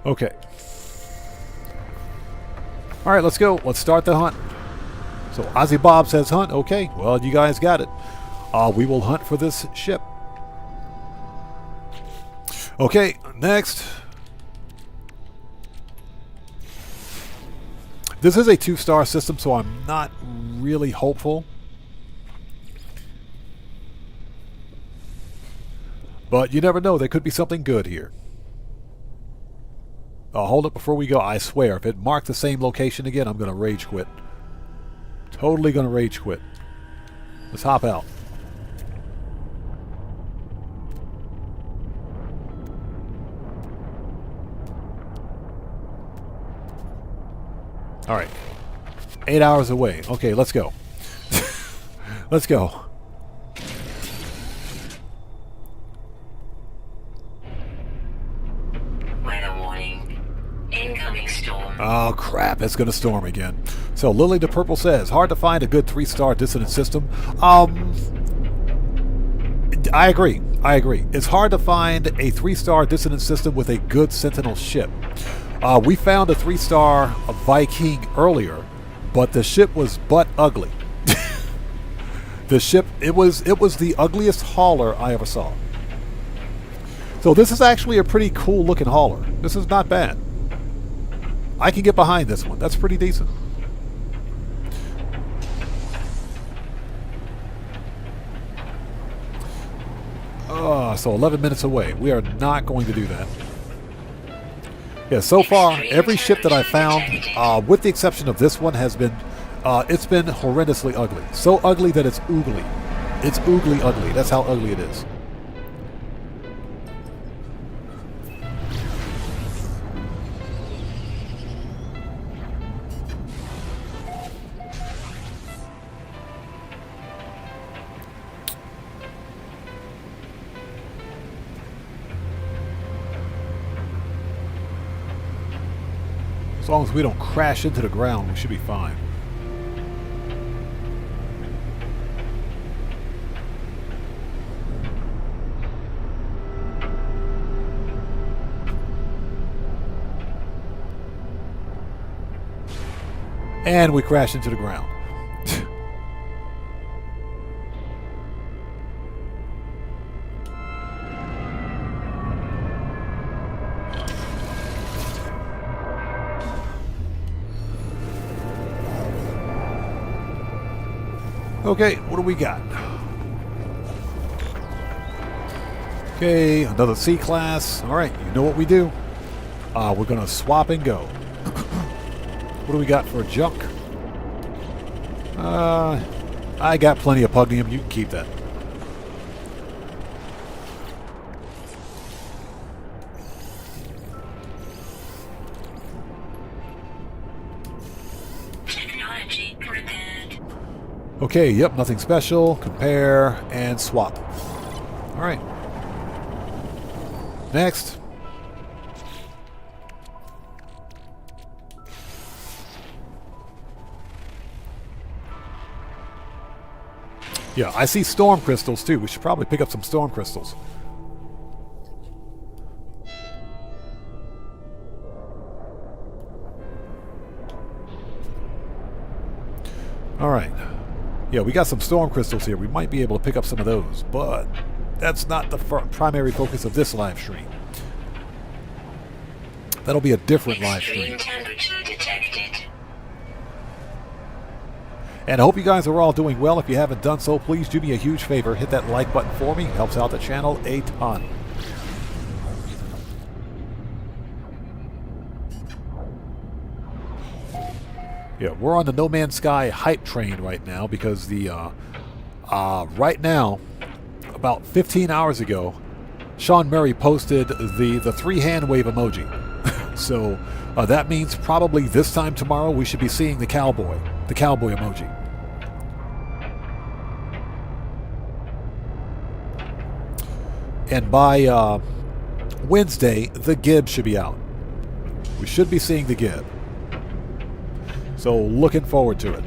Okay. All right, let's go. Let's start the hunt. So Ozzy Bob says hunt. Okay, well, you guys got it. We will hunt for this ship. Okay, next. This is a 2-star system, so I'm not really hopeful. But you never know. There could be something good here. Hold it before we go. I swear, if it marked the same location again, I'm going to rage quit. Totally going to rage quit. Let's hop out. All right. 8 hours away. Okay, let's go. Let's go. storm. Oh crap, it's gonna storm again. So Lily the Purple says, hard to find a good 3-star dissonant system. I agree. It's hard to find a 3-star dissonant system with a good Sentinel ship. We found a 3-star Viking earlier, but the ship was butt ugly. The ship, it was the ugliest hauler I ever saw. So this is actually a pretty cool looking hauler. This is not bad. I can get behind this one. That's pretty decent. So 11 minutes away. We are not going to do that. Yeah, so far, every ship that I found, with the exception of this one, has been, it's been horrendously ugly. So ugly that it's oogly. It's oogly ugly. That's how ugly it is. As long as we don't crash into the ground, we should be fine. And we crash into the ground. Okay, what do we got? Okay, another C-class. Alright, you know what we do. We're going to swap and go. What do we got for junk? I got plenty of pugnium. You can keep that. Technology prepared. Okay, yep, nothing special. Compare and swap. Alright. Next. Yeah, I see storm crystals too. We should probably pick up some storm crystals. Alright. Yeah, we got some storm crystals here. We might be able to pick up some of those, but that's not the primary focus of this live stream. That'll be a different live stream. Extreme temperature detected. And I hope you guys are all doing well. If you haven't done so, please do me a huge favor. Hit that like button for me. It helps out the channel a ton. Yeah, we're on the No Man's Sky hype train right now because the right now, about 15 hours ago, Sean Murray posted the 3-hand wave emoji. So that means probably this time tomorrow we should be seeing the cowboy emoji. And by Wednesday, the Gib should be out. We should be seeing the Gib. So looking forward to it.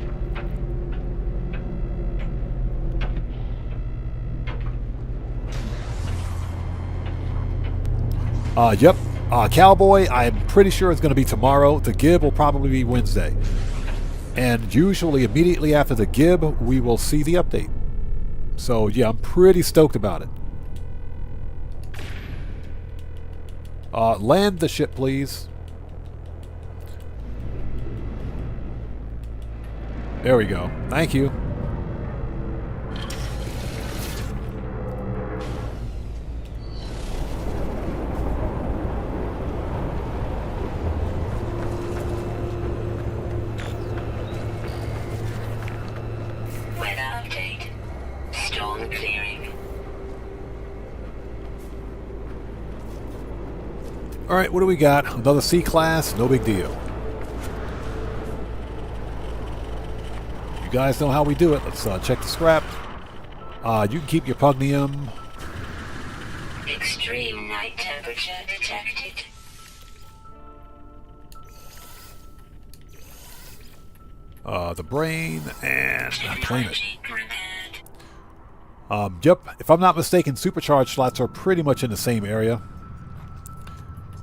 Yep. Cowboy, I'm pretty sure it's going to be tomorrow. The Gib will probably be Wednesday. And usually immediately after the Gib, we will see the update. So yeah, I'm pretty stoked about it. Land the ship, please. There we go. Thank you. Weather update. Storm clearing. Alright, what do we got? Another C-class, no big deal. You guys know how we do it. Let's check the scrap. You can keep your pugnium. Extreme night temperature detected. The brain and claim it. Technology repaired. Yep, if I'm not mistaken, supercharged slots are pretty much in the same area.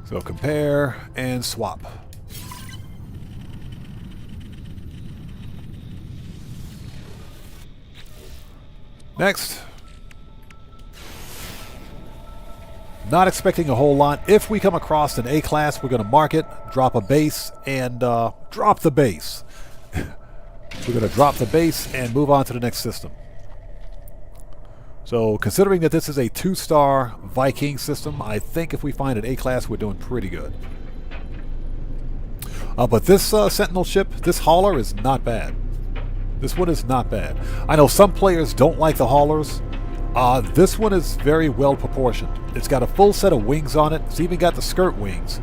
So compare and swap. Next. Not expecting a whole lot. If we come across an A-class, we're going to mark it, drop a base, and drop the base. We're going to drop the base and move on to the next system. So considering that this is a 2-star Viking system, I think if we find an A-class, we're doing pretty good. But this Sentinel ship, this hauler is not bad. This one is not bad. I know some players don't like the haulers. This one is very well proportioned. It's got a full set of wings on it. It's even got the skirt wings,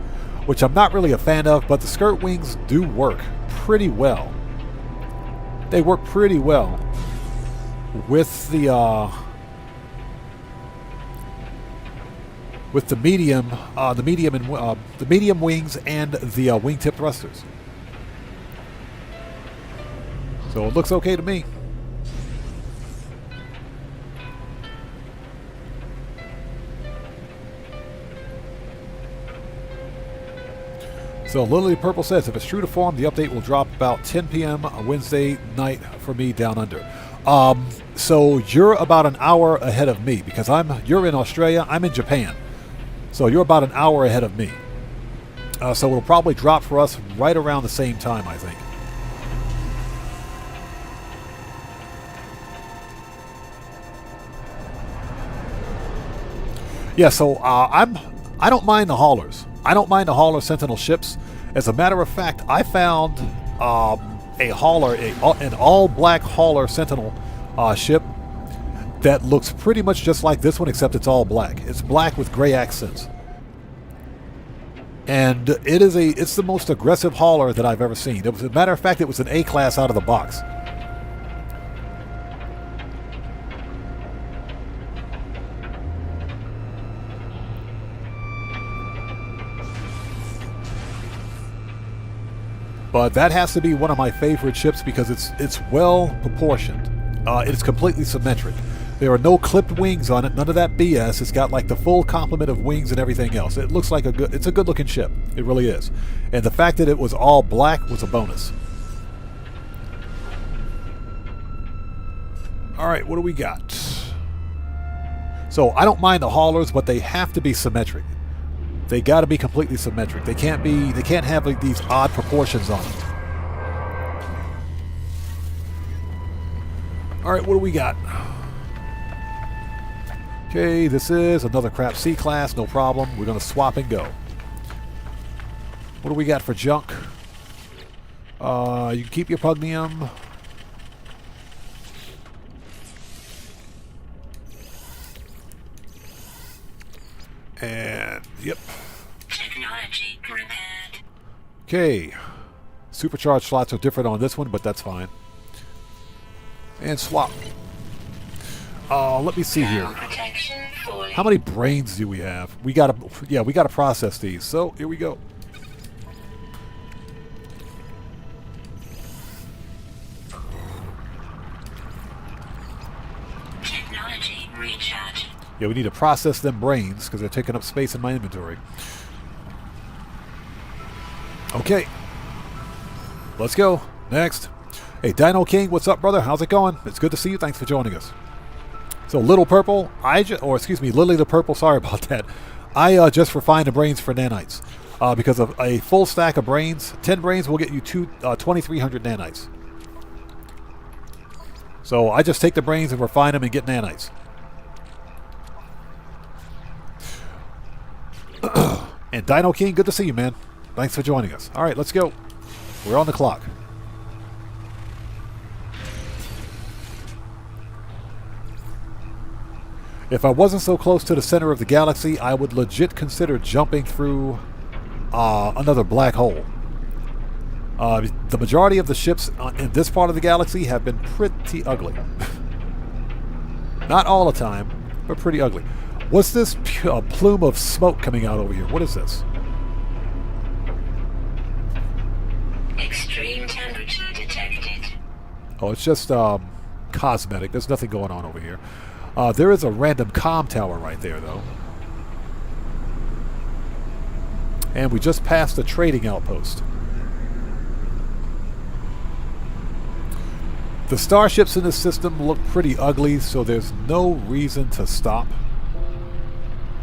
which I'm not really a fan of, but the skirt wings do work pretty well. They work pretty well with the medium wings and the wingtip thrusters. So it looks okay to me. So Lily Purple says, if it's true to form, the update will drop about 10 p.m. Wednesday night for me down under. So you're about an hour ahead of me because you're in Australia, I'm in Japan. So you're about an hour ahead of me. So it'll probably drop for us right around the same time, I think. Yeah, so I don't mind the haulers. I don't mind the hauler Sentinel ships. As a matter of fact, I found an all-black hauler Sentinel ship that looks pretty much just like this one, except it's all black. It's black with gray accents. And it's the most aggressive hauler that I've ever seen. As a matter of fact, it was an A-class out of the box. But that has to be one of my favorite ships because it's well proportioned. It's completely symmetric. There are no clipped wings on it, none of that BS. It's got like the full complement of wings and everything else. It looks like it's a good looking ship. It really is. And the fact that it was all black was a bonus. All right, what do we got? So I don't mind the haulers, but they have to be symmetric. They got to be completely symmetric. They can't have like these odd proportions on them. All right, what do we got? Okay, this is another crap C-class, no problem. We're going to swap and go. What do we got for junk? You can keep your pugnium. And, yep. Technology repaired. Okay. Supercharged slots are different on this one, but that's fine. And swap. Let me see here. Protection fully. How many brains do we have? We gotta process these. So here we go. Technology recharge. Yeah, we need to process them brains because they're taking up space in my inventory. Okay. Let's go. Next. Hey, Dino King, what's up, brother? How's it going? It's good to see you. Thanks for joining us. So, Little Purple, Lily the Purple, sorry about that. I just refined the brains for nanites. Because of a full stack of brains, 10 brains will get you 2,300 nanites. So, I just take the brains and refine them and get nanites. And Dino King, good to see you, man. Thanks for joining us. All right, let's go. We're on the clock. If I wasn't so close to the center of the galaxy, I would legit consider jumping through another black hole. The majority of the ships in this part of the galaxy have been pretty ugly. Not all the time, but pretty ugly. What's this plume of smoke coming out over here? What is this? Extreme temperature detected. Oh, it's just cosmetic. There's nothing going on over here. There is a random comm tower right there, though. And we just passed the trading outpost. The starships in this system look pretty ugly, so there's no reason to stop.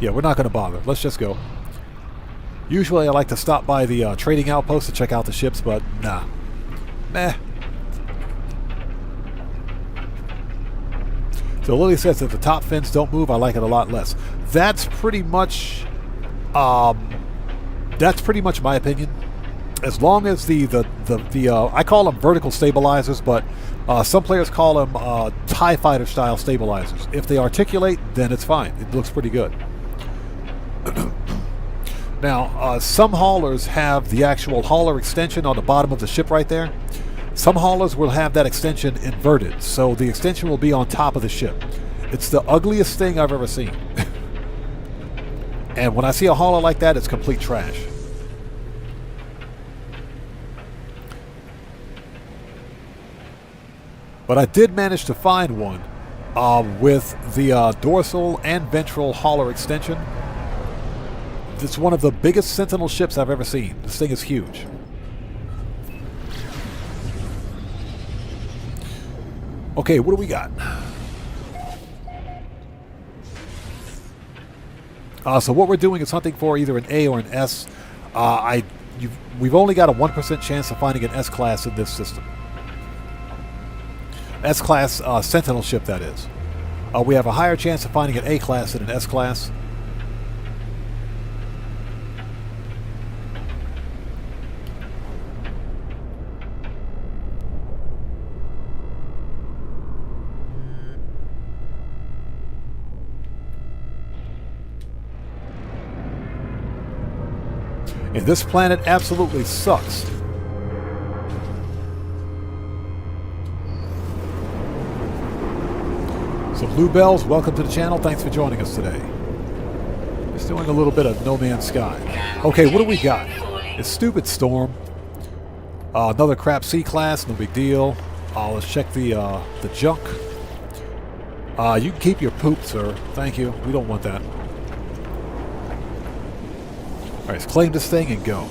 Yeah, we're not going to bother. Let's just go. Usually I like to stop by the trading outpost to check out the ships, but nah. Meh. So Lily says if the top fins don't move, I like it a lot less. That's pretty much my opinion. As long as the I call them vertical stabilizers, but some players call them TIE fighter style stabilizers. If they articulate, then it's fine. It looks pretty good. Now, some haulers have the actual hauler extension on the bottom of the ship right there. Some haulers will have that extension inverted, so the extension will be on top of the ship. It's the ugliest thing I've ever seen. And when I see a hauler like that, it's complete trash. But I did manage to find one with the dorsal and ventral hauler extension. It's one of the biggest Sentinel ships I've ever seen. This thing is huge. Okay, what do we got? So what we're doing is hunting for either an A or an S. We've only got a 1% chance of finding an S-class in this system. S-class Sentinel ship, that is. We have a higher chance of finding an A-class than an S-class. And this planet absolutely sucks. So Blue Bells, welcome to the channel. Thanks for joining us today. Just doing a little bit of No Man's Sky. Okay, what do we got? It's Stupid Storm. Another crap C-class, no big deal. Let's check the junk. You can keep your poop, sir. Thank you. We don't want that. All right, let's claim this thing and go.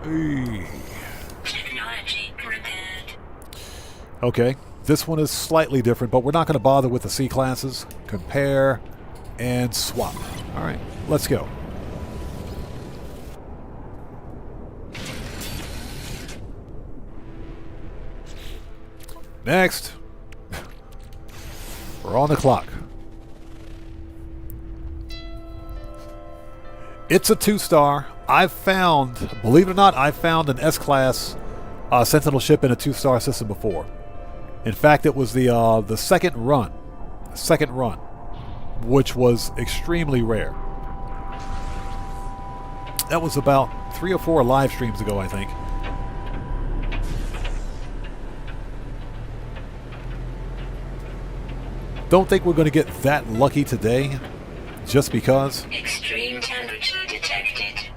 Hey. Technology repaired. Okay, this one is slightly different, but we're not going to bother with the C classes. Compare and swap. All right, let's go. Next. We're on the clock. It's a 2-star. I've found, believe it or not, I've found an S-class Sentinel ship in a 2-star system before. In fact, it was the second run, which was extremely rare. That was about 3 or 4 live streams ago, I think. Don't think we're going to get that lucky today, just because. Extreme temperature detected.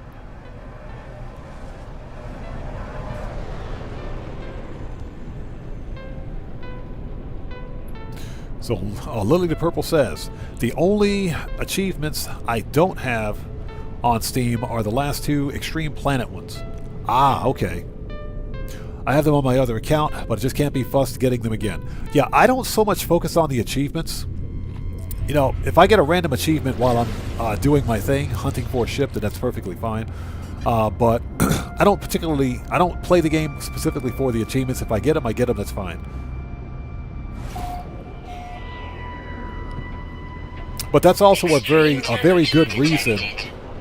So Lily the Purple says, the only achievements I don't have on Steam are the last 2 Extreme Planet ones. Ah, okay. I have them on my other account, but I just can't be fussed getting them again. Yeah, I don't so much focus on the achievements. You know, if I get a random achievement while I'm doing my thing, hunting for a ship, then that's perfectly fine. But I don't play the game specifically for the achievements. If I get them, that's fine. But that's also a very good reason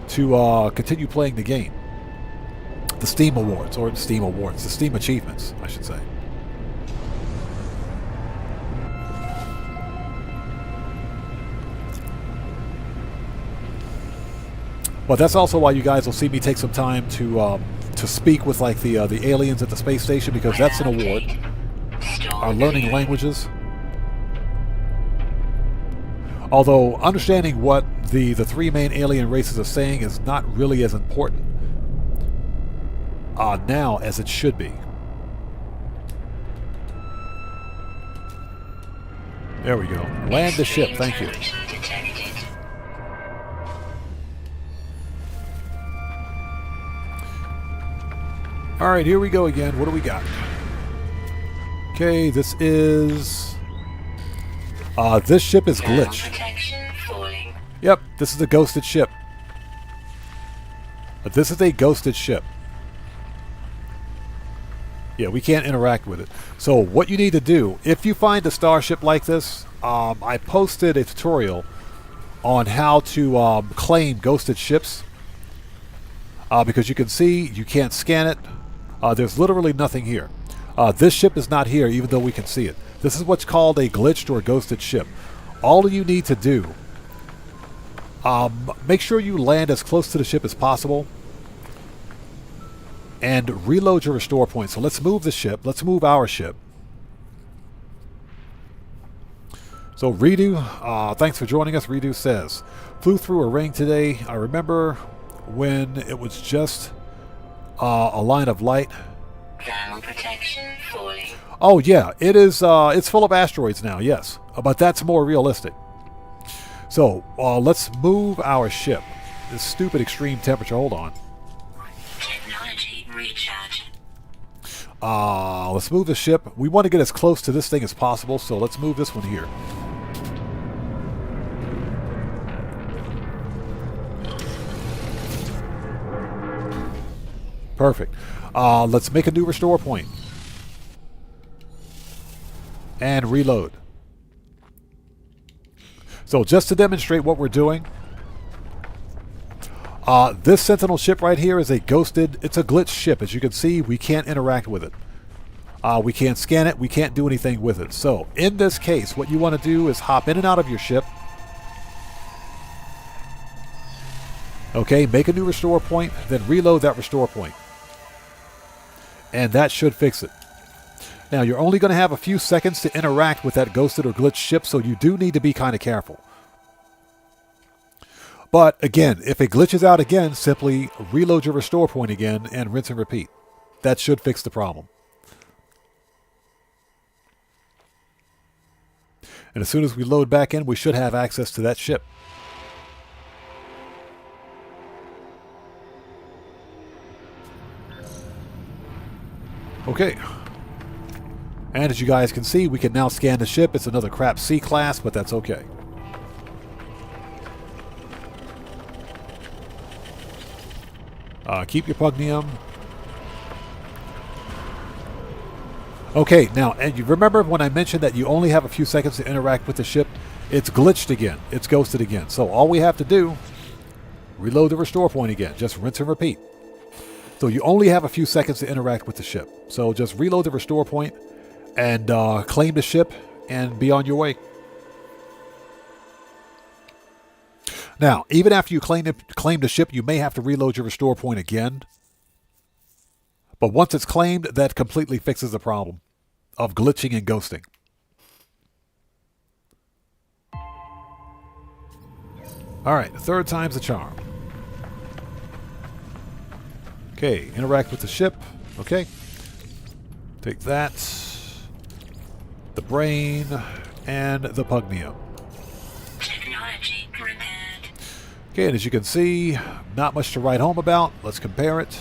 to continue playing the game. The Steam Awards, the Steam Achievements, I should say. But that's also why you guys will see me take some time to speak with like the aliens at the space station, because that's an award. Learning languages. Although understanding what the 3 main alien races are saying is not really as important. now as it should be. There we go. Land the ship. Thank you. Detected. All right, here we go again. What do we got? Okay, this is... this ship is glitched. Protection falling. Yep, this is a ghosted ship. This is a ghosted ship. Yeah, we can't interact with it. So what you need to do, if you find a starship like this, I posted a tutorial on how to claim ghosted ships. Because you can see, you can't scan it. There's literally nothing here. This ship is not here, even though we can see it. This is what's called a glitched or ghosted ship. All you need to do, make sure you land as close to the ship as possible. And reload your restore point. So let's move the ship. Let's move our ship. So Redo, thanks for joining us. Redo says, flew through a ring today. I remember when it was just a line of light. Thermal protection falling. Oh yeah, it is. It's full of asteroids now. Yes, but that's more realistic. So let's move our ship. This stupid extreme temperature. Hold on. Technology recharge. Let's move the ship. We want to get as close to this thing as possible, so let's move this one here. Perfect. Let's make a new restore point. And reload. So just to demonstrate what we're doing, this Sentinel ship right here is a ghosted, it's a glitched ship. As you can see, we can't interact with it. We can't scan it, we can't do anything with it. So in this case, what you want to do is hop in and out of your ship. Okay, make a new restore point, then reload that restore point. And that should fix it. Now, you're only going to have a few seconds to interact with that ghosted or glitched ship, so you do need to be kind of careful. But again, if it glitches out again, simply reload your restore point again and rinse and repeat. That should fix the problem. And as soon as we load back in, we should have access to that ship. Okay. And as you guys can see, we can now scan the ship. It's another crap C class, but that's okay. Keep your pugnium. Okay, now, and you remember when I mentioned that you only have a few seconds to interact with the ship? It's glitched again. It's ghosted again. So all we have to do, reload the restore point again. Just rinse and repeat. So you only have a few seconds to interact with the ship. So just reload the restore point and claim the ship and be on your way. Now, even after you claim the ship, you may have to reload your restore point again. But once it's claimed, that completely fixes the problem of glitching and ghosting. All right, third time's the charm. Okay, interact with the ship. Okay. Take that. The brain and the pugnium. Technology repaired. Okay, and as you can see, not much to write home about. Let's compare it.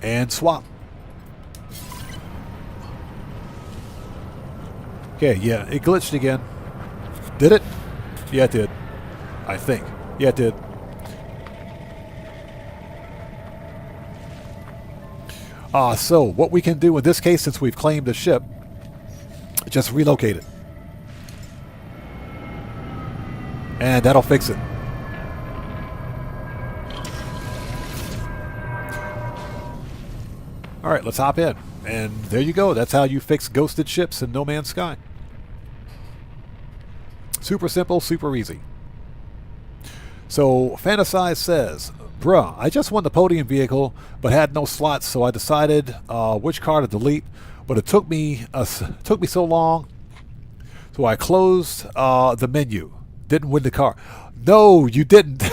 And swap. Okay, yeah, it glitched again. Did it? Yeah, it did. I think. Yeah, it did. So what we can do in this case, since we've claimed the ship, just relocate it. And that'll fix it. All right, let's hop in. And there you go. That's how you fix ghosted ships in No Man's Sky. Super simple, super easy. So Fantasize says, bruh, I just won the podium vehicle, but had no slots, so I decided which car to delete. But it took me so long, so I closed the menu. Didn't win the car. No, you didn't.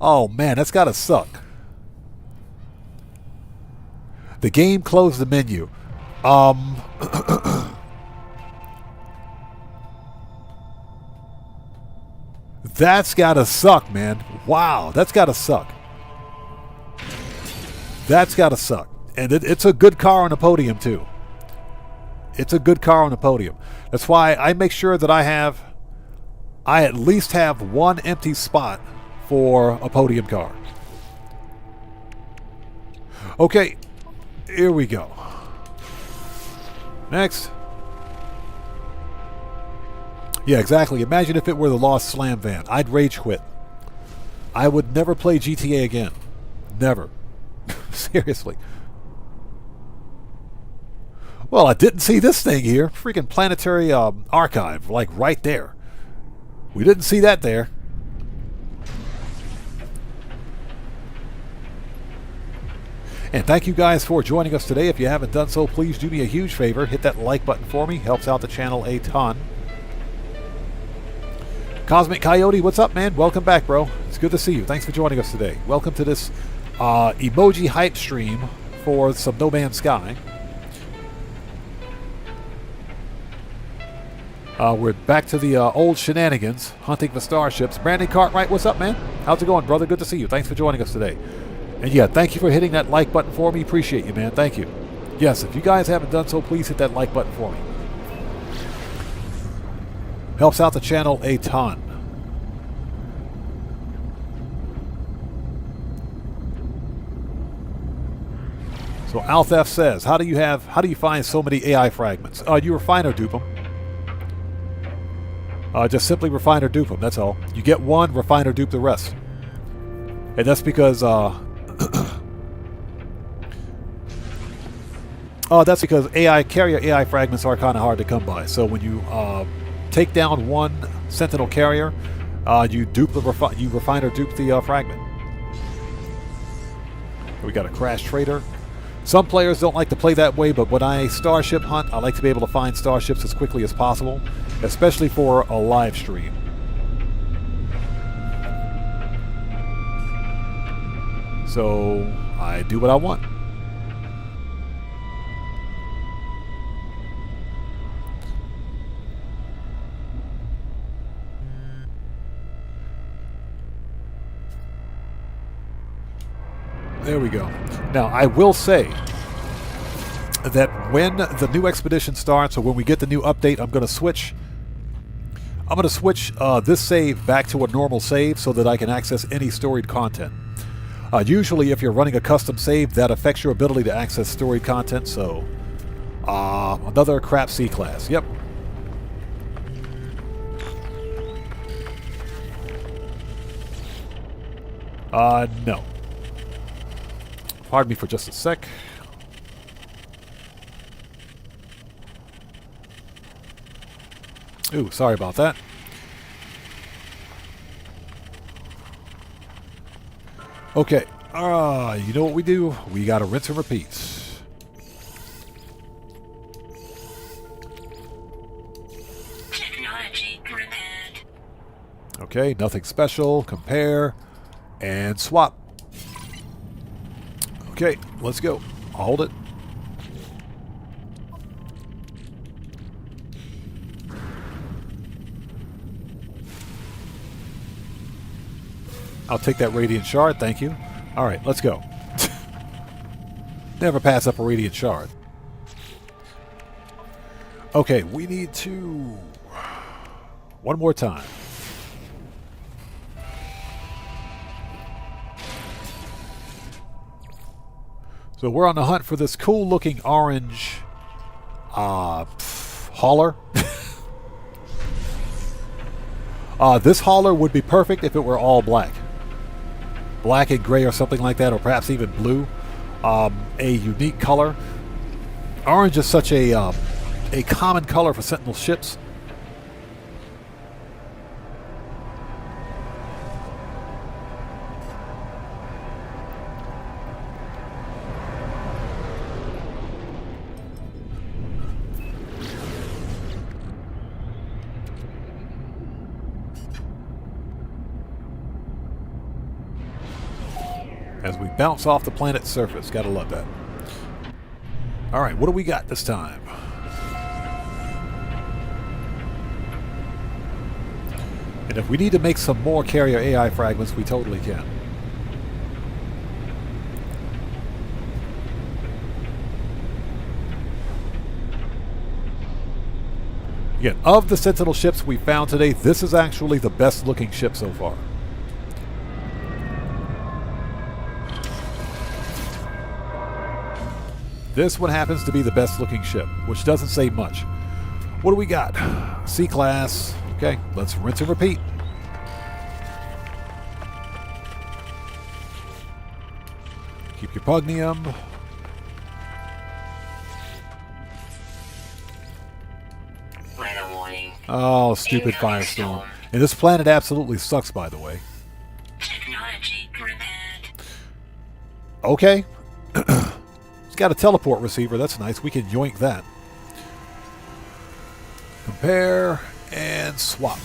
Oh man, that's gotta suck. The game closed the menu. That's gotta suck, man. Wow, that's gotta suck. That's gotta suck. And it's a good car on the podium, too. It's a good car on the podium. That's why I make sure that I at least have one empty spot for a podium car. Okay, here we go. Next. Yeah, exactly. Imagine if it were the Lost Slam van. I'd rage quit. I would never play GTA again. Never. Seriously. Well, I didn't see this thing here. Freaking Planetary Archive, like right there. We didn't see that there. And thank you guys for joining us today. If you haven't done so, please do me a huge favor. Hit that like button for me. Helps out the channel a ton. Cosmic Coyote, what's up, man? Welcome back, bro. It's good to see you. Thanks for joining us today. Welcome to this emoji hype stream for some No Man's Sky. We're back to the old shenanigans, hunting for starships. Brandon Cartwright, what's up, man? How's it going, brother? Good to see you. Thanks for joining us today. And yeah, thank you for hitting that like button for me. Appreciate you, man. Thank you. Yes, if you guys haven't done so, please hit that like button for me. Helps out the channel a ton. So Althef says, how do you find so many AI fragments? You refine or dupe them. Just simply refine or dupe them, that's all. You get one, refine or dupe the rest. And that's because carrier AI fragments are kind of hard to come by. So when you take down one Sentinel carrier, you refine or dupe the fragment. We got a crash trader. Some players don't like to play that way, but when I starship hunt, I like to be able to find starships as quickly as possible, especially for a live stream. So I do what I want. There we go. Now, I will say that when the new expedition starts, or when we get the new update, I'm going to switch this save back to a normal save so that I can access any storied content. Usually, if you're running a custom save, that affects your ability to access storied content, so another crap C-class. Yep. No. Pardon me for just a sec. Ooh, sorry about that. Okay. You know what we do? We gotta rinse and repeat. Technology repaired. Okay, nothing special. Compare and swap. Okay, let's go. Hold it. I'll take that Radiant Shard, thank you. Alright, let's go. Never pass up a Radiant Shard. Okay, we need to... One more time. So we're on the hunt for this cool-looking orange hauler. This hauler would be perfect if it were all black. Black and gray or something like that, or perhaps even blue. A unique color. Orange is such a common color for Sentinel ships. As we bounce off the planet's surface. Gotta love that. All right, what do we got this time? And if we need to make some more carrier AI fragments, we totally can. Again, of the Sentinel ships we found today, this is actually the best looking ship so far. This one happens to be the best looking ship, which doesn't say much. What do we got? C-class. Okay, let's rinse and repeat. Keep your pugnium. Weather warning. Oh, stupid Incoming firestorm. storm. And this planet absolutely sucks, by the way. Technology repaired. Okay. It's got a teleport receiver. That's nice. We can yoink that. Compare and swap.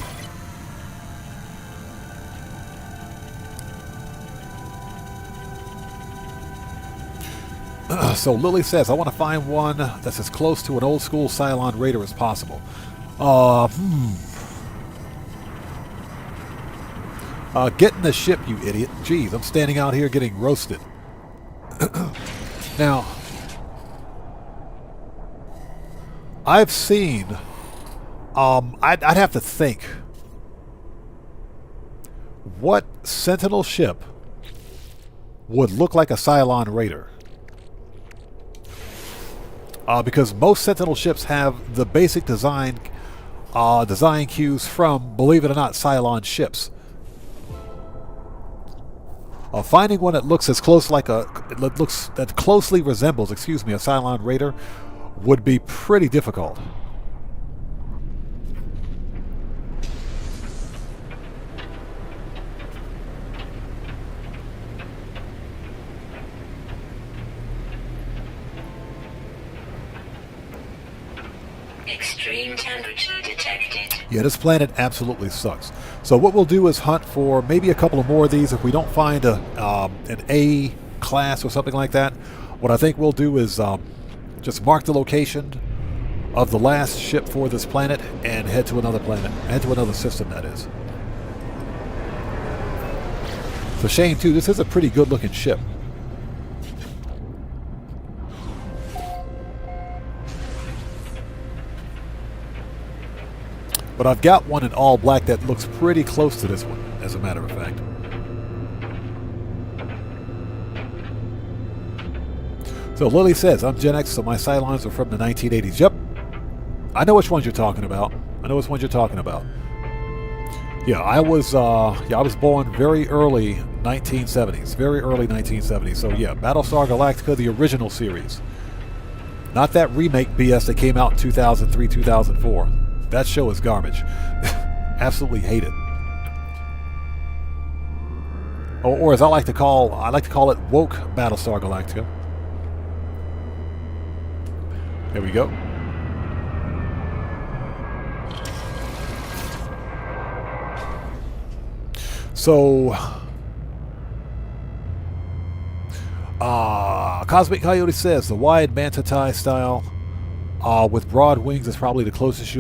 So Lily says, I want to find one that's as close to an old school Cylon Raider as possible. Get in the ship, you idiot. Jeez, I'm standing out here getting roasted. Now, I've seen, I'd have to think, what Sentinel ship would look like a Cylon Raider? Because most Sentinel ships have the basic design cues from, believe it or not, Cylon ships. Finding one that looks as close that closely resembles, a Cylon Raider, would be pretty difficult. Extreme temperature detected. Yeah, this planet absolutely sucks. So what we'll do is hunt for maybe a couple of more of these. If we don't find an A class or something like that, what I think we'll do is just mark the location of the last ship for this planet and head to another planet, head to another system, that is. It's a shame, too. This is a pretty good-looking ship. But I've got one in all black that looks pretty close to this one, as a matter of fact. So Lily says, I'm Gen X, so my Cylons are from the 1980s. Yep. I know which ones you're talking about. Yeah, I was born very early 1970s. Very early 1970s. So yeah, Battlestar Galactica, the original series. Not that remake BS that came out in 2003, 2004. That show is garbage. Absolutely hate it. Or as I like to call it woke Battlestar Galactica. There we go. So, Cosmic Coyote says the wide manta tie style with broad wings is probably the closest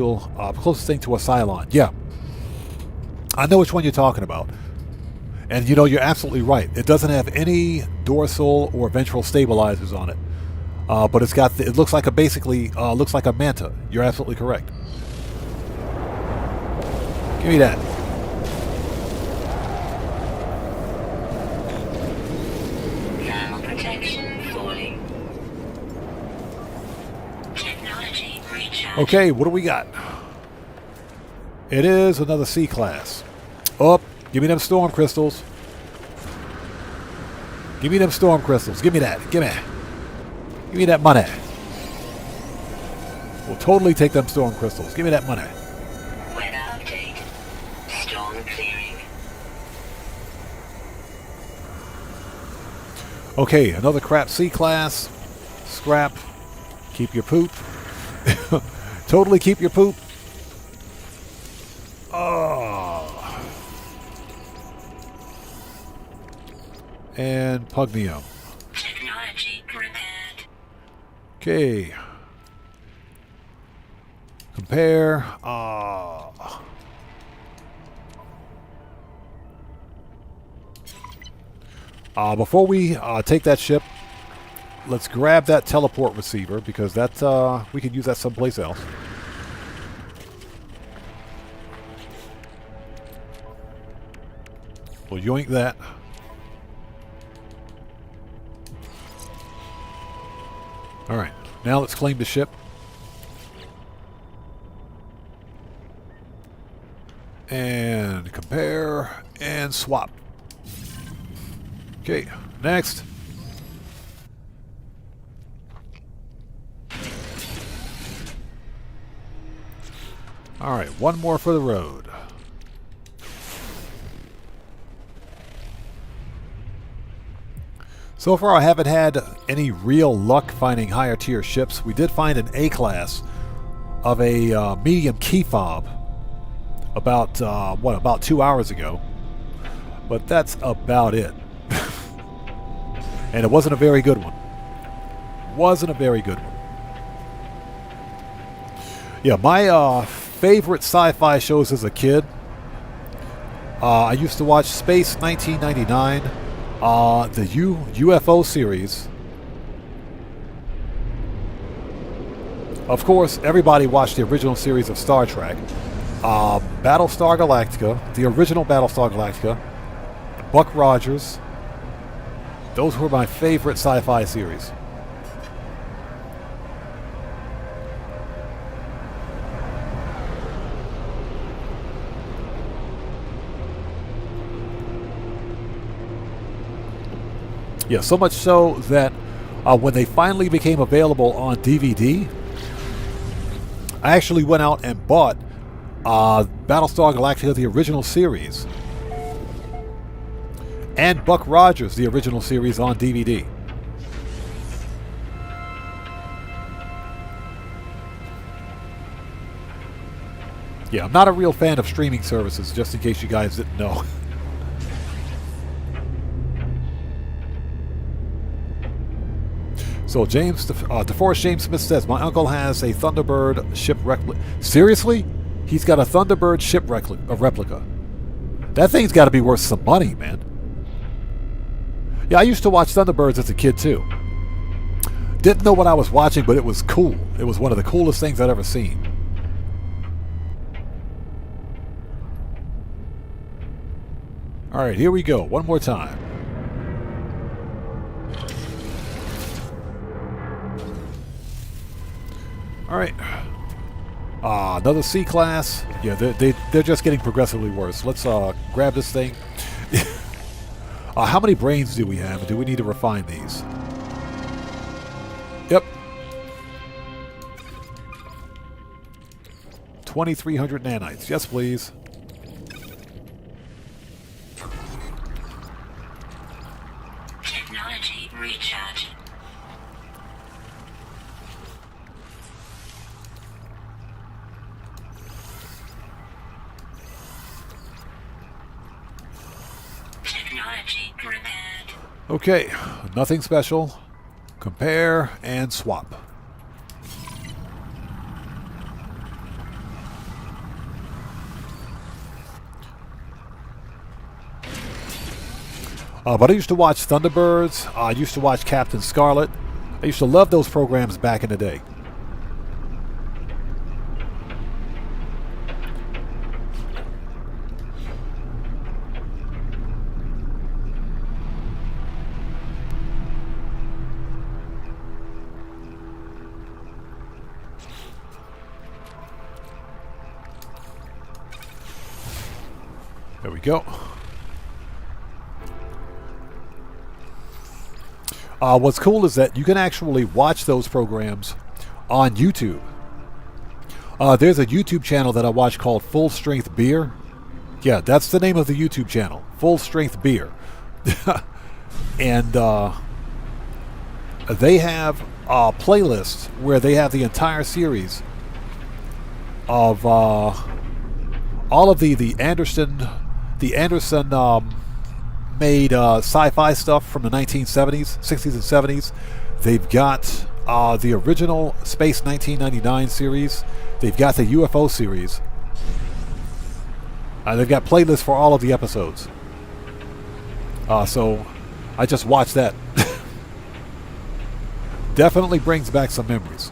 thing to a Cylon. Yeah, I know which one you're talking about, and you know you're absolutely right. It doesn't have any dorsal or ventral stabilizers on it, but it's got it looks like looks like a manta. You're absolutely correct. Give me that. Thermal protection falling. Technology recharge. Okay, what do we got? It is another C-class. Up, give me them storm crystals. Give me them storm crystals. Give me that. Give me that money. We'll totally take them storm crystals. Give me that money. Weather update. Storm clearing. Okay, another crap C-class. Scrap. Keep your poop. Totally keep your poop. Oh. And Pugnio. Technology repaired. Okay. Compare. Before we take that ship, let's grab that teleport receiver because that we can use that someplace else. We'll yoink that. Alright, now let's claim the ship. And compare and swap. Okay, next. Alright, one more for the road. So far I haven't had any real luck finding higher tier ships. We did find an A-class of a medium key fob about, about 2 hours ago. But that's about it. And it wasn't a very good one. Wasn't a very good one. Yeah, my favorite sci-fi shows as a kid. I used to watch Space 1999, the UFO series. Of course, everybody watched the original series of Star Trek. Battlestar Galactica, the original Battlestar Galactica, Buck Rogers. Those were my favorite sci-fi series. Yeah, so much so that when they finally became available on DVD, I actually went out and bought Battlestar Galactica, the original series, and Buck Rogers, the original series, on DVD. Yeah, I'm not a real fan of streaming services, just in case you guys didn't know. So DeForest James Smith says, my uncle has a Thunderbird ship replica. Seriously? He's got a Thunderbird ship replica. That thing's got to be worth some money, man. Yeah, I used to watch Thunderbirds as a kid, too. Didn't know what I was watching, but it was cool. It was one of the coolest things I'd ever seen. All right, here we go. One more time. All right. Another C-class. Yeah, they're just getting progressively worse. Let's grab this thing. How many brains do we have? Do we need to refine these? Yep. 2,300 nanites. Yes, please. Technology recharge. Technology repaired. Okay, nothing special. Compare and swap. But I used to watch Thunderbirds. I used to watch Captain Scarlet. I used to love those programs back in the day. There we go. What's cool is that you can actually watch those programs on YouTube. There's a YouTube channel that I watch called Full Strength Beer. Yeah, that's the name of the YouTube channel, Full Strength Beer. And they have a playlist where they have the entire series of all of the Anderson made sci-fi stuff from the 1970s, 60s, and 70s. They've got the original Space 1999 series. They've got the UFO series. They've got playlists for all of the episodes. So I just watched that. Definitely brings back some memories.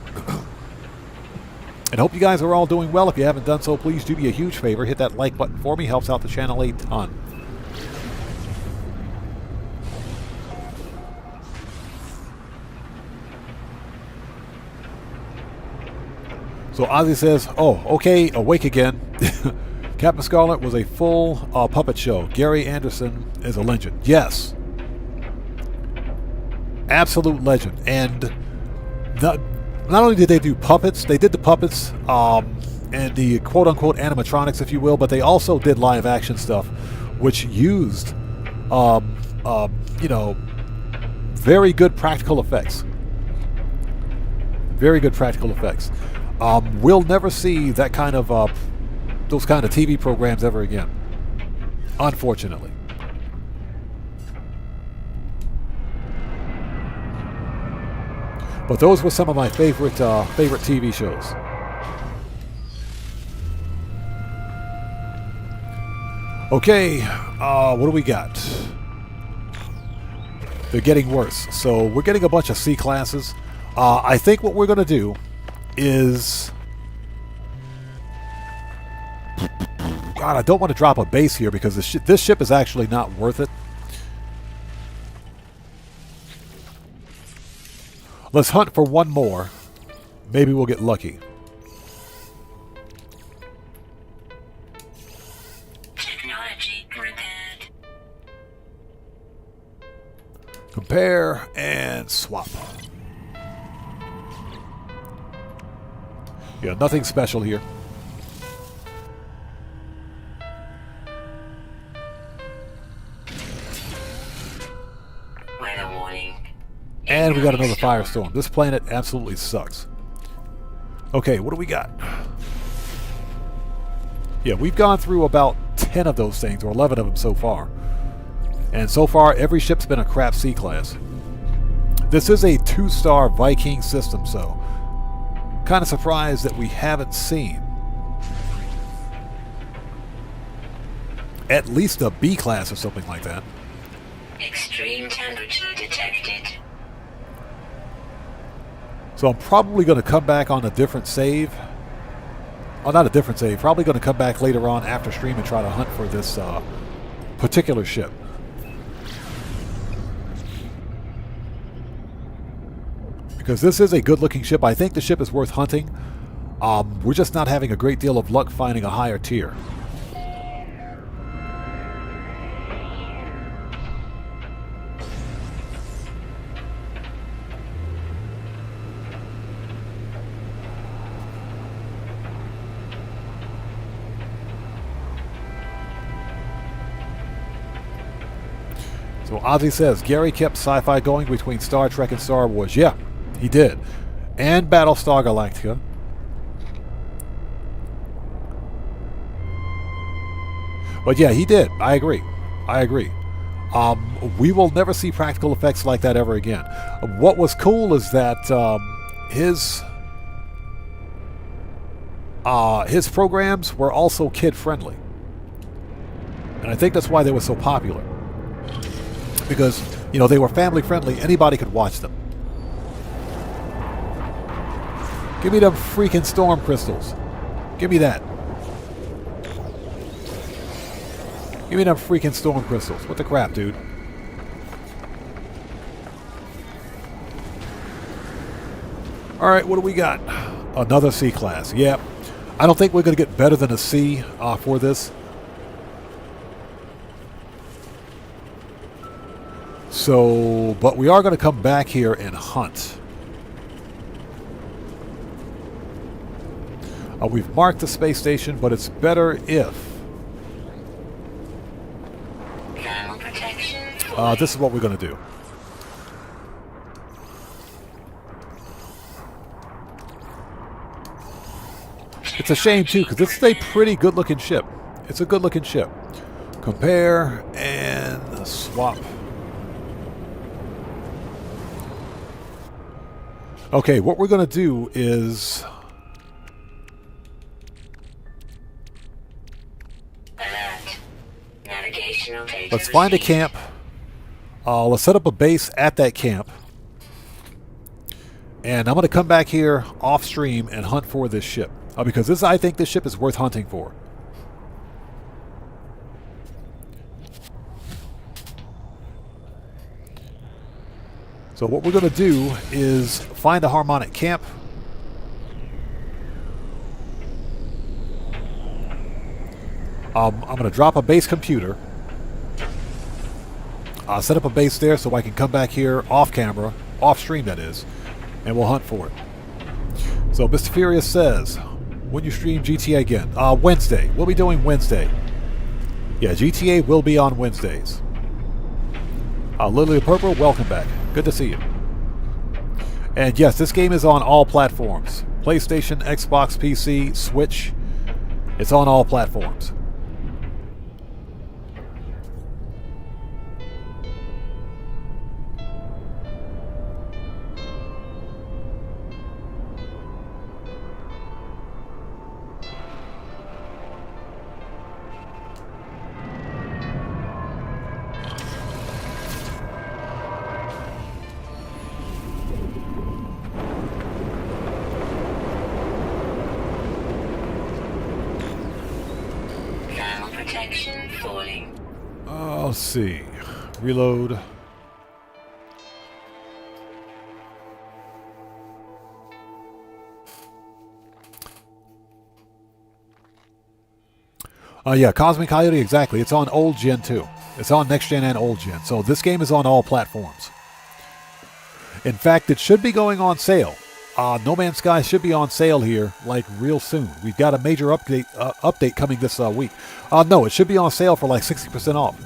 And hope you guys are all doing well. If you haven't done so, please do me a huge favor. Hit that like button for me. Helps out the channel a ton. So Ozzy says, oh, okay, awake again. Captain Scarlet was a full puppet show. Gary Anderson is a legend. Yes. Absolute legend. And not only did they do puppets, they did the puppets and the quote-unquote animatronics, if you will, but they also did live-action stuff, which used, very good practical effects. Very good practical effects. We'll never see that kind of those kind of TV programs ever again, unfortunately. But those were some of my favorite TV shows. Okay, what do we got? They're getting worse. So we're getting a bunch of C classes. I think what we're going to do is... God, I don't want to drop a base here because this ship is actually not worth it. Let's hunt for one more. Maybe we'll get lucky. Technology prepared. Compare and swap. Yeah, nothing special here. Weather warning. And we got another firestorm. This planet absolutely sucks. Okay, what do we got? Yeah, we've gone through about 10 of those things, or 11 of them so far. And so far, every ship's been a crap C-class. This is a 2-star Viking system, so kind of surprised that we haven't seen at least a B-class or something like that. Extreme temperature detected. So I'm probably going to come back on a different save. Oh, not a different save. Probably going to come back later on after stream and try to hunt for this particular ship. Because this is a good-looking ship. I think the ship is worth hunting. We're just not having a great deal of luck finding a higher tier. So Ozzy says, Gary kept sci-fi going between Star Trek and Star Wars. Yeah, he did. And Battlestar Galactica. But yeah, he did. I agree. I agree. We will never see practical effects like that ever again. What was cool is that his programs were also kid-friendly. And I think that's why they were so popular. Because, you know, they were family-friendly. Anybody could watch them. Give me them freaking storm crystals. Give me that. Give me them freaking storm crystals. What the crap, dude? Alright, what do we got? Another C class. Yep. I don't think we're going to get better than a C for this. So, but we are going to come back here and hunt. We've marked the space station, but it's better if... Thermal protection. this is what we're going to do. It's a shame, too, because this is a pretty good-looking ship. It's a good-looking ship. Compare and swap. Okay, what we're going to do is... Alert. Navigational data let's find a received. camp. Let's set up a base at that camp. And I'm going to come back here off stream and hunt for this ship. Because I think this ship is worth hunting for. So what we're going to do is find a harmonic camp. I'm going to drop a base computer. Set up a base there so I can come back here off camera, off stream that is, and we'll hunt for it. So Mr. Furious says, when you stream GTA again? Wednesday. We'll be doing Wednesday. Yeah, GTA will be on Wednesdays. Lily Purple, welcome back. Good to see you. And yes, this game is on all platforms. PlayStation, Xbox, PC, Switch. It's on all platforms. Thermal protection falling. Let's see. Reload. Yeah, Cosmic Coyote, exactly. It's on old gen too. It's on next gen and old gen. So this game is on all platforms. In fact, it should be going on sale. No Man's Sky should be on sale here, like, real soon. We've got a major update coming this week. No, it should be on sale for like 60% off.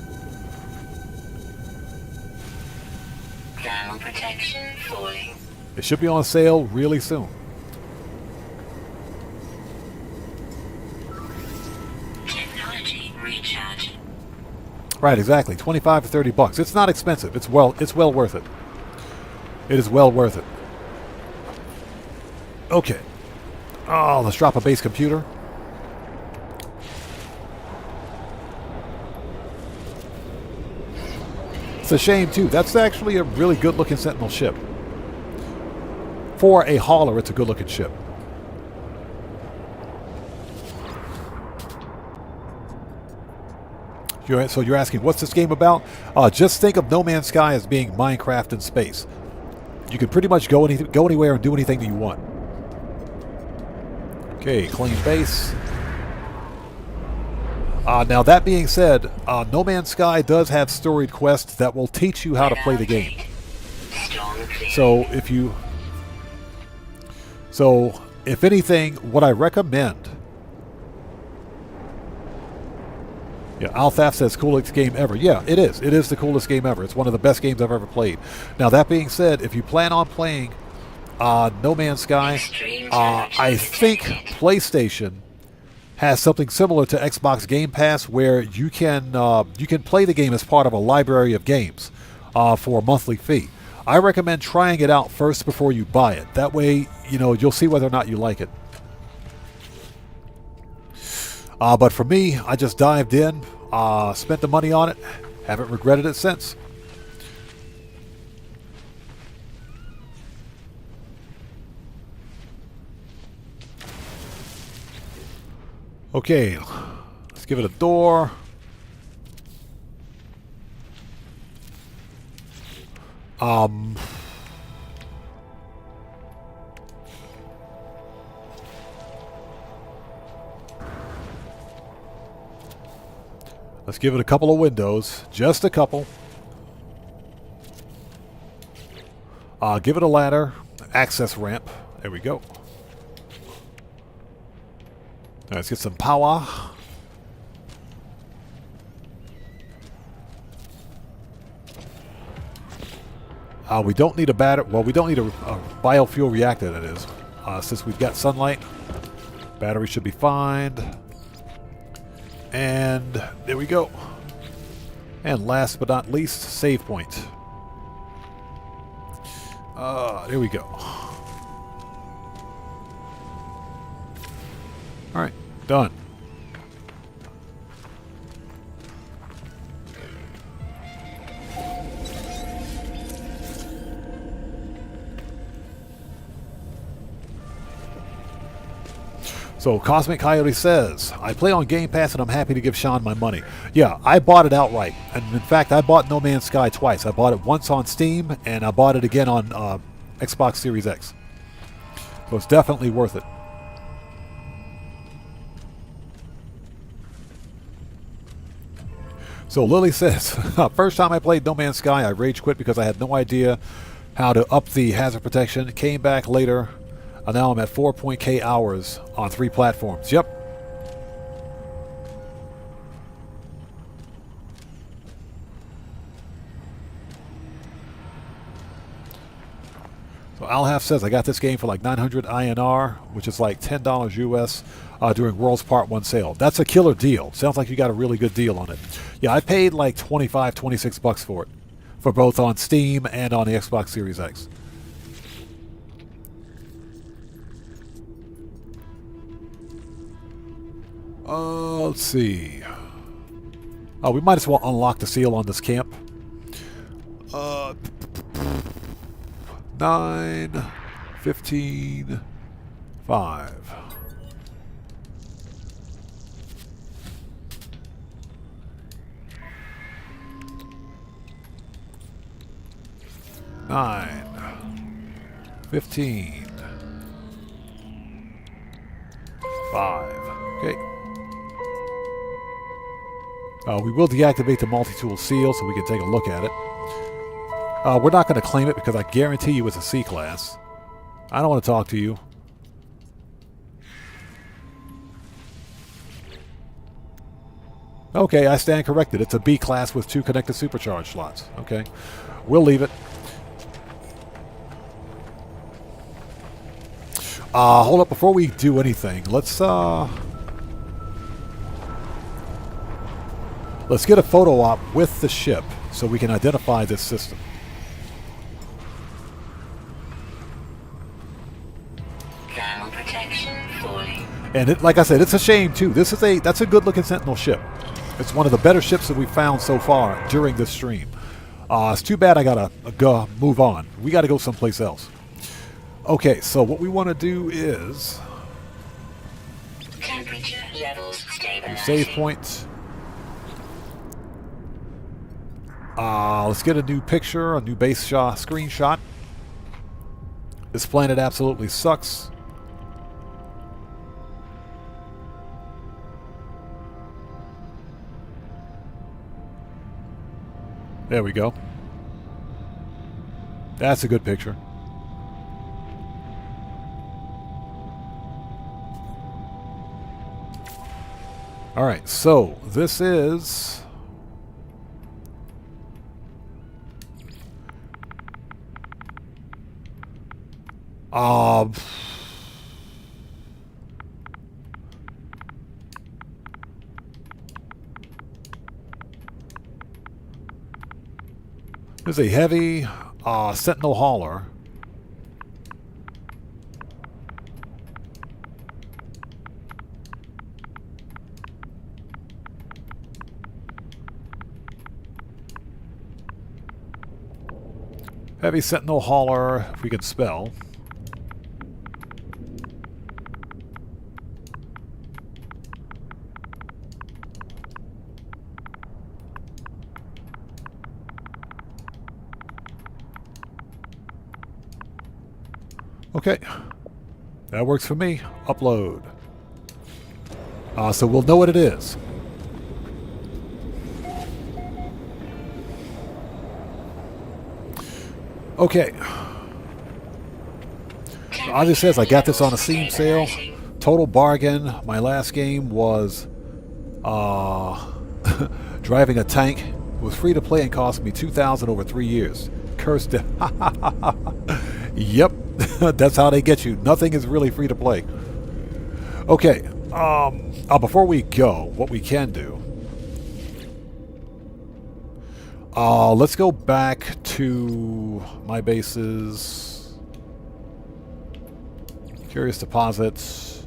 Thermal protection falling. It should be on sale really soon. Technology recharge. Right, exactly. 25 to 30 bucks. It's not expensive. It's well worth it. It is well worth it. Okay. Oh, let's drop a base computer. It's a shame, too. That's actually a really good-looking Sentinel ship. For a hauler, it's a good-looking ship. So you're asking, what's this game about? Just think of No Man's Sky as being Minecraft in space. You can pretty much go anywhere and do anything that you want. Okay, clean base. Now that being said, No Man's Sky does have storied quests that will teach you how to play the game. So if anything, what I recommend. Yeah, Althaf says coolest game ever. Yeah, it is. It is the coolest game ever. It's one of the best games I've ever played. Now that being said, if you plan on playing No Man's Sky, I think PlayStation has something similar to Xbox Game Pass, where you can play the game as part of a library of games for a monthly fee. I recommend trying it out first before you buy it. That way, you'll see whether or not you like it. But for me, I just dived in, spent the money on it, haven't regretted it since. Okay, let's give it a door. Let's give it a couple of windows, just a couple. Give it a ladder, access ramp. There we go. Let's get some power. We don't need a battery. Well, we don't need a biofuel reactor, that is. Since we've got sunlight, battery should be fine. And there we go. And last but not least, save point. There we go. Alright, done. So, Cosmic Coyote says, I play on Game Pass and I'm happy to give Sean my money. Yeah, I bought it outright. And in fact, I bought No Man's Sky twice. I bought it once on Steam, and I bought it again on Xbox Series X. So it's definitely worth it. So Lily says, first time I played No Man's Sky, I rage quit because I had no idea how to up the hazard protection. Came back later. And now I'm at 4.k hours on 3 platforms. Yep. So Alhaf says, I got this game for like 900 INR, which is like $10 US during World's Part 1 sale. That's a killer deal. Sounds like you got a really good deal on it. Yeah, I paid like 25, 26 bucks for it. For both on Steam and on the Xbox Series X. Let's see. Oh, we might as well unlock the seal on this camp. 9, 15, 5. Nine, 15, 5. Okay. We will deactivate the multi-tool seal so we can take a look at it. We're not going to claim it because I guarantee you it's a C class. I don't want to talk to you. Okay, I stand corrected. It's a B class with 2 connected supercharge slots. Okay, we'll leave it. Hold up, before we do anything, let's get a photo op with the ship so we can identify this system. Thermal protection falling. And it, like I said, it's a shame too. That's a good-looking Sentinel ship. It's one of the better ships that we've found so far during this stream. It's too bad I gotta go move on. We gotta go someplace else. Okay, so what we want to do is Temperature levels stabilizing. save point. Let's get a new picture, a new base screenshot. This planet absolutely sucks. There we go. That's a good picture. Alright, so this is there's a heavy Sentinel hauler. Heavy Sentinel hauler, if we can spell. Okay, that works for me. Upload. So we'll know what it is. Okay. As it says, I got this on a Steam sale. Total bargain. My last game was driving a tank. It was free to play and cost me $2,000 over 3 years. Cursed it. Yep. That's how they get you. Nothing is really free to play. Okay. Before we go, what we can do. Let's go back to my bases. Curious deposits.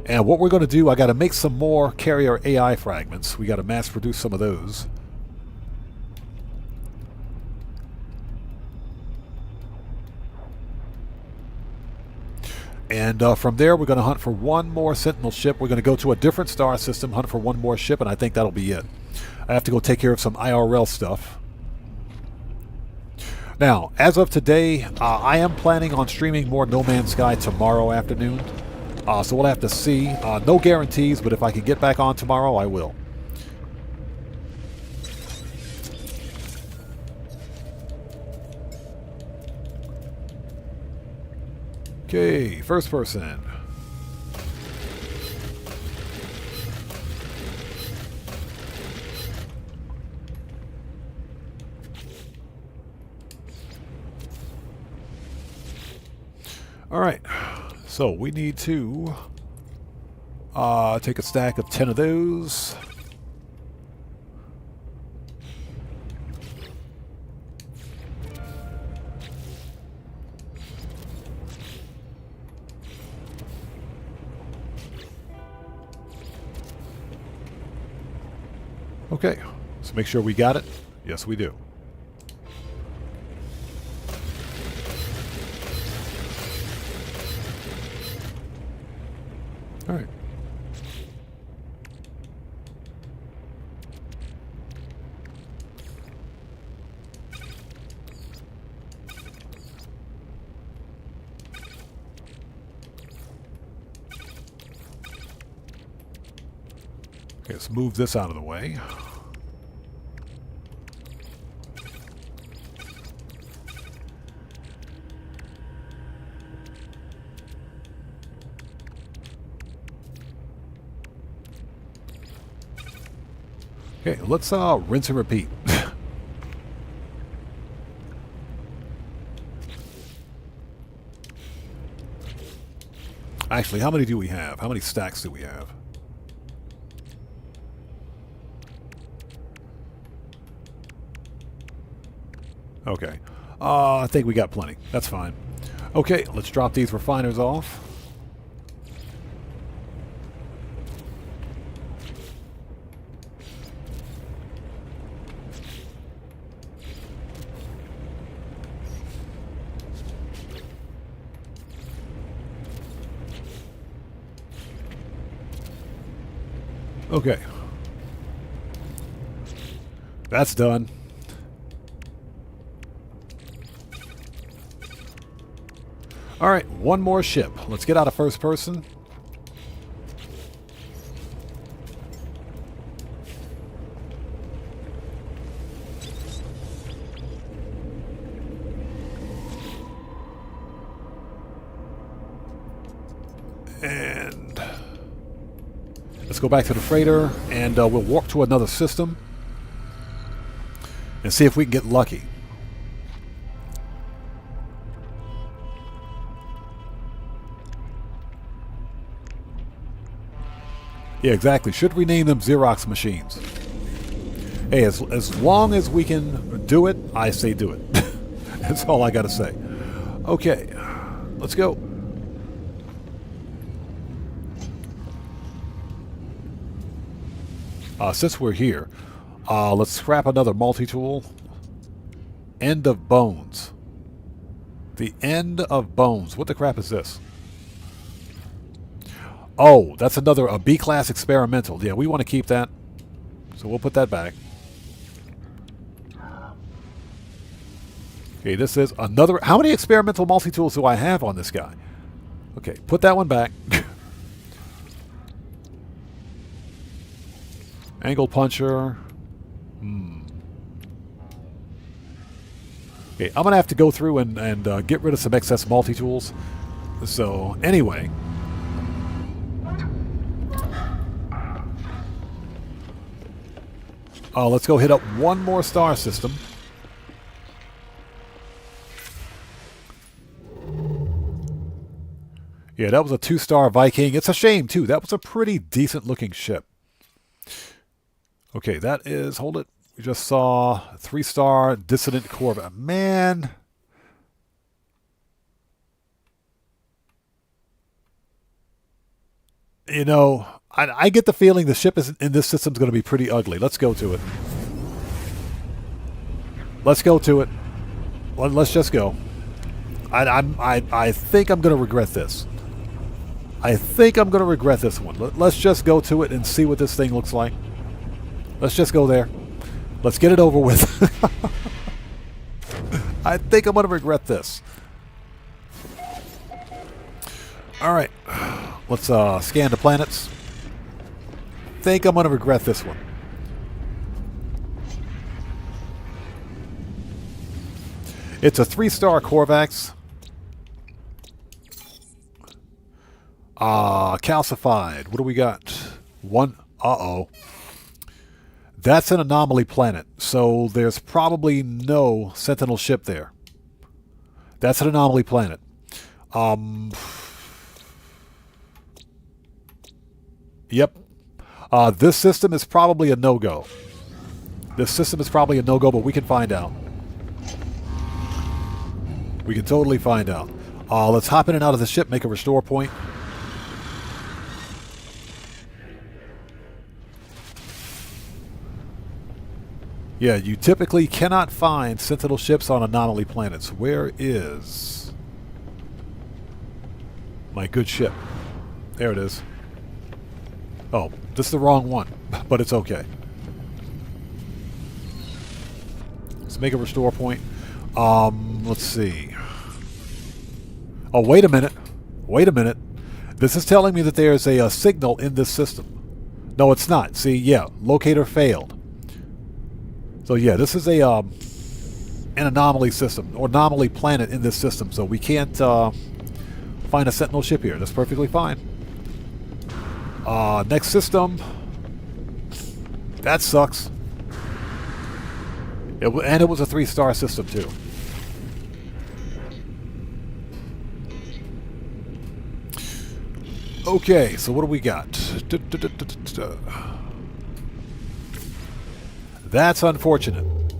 And what we're going to do, I got to make some more carrier AI fragments. We got to mass produce some of those. And from there, we're going to hunt for one more Sentinel ship. We're going to go to a different star system, hunt for one more ship, and I think that'll be it. I have to go take care of some IRL stuff. Now, as of today, I am planning on streaming more No Man's Sky tomorrow afternoon. So we'll have to see. No guarantees, but if I can get back on tomorrow, I will. Okay, first person. All right, so we need to take a stack of 10 of those. Okay, let's make sure we got it. Yes, we do. All right. Okay, let's move this out of the way. Okay, let's rinse and repeat. Actually, how many do we have? How many stacks do we have? Okay. I think we got plenty. That's fine. Okay, let's drop these refiners off. Okay. That's done. All right, one more ship. Let's get out of first person. And let's go back to the freighter, and we'll warp to another system and see if we can get lucky. Yeah, exactly. Should we name them Xerox machines? Hey, as long as we can do it, I say do it. That's all I got to say. Okay, let's go. Since we're here, let's scrap another multi-tool. End of bones. The end of bones. What the crap is this? Oh, that's another a B-class experimental. Yeah, we want to keep that. So we'll put that back. Okay, this is another... How many experimental multi-tools do I have on this guy? Okay, put that one back. Angle puncher. Okay, I'm going to have to go through and get rid of some excess multi-tools. So, anyway... let's go hit up one more star system. Yeah, that was a 2-star Viking. It's a shame, too. That was a pretty decent-looking ship. Okay, that is... Hold it. We just saw a 3-star Dissident Corvette. Man... You know, I get the feeling the ship in this system is going to be pretty ugly. Let's go to it. Let's go to it. Let's just go. I think I'm going to regret this. I think I'm going to regret this one. Let's just go to it and see what this thing looks like. Let's just go there. Let's get it over with. I think I'm going to regret this. All right. Let's scan the planets. Think I'm going to regret this one. It's a 3-star Corvax. Calcified. What do we got? One. Uh-oh. That's an anomaly planet, so there's probably no Sentinel ship there. That's an anomaly planet. Yep. This system is probably a no-go. This system is probably a no-go, but we can find out. We can totally find out. Let's hop in and out of the ship, make a restore point. Yeah, you typically cannot find Sentinel ships on anomaly planets. Where is my good ship? There it is. Oh, this is the wrong one, but it's okay. Let's make a restore point. Let's see. Oh, wait a minute. Wait a minute. This is telling me that there's a signal in this system. No, it's not. See, yeah, locator failed. So yeah, this is an anomaly system, or anomaly planet in this system, so we can't find a Sentinel ship here. That's perfectly fine. Next system. That sucks. And it was a 3-star system, too. Okay, so what do we got? That's unfortunate.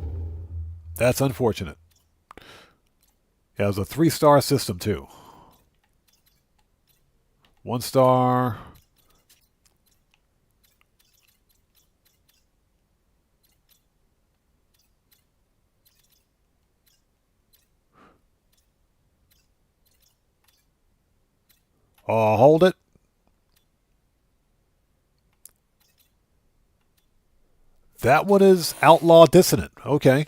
That's unfortunate. Yeah, it was a 3-star system, too. 1 star. Hold it. That one is Outlaw Dissonant. Okay.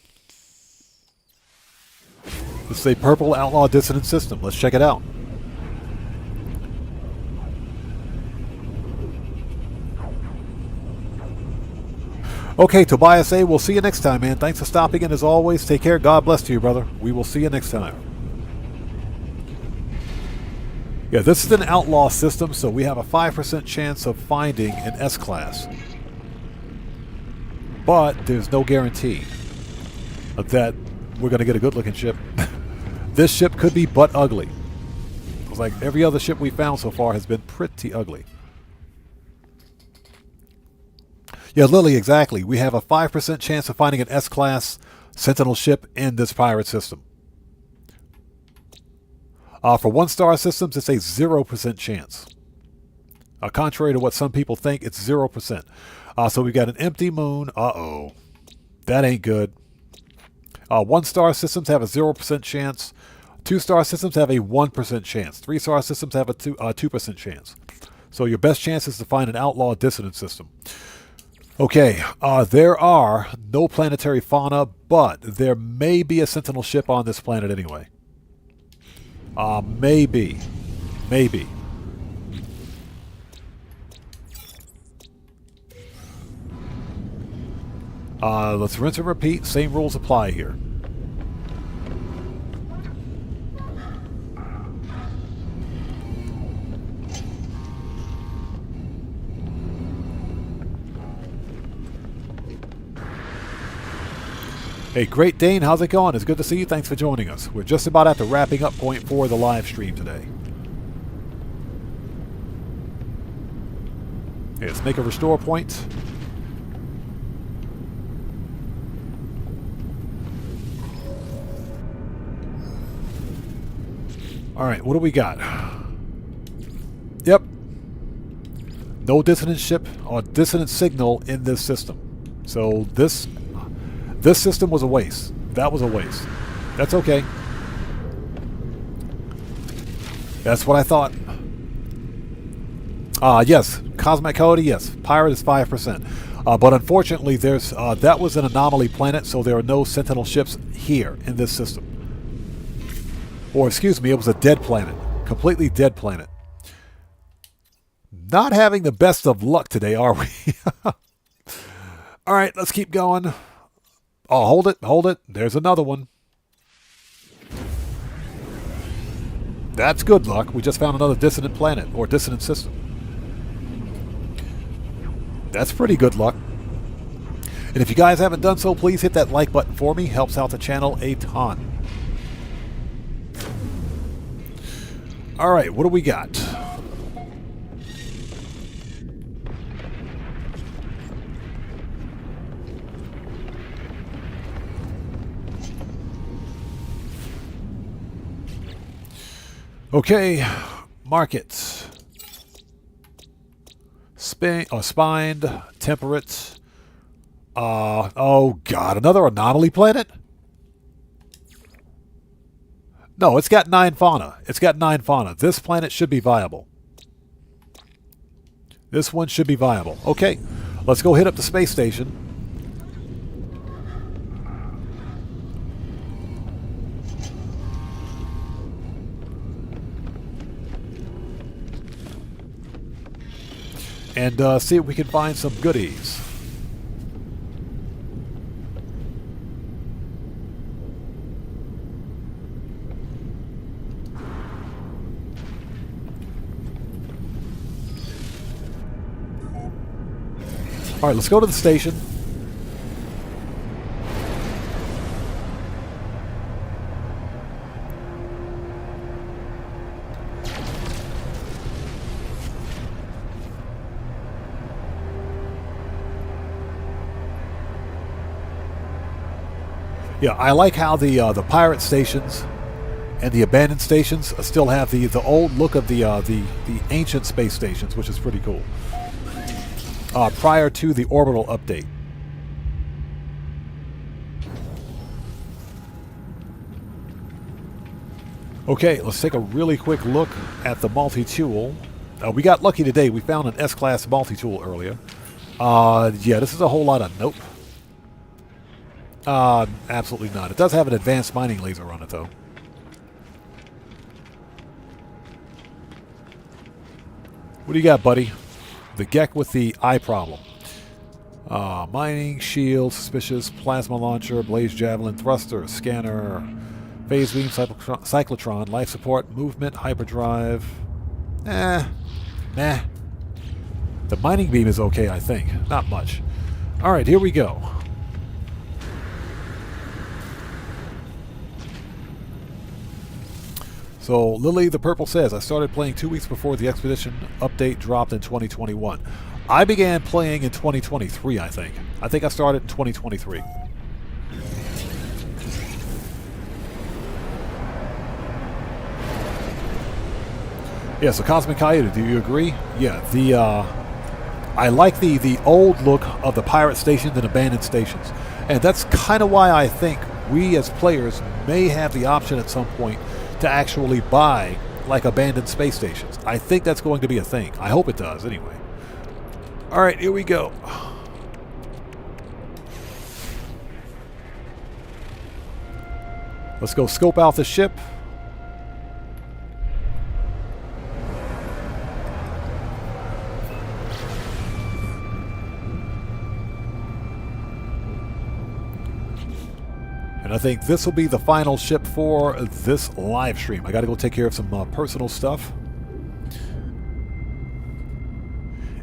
This is a purple Outlaw Dissonant system. Let's check it out. Okay, Tobias A., we'll see you next time, man. Thanks for stopping in as always. Take care. God bless to you, brother. We will see you next time. Yeah, this is an outlaw system, so we have a 5% chance of finding an S-Class. But there's no guarantee that we're going to get a good-looking ship. This ship could be butt ugly. It's like every other ship we found so far has been pretty ugly. Yeah, Lily, exactly. We have a 5% chance of finding an S-Class Sentinel ship in this pirate system. For 1-star systems, it's a 0% chance. Contrary to what some people think, it's 0%. So we've got an empty moon. Uh-oh. That ain't good. 1-star systems have a 0% chance. 2-star systems have a 1% chance. 3-star systems have a 2% chance. So your best chance is to find an outlaw dissonant system. Okay, there are no planetary fauna, but there may be a Sentinel ship on this planet anyway. Maybe. Maybe. Let's rinse and repeat. Same rules apply here. Hey, Great Dane, how's it going? It's good to see you. Thanks for joining us. We're just about at the wrapping up point for the live stream today. Okay, let's make a restore point. Alright, what do we got? Yep. No dissonant ship or dissonant signal in this system. So this system was a waste. That was a waste. That's okay. That's what I thought. Yes, Cosmic Coyote, yes. Pirate is 5%. But unfortunately, there's that was an anomaly planet, so there are no Sentinel ships here in this system. Or, excuse me, it was a dead planet. Completely dead planet. Not having the best of luck today, are we? All right, let's keep going. Oh, hold it, hold it. There's another one. That's good luck. We just found another dissonant planet, or dissonant system. That's pretty good luck. And if you guys haven't done so, please hit that like button for me. Helps out the channel a ton. All right, what do we got? Okay, markets. Spined, temperate. Oh god, another anomaly planet? No, it's got 9 fauna. It's got 9 fauna. This planet should be viable. This one should be viable. Okay, let's go hit up the space station. And see if we can find some goodies. All right, let's go to the station. Yeah, I like how the pirate stations and the abandoned stations still have the old look of the ancient space stations, which is pretty cool. Prior to the orbital update. Okay, let's take a really quick look at the multi-tool. We got lucky today. We found an S-class multi-tool earlier. Yeah, this is a whole lot of nope. Absolutely not. It does have an advanced mining laser on it, though. What do you got, buddy? The Gek with the eye problem. Mining, shield, suspicious, plasma launcher, blaze javelin, thruster, scanner, phase beam, cyclotron, life support, movement, hyperdrive. Nah. The mining beam is okay, I think. Not much. Alright, here we go. So, Lily the Purple says, I started playing 2 weeks before the Expedition update dropped in 2021. I began playing in 2023, I think. I think I started in 2023. Yeah, so Cosmic Coyote, do you agree? Yeah, I like the old look of the pirate stations and abandoned stations. And that's kind of why I think we as players may have the option at some point to actually buy like abandoned space stations. I think that's going to be a thing. I hope it does, anyway. Alright, here we go. Let's go scope out the ship. And I think this will be the final ship for this live stream. I got to go take care of some personal stuff.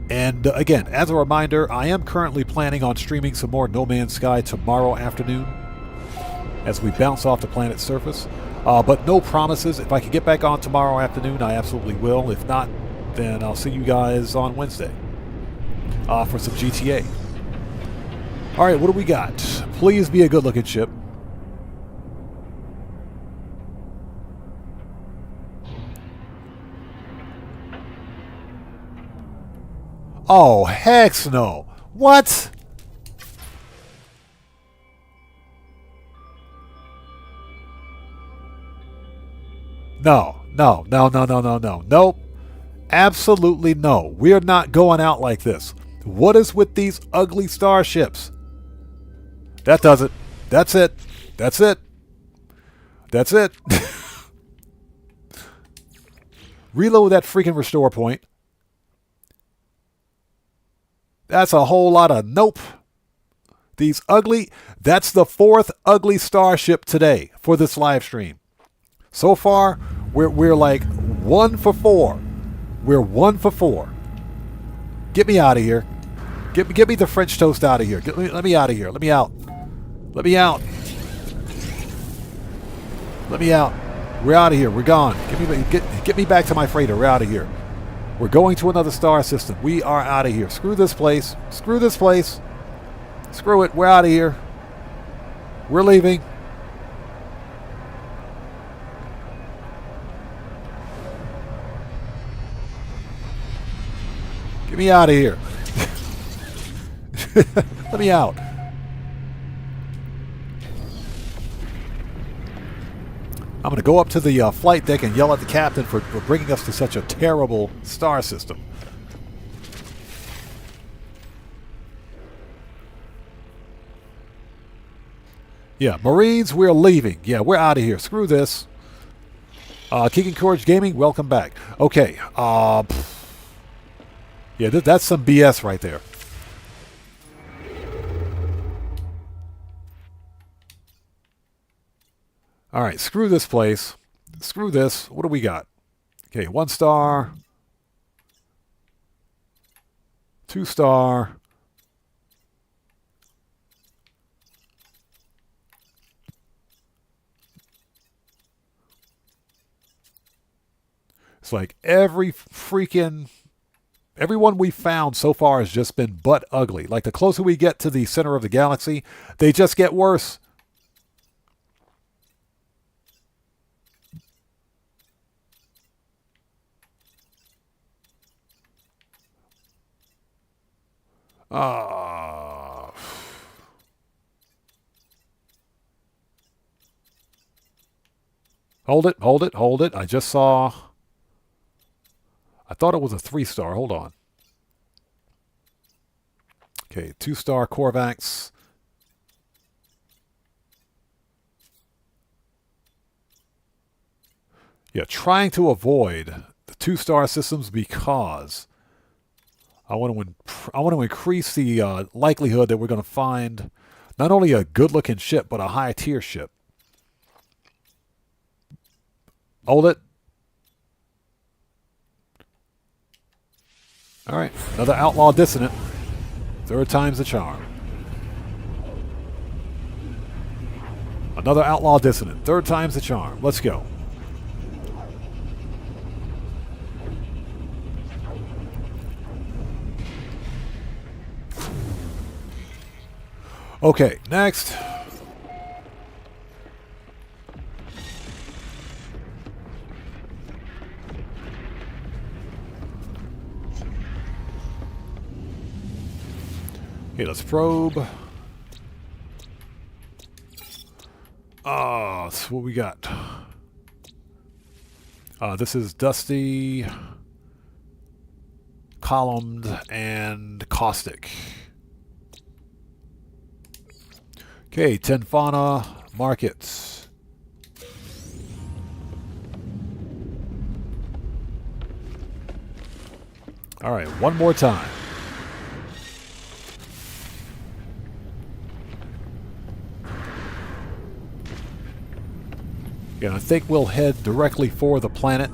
And again, as a reminder, I am currently planning on streaming some more No Man's Sky tomorrow afternoon as we bounce off the planet's surface. But no promises. If I can get back on tomorrow afternoon, I absolutely will. If not, then I'll see you guys on Wednesday for some GTA. All right, what do we got? Please be a good-looking ship. Oh, heck no. What? No, no, no, no, no, no, no. Nope. Absolutely no. We're not going out like this. What is with these ugly starships? That does it. That's it. That's it. That's it. Reload that freaking restore point. That's a whole lot of nope. These ugly... That's the 4th ugly starship today for this live stream. So far, we're like 1 for 4. We're 1 for 4. Get me out of here. Get me the French toast out of here. Let me out of here. Let me out. Let me out. Let me out. We're out of here. We're gone. Get me back to my freighter. We're out of here. We're going to another star system. We are out of here. Screw this place. Screw this place. Screw it. We're out of here. We're leaving. Get me out of here. Let me out. I'm going to go up to the flight deck and yell at the captain for bringing us to such a terrible star system. Yeah, Marines, we're leaving. Yeah, we're out of here. Screw this. Kicking Courage Gaming, welcome back. Okay. Yeah, that's some BS right there. All right, screw this place. Screw this. What do we got? Okay, 1 star. 2 star. It's like everyone we found so far has just been butt ugly. Like the closer we get to the center of the galaxy, they just get worse. Hold it, hold it, hold it. I just saw... I thought it was a 3 star. Hold on. Okay, 2 star Corvax. Yeah, trying to avoid the 2 star systems because I want to increase the likelihood that we're going to find not only a good-looking ship, but a high-tier ship. Hold it. All right, another Outlaw Dissonant. 3rd time's the charm. Another Outlaw Dissonant. 3rd time's the charm. Let's go. Okay, next. Okay, let's probe. That's what we got. This is Dusty, Columned, and Caustic. Okay, Tenfana Markets. All right, one more time. Yeah, I think we'll head directly for the planet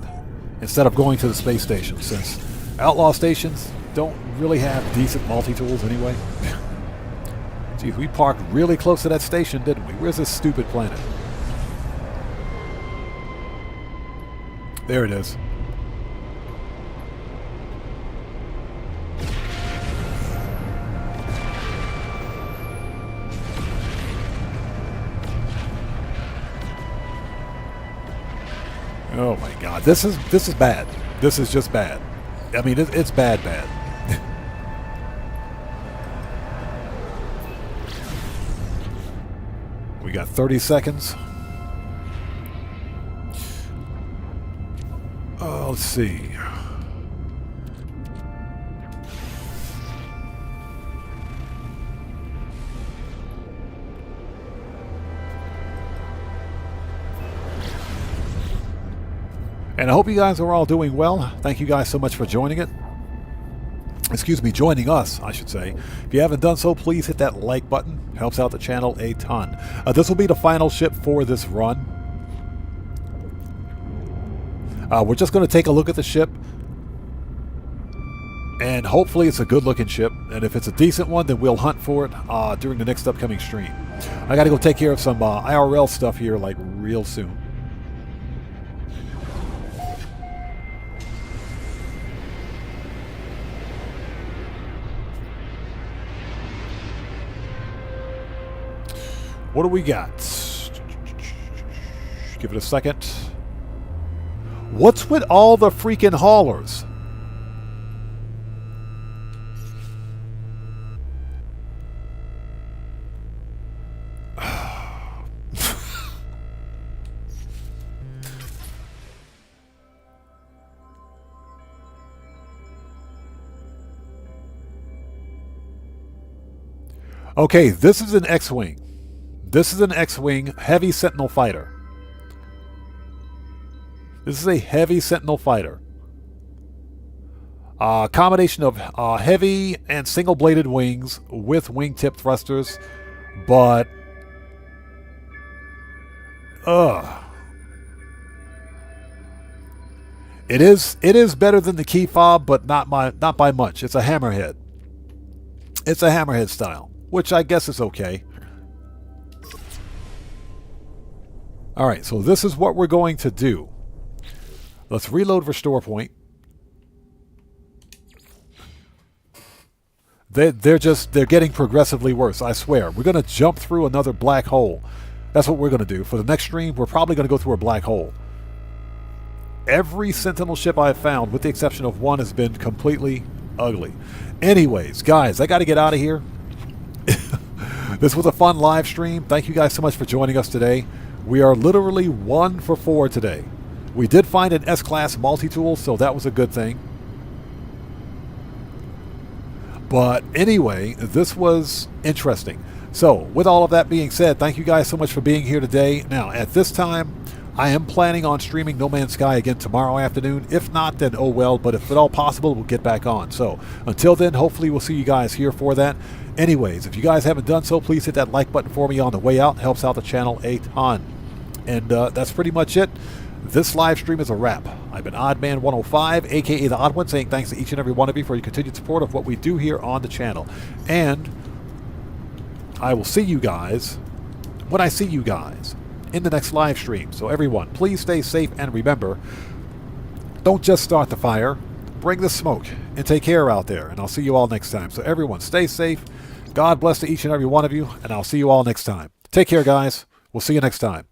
instead of going to the space station, since Outlaw stations don't really have decent multi-tools anyway. Geez, we parked really close to that station, didn't we? Where's this stupid planet? There it is. Oh my God, this is bad. This is just bad. I mean, it's bad. We got 30 seconds. Let's see. And I hope you guys are all doing well. Thank you guys so much for joining it. Excuse me, joining us, I should say. If you haven't done so, please hit that like button. Helps out the channel a ton. This will be the final ship for this run. We're just going to take a look at the ship. And hopefully it's a good-looking ship. And if it's a decent one, then we'll hunt for it during the next upcoming stream. I got to go take care of some IRL stuff here, like, real soon. What do we got? Give it a second. What's with all the freaking haulers? Okay, this is an X-Wing. This is an X-Wing heavy Sentinel fighter. This is a heavy Sentinel fighter. Combination of heavy and single-bladed wings with wingtip thrusters, but it is better than the key fob, but not by much. It's a hammerhead. It's a hammerhead style, which I guess is okay. Alright, so this is what we're going to do. Let's reload restore point. They're getting progressively worse, I swear. We're going to jump through another black hole. That's what we're going to do. For the next stream, we're probably going to go through a black hole. Every Sentinel ship I've found, with the exception of one, has been completely ugly. Anyways, guys, I got to get out of here. This was a fun live stream. Thank you guys so much for joining us today. We are literally 1 for 4 today. We did find an S-Class multi-tool, so that was a good thing. But anyway, this was interesting. So, with all of that being said, thank you guys so much for being here today. Now, at this time, I am planning on streaming No Man's Sky again tomorrow afternoon. If not, then oh well, but if at all possible, we'll get back on. So, until then, hopefully we'll see you guys here for that. Anyways, if you guys haven't done so, please hit that like button for me on the way out. It helps out the channel a ton. And that's pretty much it. This live stream is a wrap. I've been Oddman105, aka The Odd One, saying thanks to each and every one of you for your continued support of what we do here on the channel. And I will see you guys when I see you guys in the next live stream. So everyone, please stay safe, and remember, don't just start the fire, bring the smoke, and take care out there. And I'll see you all next time. So everyone, stay safe. God bless to each and every one of you, and I'll see you all next time. Take care, guys. We'll see you next time.